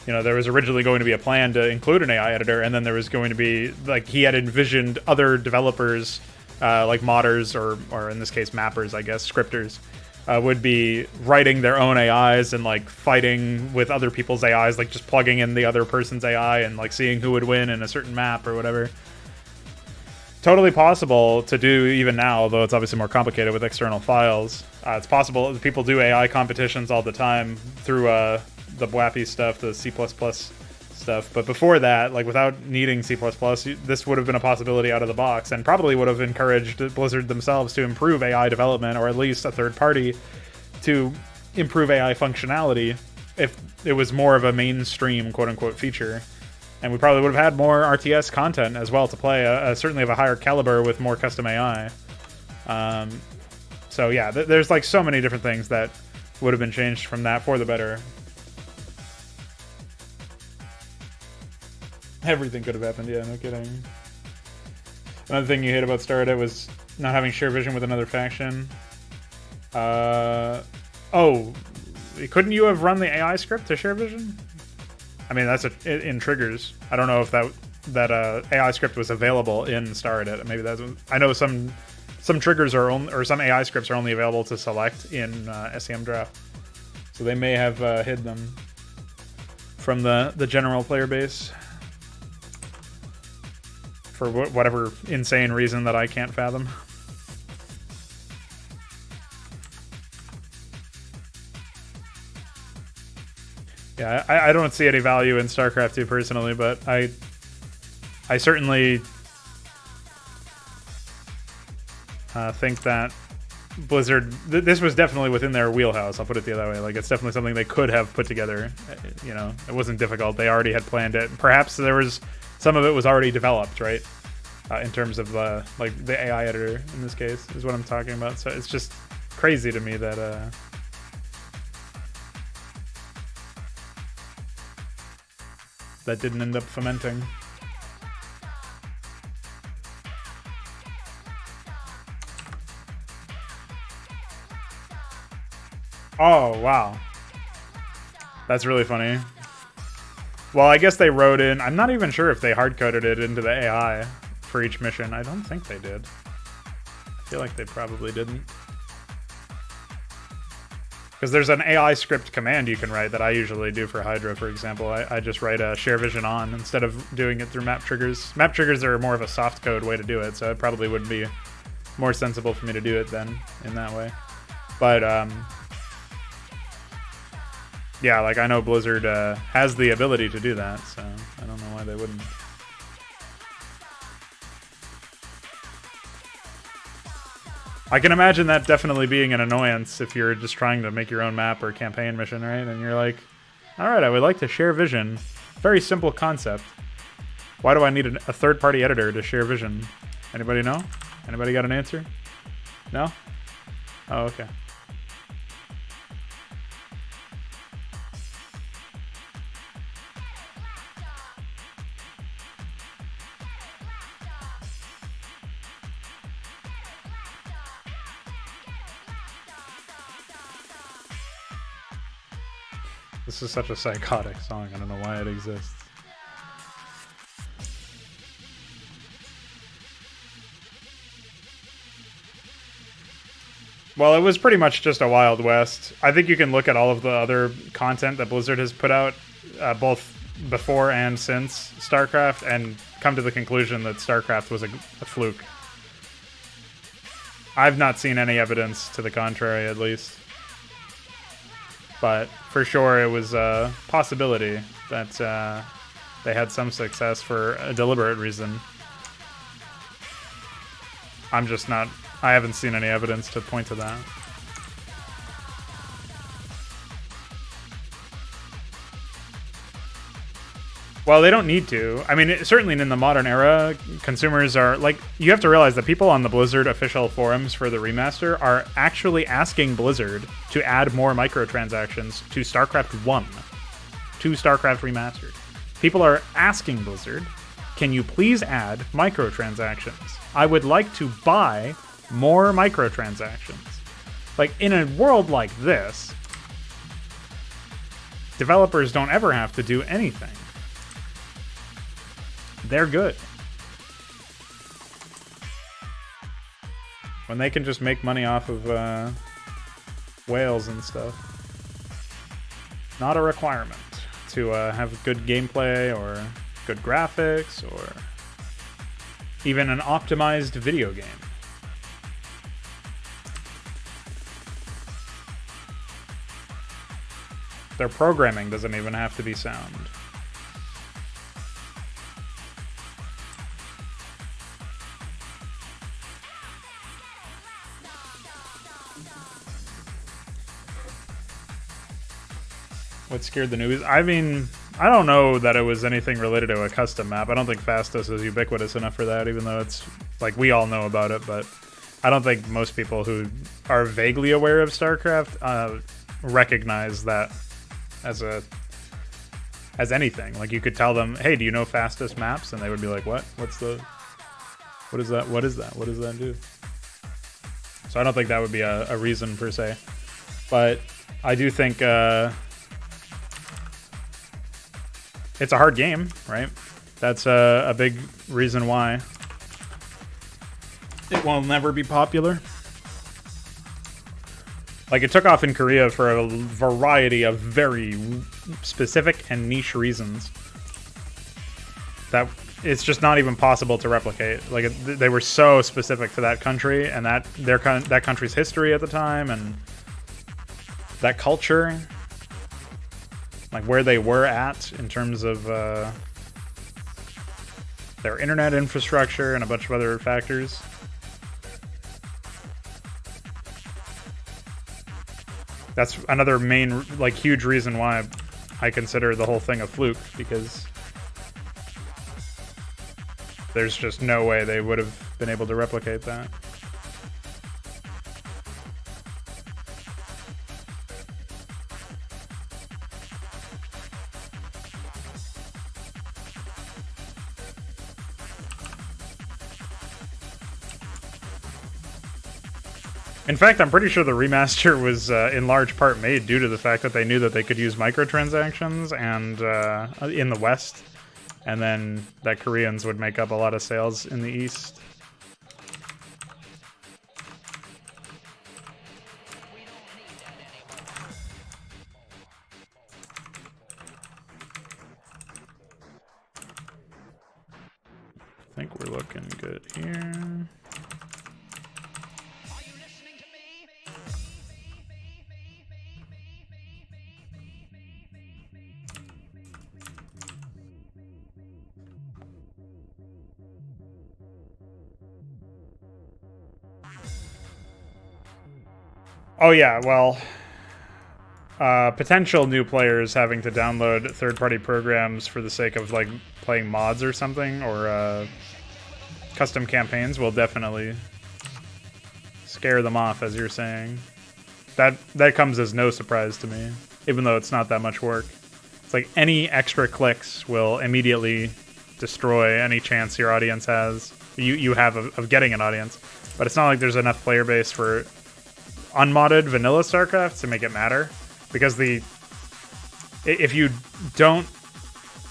you know, there was originally going to be a plan to include an AI editor, and then there was going to be, like, he had envisioned other developers, like modders, or in this case, mappers, I guess, scripters, would be writing their own AIs and, like, fighting with other people's AIs, like, just plugging in the other person's AI and, like, seeing who would win in a certain map or whatever. Totally possible to do even now, although it's obviously more complicated with external files. It's possible. People do AI competitions all the time through the WAPI stuff, the C++ stuff. But before that, like, without needing C++, this would have been a possibility out of the box, and probably would have encouraged Blizzard themselves to improve AI development, or at least a third party to improve AI functionality if it was more of a mainstream quote-unquote feature. And we probably would have had more RTS content as well to play, certainly of a higher caliber with more custom AI. So yeah, there's like so many different things that would have been changed from that for the better. Everything could have happened, yeah, no kidding. Another thing you hate about Stardew was not having share vision with another faction. Oh, couldn't you have run the AI script to share vision? I mean, that's in triggers. I don't know if that AI script was available in Stardew. Maybe that's... I know some triggers are only, or some AI scripts are only available to select in SCM draft. So they may have hid them from the general player base for whatever insane reason that I can't fathom. Yeah, I don't see any value in StarCraft 2 personally, but I certainly think that Blizzard, this was definitely within their wheelhouse, I'll put it the other way. Like, it's definitely something they could have put together. You know, it wasn't difficult. They already had planned it. Perhaps there was, some of it was already developed, right? In terms of, like, the AI editor, in this case, is what I'm talking about. So it's just crazy to me that... that didn't end up fomenting. Oh, wow. That's really funny. Well, I guess they wrote in... I'm not even sure if they hard-coded it into the AI for each mission. I don't think they did. I feel like they probably didn't. Because there's an AI script command you can write that I usually do for Hydra, for example. I just write a share vision on instead of doing it through map triggers. Map triggers are more of a soft code way to do it, so it probably would be more sensible for me to do it then in that way. But yeah, like I know Blizzard has the ability to do that, so I don't know why they wouldn't. I can imagine that definitely being an annoyance if you're just trying to make your own map or campaign mission, right? And you're like, alright, I would like to share vision. Very simple concept. Why do I need a third-party editor to share vision? Anybody know? Anybody got an answer? No? Oh, okay. This is such a psychotic song, I don't know why it exists. Well, it was pretty much just a Wild West. I think you can look at all of the other content that Blizzard has put out, both before and since Starcraft, and come to the conclusion that Starcraft was a fluke. I've not seen any evidence to the contrary, at least. But for sure, it was a possibility that they had some success for a deliberate reason. I'm just not... I haven't seen any evidence to point to that. Well, they don't need to. I mean, certainly in the modern era, consumers are... Like, you have to realize that people on the Blizzard official forums for the remaster are actually asking Blizzard to add more microtransactions to StarCraft 1. To StarCraft Remastered. People are asking Blizzard, can you please add microtransactions? I would like to buy more microtransactions. Like, in a world like this, developers don't ever have to do anything. They're good. When they can just make money off of whales and stuff. Not a requirement to have good gameplay or good graphics or even an optimized video game. Their programming doesn't even have to be sound. What scared the newbies? I mean, I don't know that it was anything related to a custom map. I don't think Fastos is ubiquitous enough for that, even though it's, like, we all know about it, but I don't think most people who are vaguely aware of StarCraft recognize that as anything. Like, you could tell them, hey, do you know Fastos maps? And they would be like, what? What is that? What is that? What does that do? So I don't think that would be a reason per se. But I do think it's a hard game, right? That's a big reason why it will never be popular. Like, it took off in Korea for a variety of very specific and niche reasons that it's just not even possible to replicate. Like, they were so specific to that country and that country's history at the time and that culture. Like, where they were at in terms of their internet infrastructure and a bunch of other factors. That's another main, like, huge reason why I consider the whole thing a fluke, because there's just no way they would have been able to replicate that. In fact, I'm pretty sure the remaster was in large part made due to the fact that they knew that they could use microtransactions and in the West, and then that Koreans would make up a lot of sales in the East. think we're looking good here. Oh yeah, well, potential new players having to download third-party programs for the sake of like playing mods or something, or custom campaigns will definitely scare them off, as you're saying. That comes as no surprise to me, even though it's not that much work. It's like any extra clicks will immediately destroy any chance your audience has, you have of getting an audience. But it's not like there's enough player base for unmodded vanilla Starcraft to make it matter, because if you don't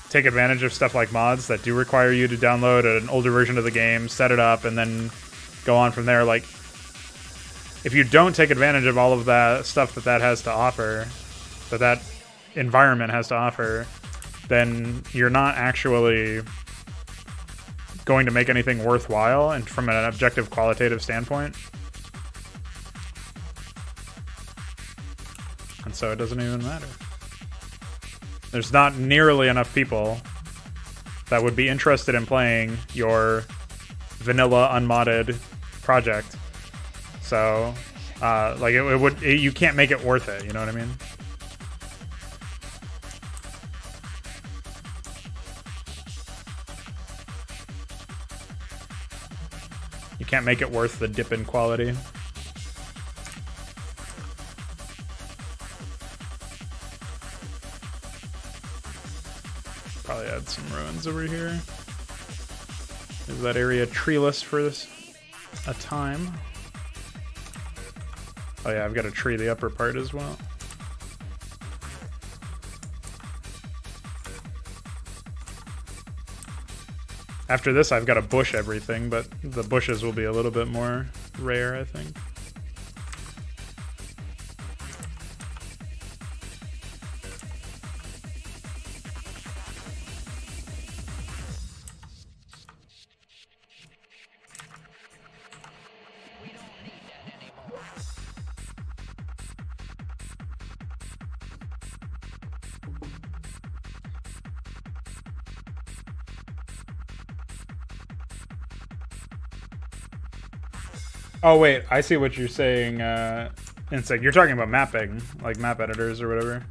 take advantage of stuff like mods that do require you to download an older version of the game, set it up, and then go on from there, like if you don't take advantage of all of that stuff that has to offer, that environment has to offer, then you're not actually going to make anything worthwhile, and from an objective qualitative standpoint. And so it doesn't even matter. There's not nearly enough people that would be interested in playing your vanilla unmodded project. So, like you can't make it worth it. You know what I mean? You can't make it worth the dip in quality. Probably add some ruins over here. Is that area treeless for a time? Oh yeah, I've got to tree the upper part as well. After this, I've got to bush everything, but the bushes will be a little bit more rare, I think. Oh wait, I see what you're saying, Insect. You're talking about mapping, like map editors or whatever.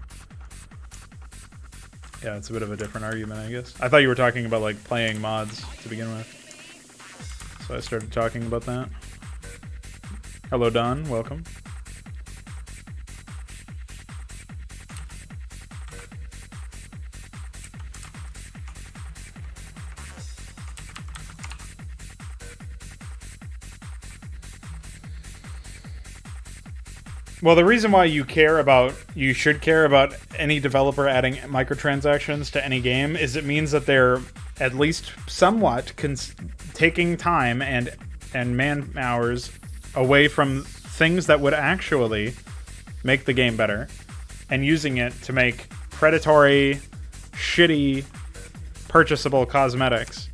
Yeah, it's a bit of a different argument, I guess. I thought you were talking about like playing mods to begin with. So I started talking about that. Hello Don, welcome. Well, the reason why you should care about any developer adding microtransactions to any game is it means that they're at least somewhat taking time and man hours away from things that would actually make the game better and using it to make predatory, shitty, purchasable cosmetics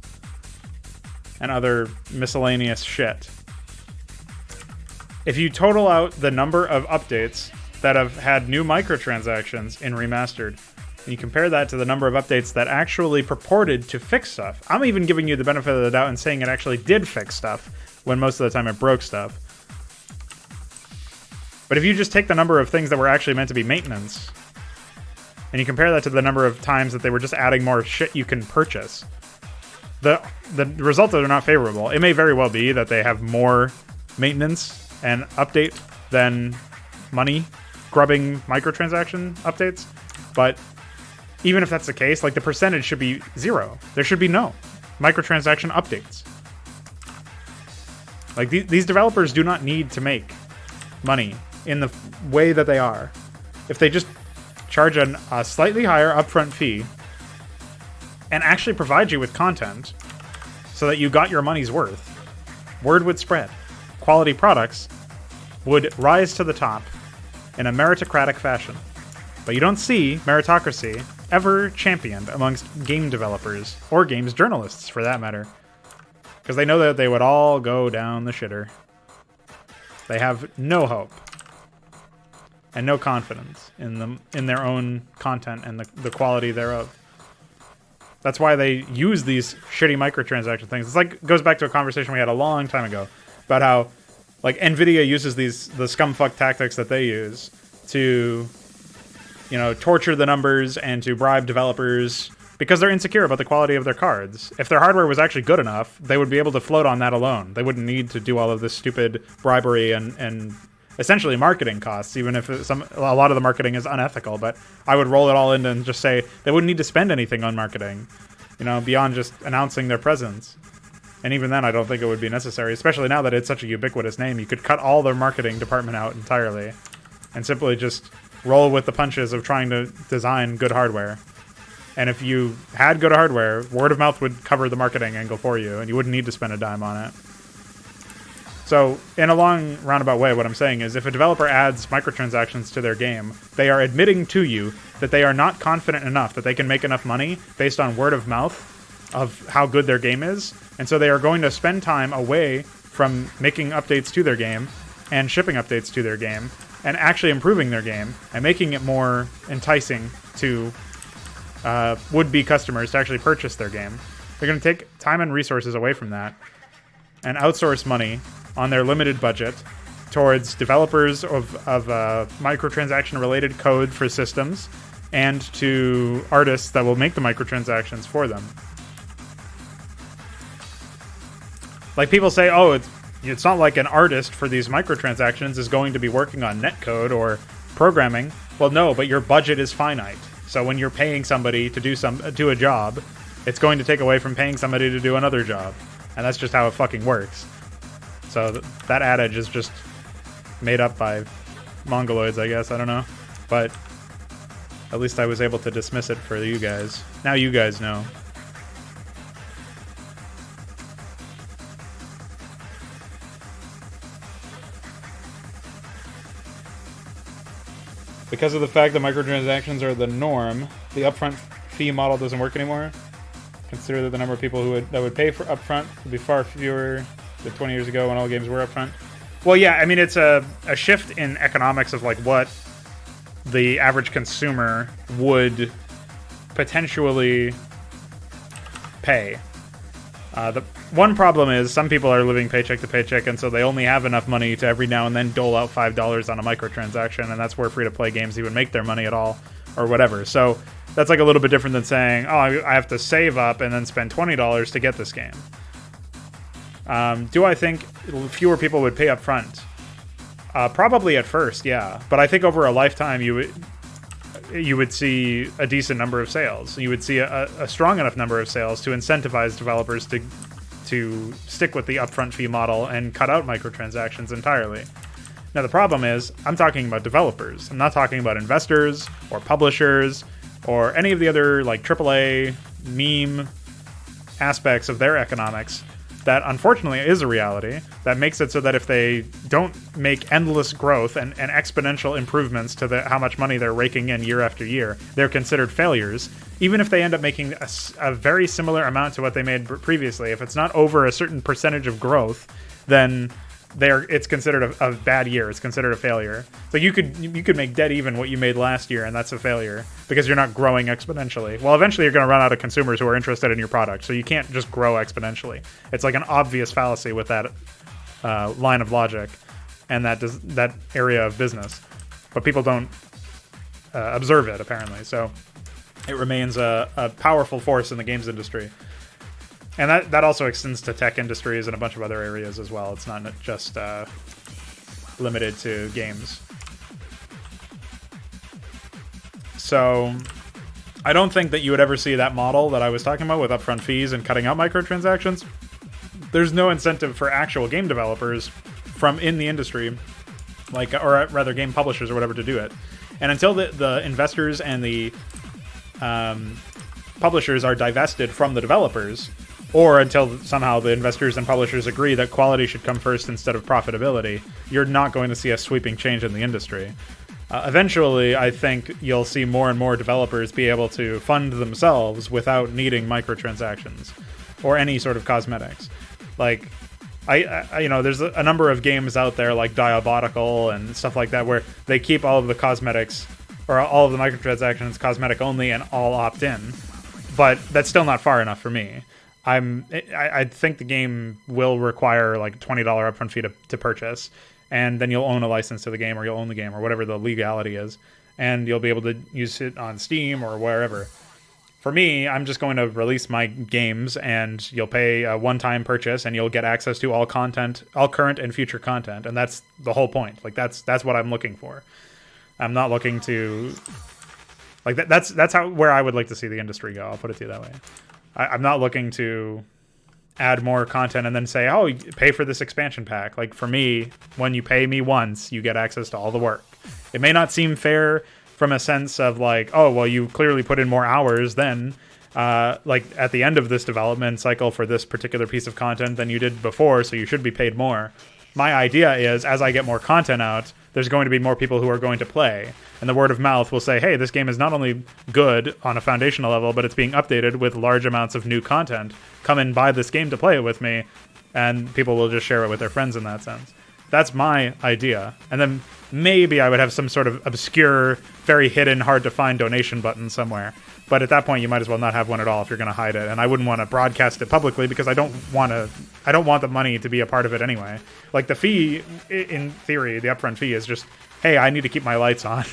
and other miscellaneous shit. If you total out the number of updates that have had new microtransactions in Remastered, and you compare that to the number of updates that actually purported to fix stuff, I'm even giving you the benefit of the doubt and saying it actually did fix stuff, when most of the time it broke stuff. But if you just take the number of things that were actually meant to be maintenance, and you compare that to the number of times that they were just adding more shit you can purchase, the results are not favorable. It may very well be that they have more maintenance and update than money grubbing microtransaction updates, but even if that's the case, like the percentage should be 0. There should be no microtransaction updates. Like these developers do not need to make money in the way that they are. If they just charge a slightly higher upfront fee and actually provide you with content so that you got your money's worth, word would spread. Quality products would rise to the top in a meritocratic fashion. But you don't see meritocracy ever championed amongst game developers, or games journalists for that matter. because they know that they would all go down the shitter. They have no hope and no confidence in them, in their own content and the quality thereof. That's why they use these shitty microtransaction things. It's like, goes back to a conversation we had a long time ago about how, like, Nvidia uses the scumfuck tactics that they use to, you know, torture the numbers and to bribe developers because they're insecure about the quality of their cards. If their hardware was actually good enough, they would be able to float on that alone. They wouldn't need to do all of this stupid bribery and essentially marketing costs, even if a lot of the marketing is unethical. But I would roll it all in and just say they wouldn't need to spend anything on marketing, you know, beyond just announcing their presence. And even then, I don't think it would be necessary, especially now that it's such a ubiquitous name. You could cut all their marketing department out entirely and simply just roll with the punches of trying to design good hardware. And if you had good hardware, word of mouth would cover the marketing angle for you, and you wouldn't need to spend a dime on it. So, in a long, roundabout way, what I'm saying is, if a developer adds microtransactions to their game, they are admitting to you that they are not confident enough that they can make enough money based on word of mouth of how good their game is, and so they are going to spend time away from making updates to their game and shipping updates to their game and actually improving their game and making it more enticing to would-be customers to actually purchase their game. They're going to take time and resources away from that and outsource money on their limited budget towards developers of microtransaction-related code for systems and to artists that will make the microtransactions for them. Like, people say, oh, it's not like an artist for these microtransactions is going to be working on netcode or programming. Well, no, but your budget is finite. So when you're paying somebody to do a job, it's going to take away from paying somebody to do another job. And that's just how it fucking works. So that adage is just made up by mongoloids, I guess. I don't know. But at least I was able to dismiss it for you guys. Now you guys know. Because of the fact that microtransactions are the norm, the upfront fee model doesn't work anymore. Consider that the number of people that would pay for upfront would be far fewer than 20 years ago when all games were upfront. Well, yeah, I mean, it's a shift in economics of, like, what the average consumer would potentially pay. The one problem is some people are living paycheck to paycheck, and so they only have enough money to every now and then dole out $5 on a microtransaction, and that's where free-to-play games even make their money at all, or whatever. So that's like a little bit different than saying, oh, I have to save up and then spend $20 to get this game. Do I think fewer people would pay up front? Probably at first, yeah. But I think over a lifetime, you would see a decent number of sales. You would see a strong enough number of sales to incentivize developers to stick with the upfront fee model and cut out microtransactions entirely. Now, the problem is, I'm talking about developers. I'm not talking about investors or publishers or any of the other, like, AAA meme aspects of their economics. That unfortunately is a reality that makes it so that if they don't make endless growth and exponential improvements to how much money they're raking in year after year, they're considered failures, even if they end up making a very similar amount to what they made previously. If it's not over a certain percentage of growth, then it's considered a bad year. It's considered a failure. So you could make dead even what you made last year, and that's a failure because you're not growing exponentially. Well, eventually you're going to run out of consumers who are interested in your product, so you can't just grow exponentially. It's like an obvious fallacy with that line of logic and that area of business, but people don't observe it apparently. So it remains a powerful force in the games industry. And that also extends to tech industries and a bunch of other areas as well. It's not just limited to games. So I don't think that you would ever see that model that I was talking about with upfront fees and cutting out microtransactions. There's no incentive for actual game developers from in the industry, or rather game publishers or whatever, to do it. And until the investors and the publishers are divested from the developers, or until somehow the investors and publishers agree that quality should come first instead of profitability, you're not going to see a sweeping change in the industry. Eventually, I think you'll see more and more developers be able to fund themselves without needing microtransactions or any sort of cosmetics. Like, you know, there's a number of games out there like Diabolical and stuff like that where they keep all of the cosmetics or all of the microtransactions cosmetic only and all opt in, but that's still not far enough for me. I think the game will require like $20 upfront fee to purchase, and then you'll own a license to the game, or you'll own the game, or whatever the legality is, and you'll be able to use it on Steam or wherever. For me, I'm just going to release my games, and you'll pay a one-time purchase, and you'll get access to all content, all current and future content, and that's the whole point. Like that's what I'm looking for. I'm not looking to like that's where I would like to see the industry go. I'll put it to you that way. I'm not looking to add more content and then say, oh, pay for this expansion pack. Like for me, when you pay me once, you get access to all the work. It may not seem fair from a sense of like, oh, well, you clearly put in more hours then, like at the end of this development cycle for this particular piece of content than you did before, so you should be paid more. My idea is, as I get more content out, there's going to be more people who are going to play. And the word of mouth will say, hey, this game is not only good on a foundational level, but it's being updated with large amounts of new content. Come and buy this game to play it with me. And people will just share it with their friends in that sense. That's my idea. And then maybe I would have some sort of obscure, very hidden, hard to find donation button somewhere. But at that point, you might as well not have one at all if you're going to hide it. And I wouldn't want to broadcast it publicly because I don't want the money to be a part of it anyway. Like the fee, in theory, the upfront fee is just, hey, I need to keep my lights on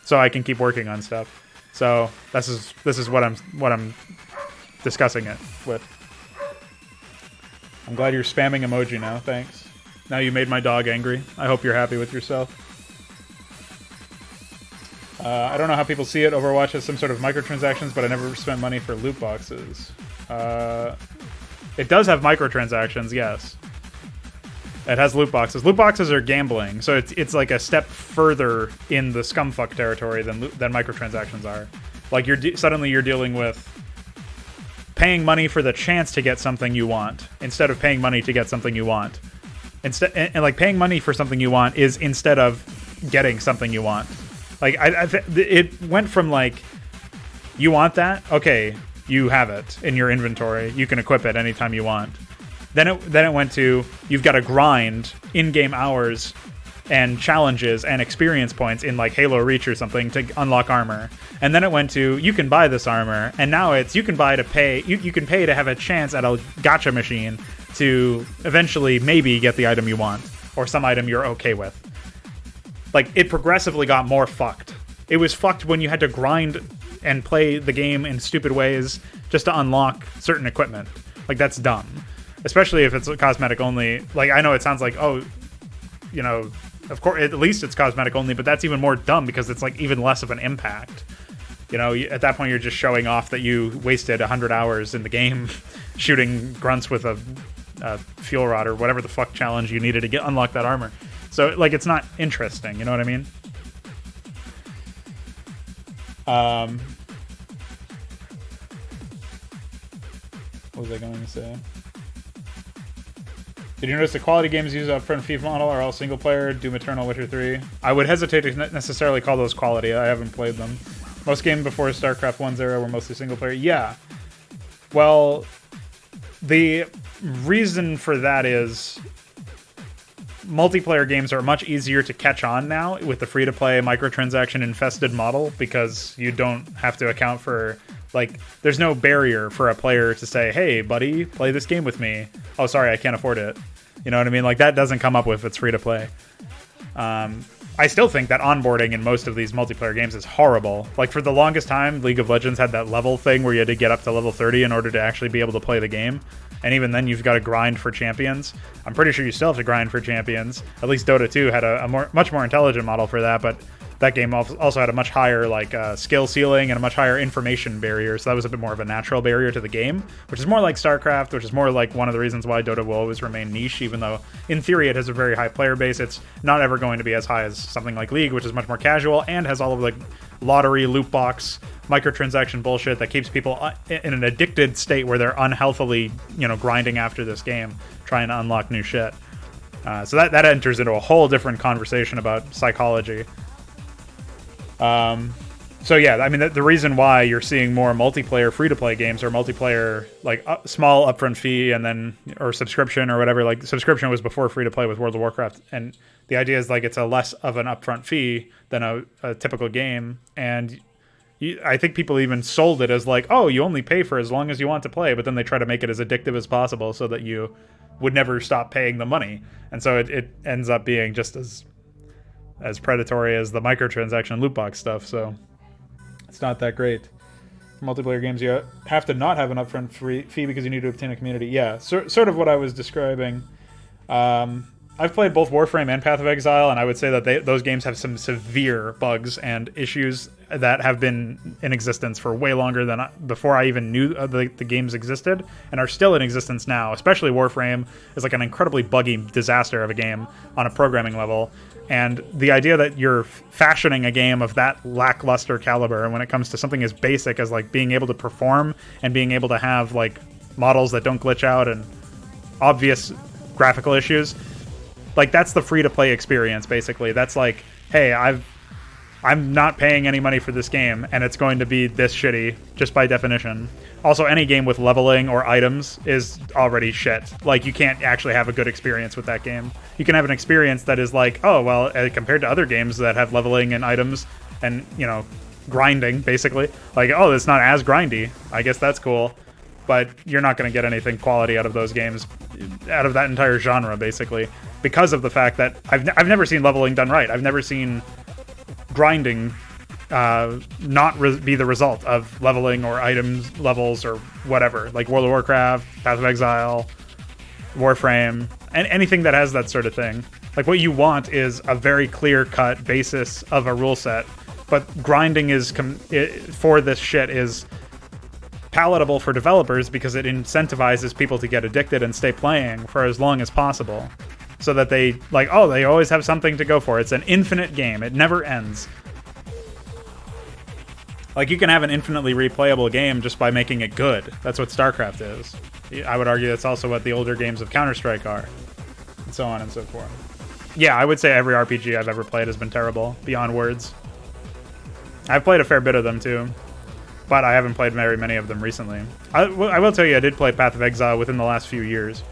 so I can keep working on stuff. So this is what I'm discussing it with. I'm glad you're spamming emoji now. Thanks. Now you made my dog angry. I hope you're happy with yourself. I don't know how people see it. Overwatch has some sort of microtransactions, but I never spent money for loot boxes. It does have microtransactions, yes. It has loot boxes. Loot boxes are gambling, so it's like a step further in the scumfuck territory than microtransactions are. Like suddenly you're dealing with paying money for the chance to get something you want instead of paying money to get something you want. And like paying money for something you want is instead of getting something you want. Like it went from like, you want that? Okay, you have it in your inventory. You can equip it anytime you want. Then it went to, you've got to grind in-game hours and challenges and experience points in like Halo Reach or something to unlock armor. And then it went to, you can buy this armor, and now it's you can buy to pay. You can pay to have a chance at a gacha machine to eventually maybe get the item you want or some item you're okay with. Like, it progressively got more fucked. It was fucked when you had to grind and play the game in stupid ways just to unlock certain equipment. Like, that's dumb. Especially if it's cosmetic only. Like, I know it sounds like, oh, you know, of course, at least it's cosmetic only, but that's even more dumb because it's, like, even less of an impact. You know, at that point, you're just showing off that you wasted 100 hours in the game shooting grunts with a fuel rod or whatever the fuck challenge you needed to unlock that armor. So, like, it's not interesting, you know what I mean? What was I going to say? Did you notice the quality games use upfront fee model are all single player? Doom Eternal, Witcher 3. I would hesitate to necessarily call those quality. I haven't played them. Most games before Starcraft 1's era were mostly single player. Yeah. Well, the reason for that is multiplayer games are much easier to catch on now with the free-to-play microtransaction infested model because you don't have to account for, like, there's no barrier for a player to say, hey, buddy, play this game with me. Oh, sorry, I can't afford it. You know what I mean? Like, that doesn't come up with if it's free-to-play. I still think that onboarding in most of these multiplayer games is horrible. Like, for the longest time, League of Legends had that level thing where you had to get up to level 30 in order to actually be able to play the game. And even then, you've got to grind for champions. I'm pretty sure you still have to grind for champions. At least Dota 2 had a much more intelligent model for that, but that game also had a much higher skill ceiling and a much higher information barrier, so that was a bit more of a natural barrier to the game, which is more like StarCraft, which is more like one of the reasons why Dota will always remain niche, even though in theory it has a very high player base. It's not ever going to be as high as something like League, which is much more casual and has all of like lottery, loot box, microtransaction bullshit that keeps people in an addicted state where they're unhealthily, you know, grinding after this game, trying to unlock new shit. So that enters into a whole different conversation about psychology. So yeah, I mean the reason why you're seeing more multiplayer free-to-play games or multiplayer like small upfront fee and then or subscription or whatever. Like subscription was before free-to-play with World of Warcraft, and the idea is like it's a less of an upfront fee than a typical game. And I think people even sold it as like, oh, you only pay for as long as you want to play, but then they try to make it as addictive as possible so that you would never stop paying the money, and so it ends up being just as predatory as the microtransaction loot box stuff. So. It's not that great. For multiplayer games, you have to not have an upfront fee because you need to obtain a community. Yeah, sort of what I was describing. I've played both Warframe and Path of Exile, and I would say that those games have some severe bugs and issues that have been in existence for way longer than before I even knew the games existed, and are still in existence now. Especially Warframe is like an incredibly buggy disaster of a game on a programming level. And the idea that you're fashioning a game of that lackluster caliber when it comes to something as basic as like being able to perform and being able to have like models that don't glitch out and obvious graphical issues, like that's the free-to-play experience basically. That's like, hey, I'm not paying any money for this game, and it's going to be this shitty just by definition. Also, any game with leveling or items is already shit. Like, you can't actually have a good experience with that game. You can have an experience that is like, oh, well, compared to other games that have leveling and items and, you know, grinding, basically. Like, oh, it's not as grindy. I guess that's cool. But you're not going to get anything quality out of those games, out of that entire genre, basically, because of the fact that I've never seen leveling done right. I've never seen grinding not be the result of leveling or items levels or whatever, like World of Warcraft, Path of Exile, Warframe, and anything that has that sort of thing. Like, what you want is a very clear-cut basis of a rule set, but grinding is for this shit is palatable for developers because it incentivizes people to get addicted and stay playing for as long as possible, so that they like, oh, they always have something to go for. It's an infinite game. It never ends. Like, you can have an infinitely replayable game just by making it good. That's what Starcraft is. I would argue that's also what the older games of Counter-Strike are, and so on and so forth. Yeah, I would say every RPG I've ever played has been terrible, beyond words. I've played a fair bit of them, too, but I haven't played very many of them recently. I will tell you, I did play Path of Exile within the last few years.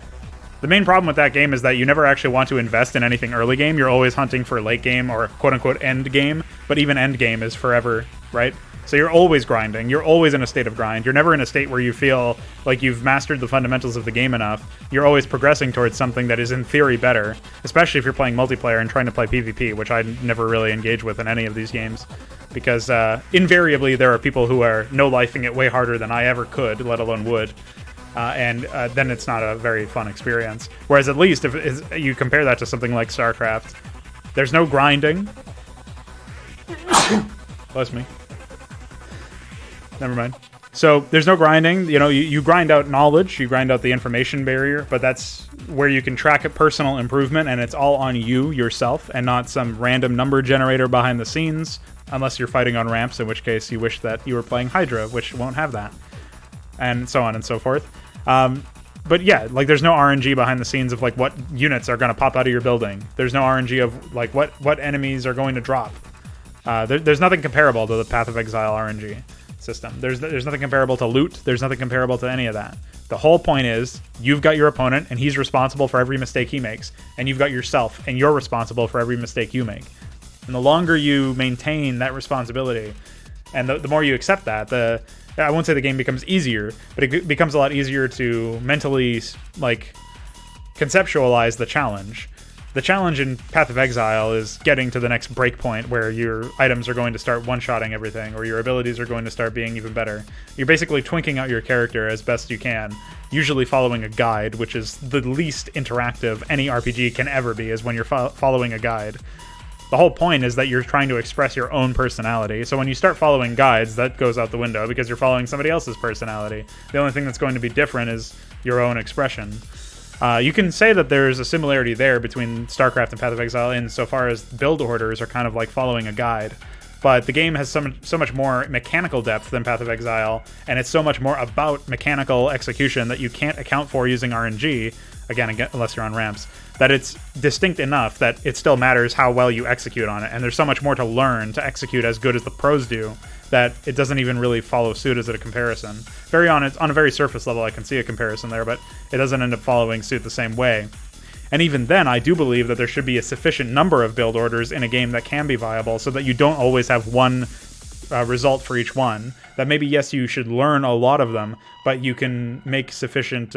The main problem with that game is that you never actually want to invest in anything early game. You're always hunting for late game or quote-unquote end game, but even end game is forever, right? So you're always grinding. You're always in a state of grind. You're never in a state where you feel like you've mastered the fundamentals of the game enough. You're always progressing towards something that is in theory better, especially if you're playing multiplayer and trying to play PvP, which I never really engage with in any of these games. Because invariably there are people who are no-lifing it way harder than I ever could, let alone would. And then it's not a very fun experience. Whereas at least if you compare that to something like StarCraft, there's no grinding. Bless me. Never mind. So there's no grinding. You know, you grind out knowledge, you grind out the information barrier, but that's where you can track a personal improvement, and it's all on you yourself and not some random number generator behind the scenes, unless you're fighting on ramps, in which case you wish that you were playing Hydra, which won't have that, and so on and so forth. But yeah, like, there's no RNG behind the scenes of like what units are going to pop out of your building. There's no RNG of like what enemies are going to drop. There's nothing comparable to the Path of Exile RNG system. There's nothing comparable to loot. There's nothing comparable to any of that. The whole point is you've got your opponent and he's responsible for every mistake he makes, and you've got yourself and you're responsible for every mistake you make. And the longer you maintain that responsibility, and the more you accept that, I won't say the game becomes easier, but it becomes a lot easier to mentally like conceptualize the challenge. The challenge in Path of Exile is getting to the next breakpoint where your items are going to start one-shotting everything, or your abilities are going to start being even better. You're basically twinking out your character as best you can, usually following a guide, which is the least interactive any RPG can ever be, is when you're following a guide. The whole point is that you're trying to express your own personality, so when you start following guides, that goes out the window because you're following somebody else's personality. The only thing that's going to be different is your own expression. You can say that there's a similarity there between StarCraft and Path of Exile insofar as build orders are kind of like following a guide. But the game has so much more mechanical depth than Path of Exile, and it's so much more about mechanical execution that you can't account for using RNG, again, unless you're on ramps, that it's distinct enough that it still matters how well you execute on it. And there's so much more to learn to execute as good as the pros do that it doesn't even really follow suit as a comparison. On a very surface level, I can see a comparison there, but it doesn't end up following suit the same way. And even then, I do believe that there should be a sufficient number of build orders in a game that can be viable so that you don't always have one result for each one. That maybe, yes, you should learn a lot of them, but you can make sufficient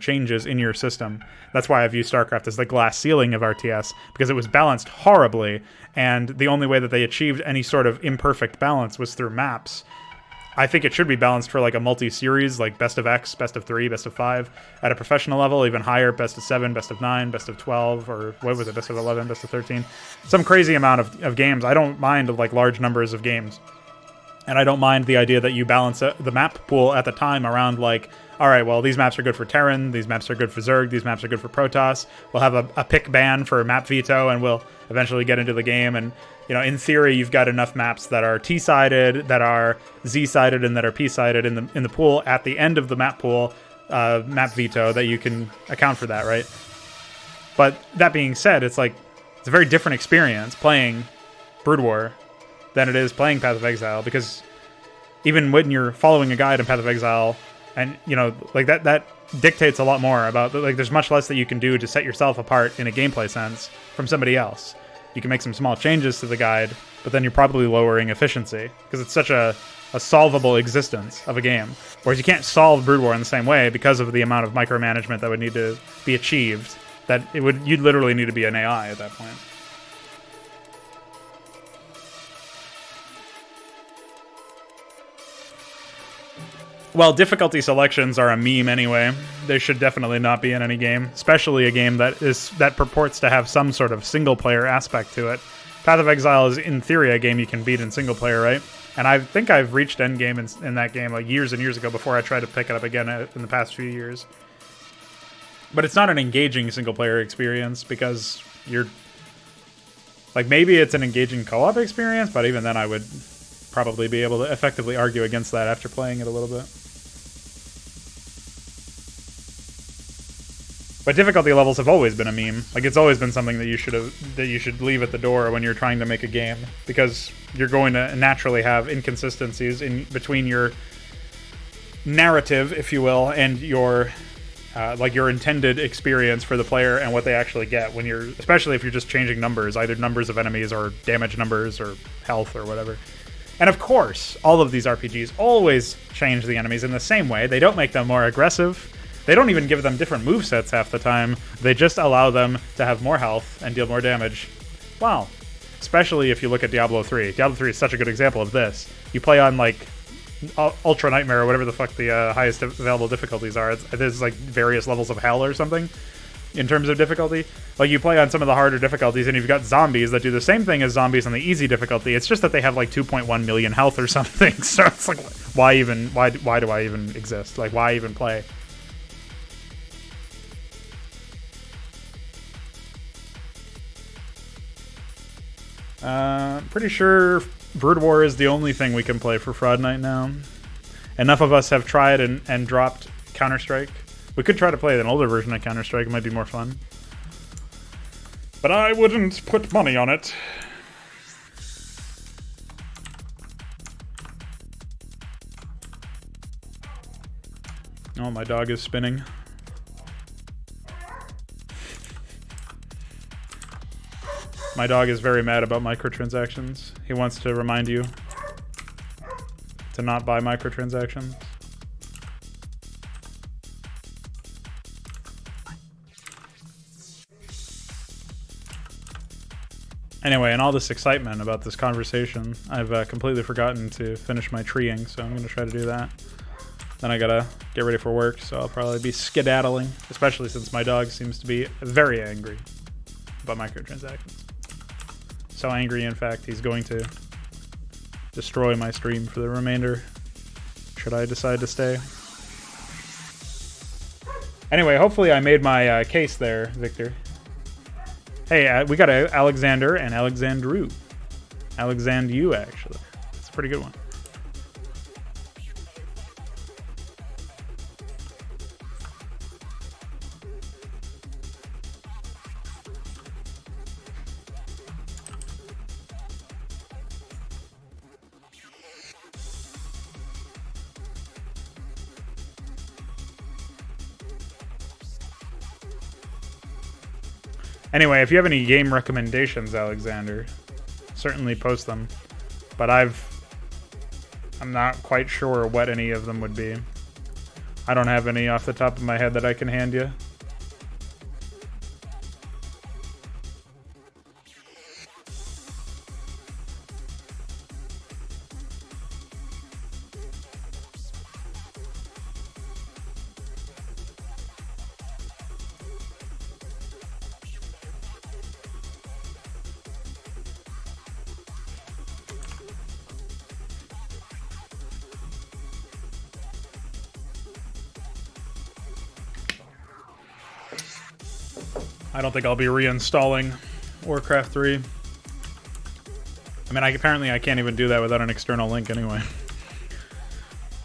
changes in your system. That's why I view StarCraft as the glass ceiling of RTS, because it was balanced horribly, and the only way that they achieved any sort of imperfect balance was through maps. I think it should be balanced for like a multi-series, like best of X, best of 3, best of 5. At a professional level, even higher, best of 7, best of 9, best of 12, or what was it, best of 11, best of 13. Some crazy amount of games. I don't mind like large numbers of games. And I don't mind the idea that you balance the map pool at the time around like, all right, well, these maps are good for Terran, these maps are good for Zerg, these maps are good for Protoss. We'll have a pick ban for map veto, and we'll eventually get into the game. And, in theory, you've got enough maps that are T-sided, that are Z-sided, and that are P-sided in the pool at the end of the map pool, map veto, that you can account for that, right? But that being said, it's a very different experience playing Brood War than it is playing Path of Exile, because even when you're following a guide in Path of Exile, and that dictates a lot more about there's much less that you can do to set yourself apart in a gameplay sense from somebody else. You can make some small changes to the guide, but then you're probably lowering efficiency because it's such a solvable existence of a game. Whereas you can't solve Brood War in the same way because of the amount of micromanagement that would need to be achieved. You'd literally need to be an AI at that point. Well, difficulty selections are a meme anyway. They should definitely not be in any game, especially a game that purports to have some sort of single-player aspect to it. Path of Exile is, in theory, a game you can beat in single-player, right? And I think I've reached endgame in that game years and years ago before I tried to pick it up again in the past few years. But it's not an engaging single-player experience because you're... maybe it's an engaging co-op experience, but even then I would probably be able to effectively argue against that after playing it a little bit. But difficulty levels have always been a meme. It's always been something that you should leave at the door when you're trying to make a game, because you're going to naturally have inconsistencies in between your narrative, if you will, and your intended experience for the player and what they actually get especially if you're just changing numbers, either numbers of enemies or damage numbers or health or whatever. And of course, all of these RPGs always change the enemies in the same way. They don't make them more aggressive. They don't even give them different movesets half the time. They just allow them to have more health and deal more damage. Wow. Especially if you look at Diablo 3. Diablo 3 is such a good example of this. You play on, Ultra Nightmare or whatever the fuck the highest available difficulties are. There's, various levels of hell or something in terms of difficulty. You play on some of the harder difficulties and you've got zombies that do the same thing as zombies on the easy difficulty. It's just that they have, 2.1 million health or something. So it's why do I even exist? Why even play? Pretty sure Brood War is the only thing we can play for Fraud Night now. Enough of us have tried and dropped Counter-Strike. We could try to play an older version of Counter-Strike. It might be more fun. But I wouldn't put money on it. Oh, my dog is spinning. My dog is very mad about microtransactions. He wants to remind you to not buy microtransactions. Anyway, in all this excitement about this conversation, I've completely forgotten to finish my treeing, so I'm going to try to do that. Then I gotta get ready for work, so I'll probably be skedaddling, especially since my dog seems to be very angry about microtransactions. So angry, in fact, he's going to destroy my stream for the remainder, should I decide to stay. Anyway, hopefully I made my case there, Victor. Hey, we got Alexander and Alexandru. Alexandru, actually. It's a pretty good one. Anyway, if you have any game recommendations, Alexander, certainly post them. But I'm not quite sure what any of them would be. I don't have any off the top of my head that I can hand you. I don't think I'll be reinstalling Warcraft 3. I mean, apparently I can't even do that without an external link anyway.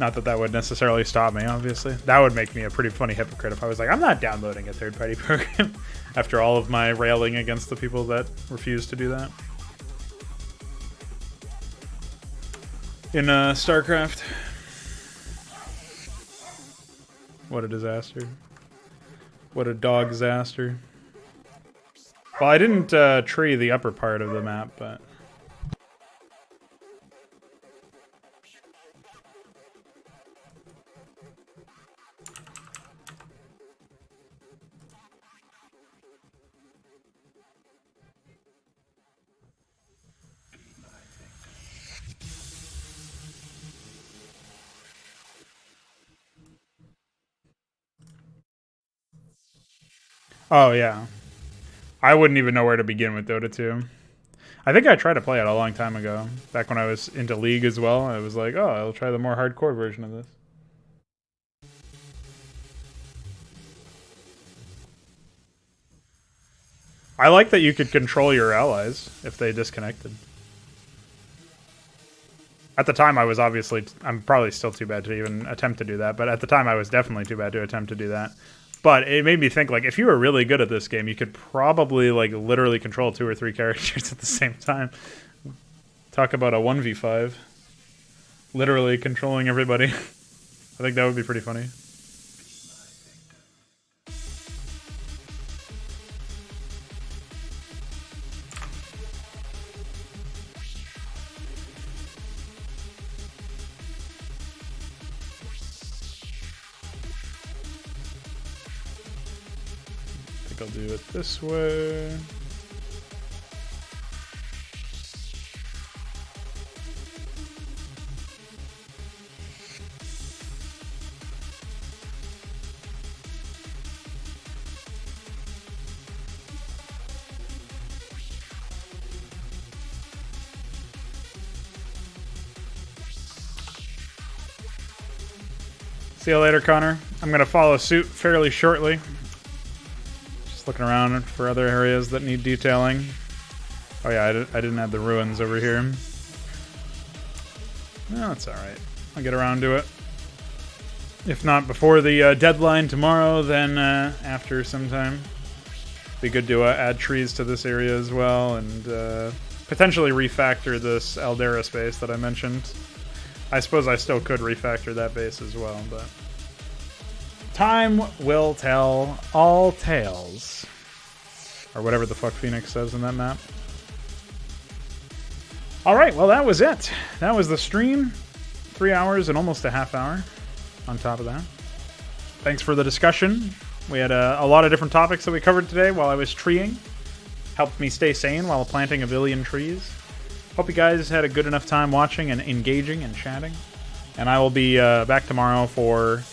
Not that that would necessarily stop me, obviously. That would make me a pretty funny hypocrite if I was like, I'm not downloading a third-party program after all of my railing against the people that refuse to do that. In Starcraft. What a disaster. What a dog disaster. Well, I didn't tree the upper part of the map, but... Oh, yeah. I wouldn't even know where to begin with Dota 2. I think I tried to play it a long time ago. Back when I was into League as well. I was like, oh, I'll try the more hardcore version of this. I like that you could control your allies if they disconnected. At the time, I was obviously... I'm probably still too bad to even attempt to do that, but at the time, I was definitely too bad to attempt to do that. But it made me think, like, if you were really good at this game, you could probably, like, literally control 2 or 3 characters at the same time. Talk about a 1v5. Literally controlling everybody. I think that would be pretty funny. I'll do it this way. See you later, Connor. I'm going to follow suit fairly shortly. Looking around for other areas that need detailing. Oh yeah, I didn't have the ruins over here. No, that's alright. I'll get around to it. If not before the deadline tomorrow, then after sometime. Be good to add trees to this area as well, and potentially refactor this Aldera space that I mentioned. I suppose I still could refactor that base as well, but... time will tell all tales. Or whatever the fuck Phoenix says in that map. Alright, well that was it. That was the stream. 3 hours and almost a half hour on top of that. Thanks for the discussion. We had a lot of different topics that we covered today while I was treeing. Helped me stay sane while planting a billion trees. Hope you guys had a good enough time watching and engaging and chatting. And I will be back tomorrow for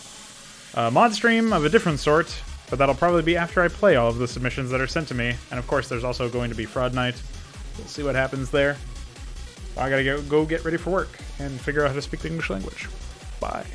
a mod stream of a different sort. But that'll probably be after I play all of the submissions that are sent to me. And of course, there's also going to be Fraud Night. We'll see what happens there. I gotta go get ready for work and figure out how to speak the English language. Bye.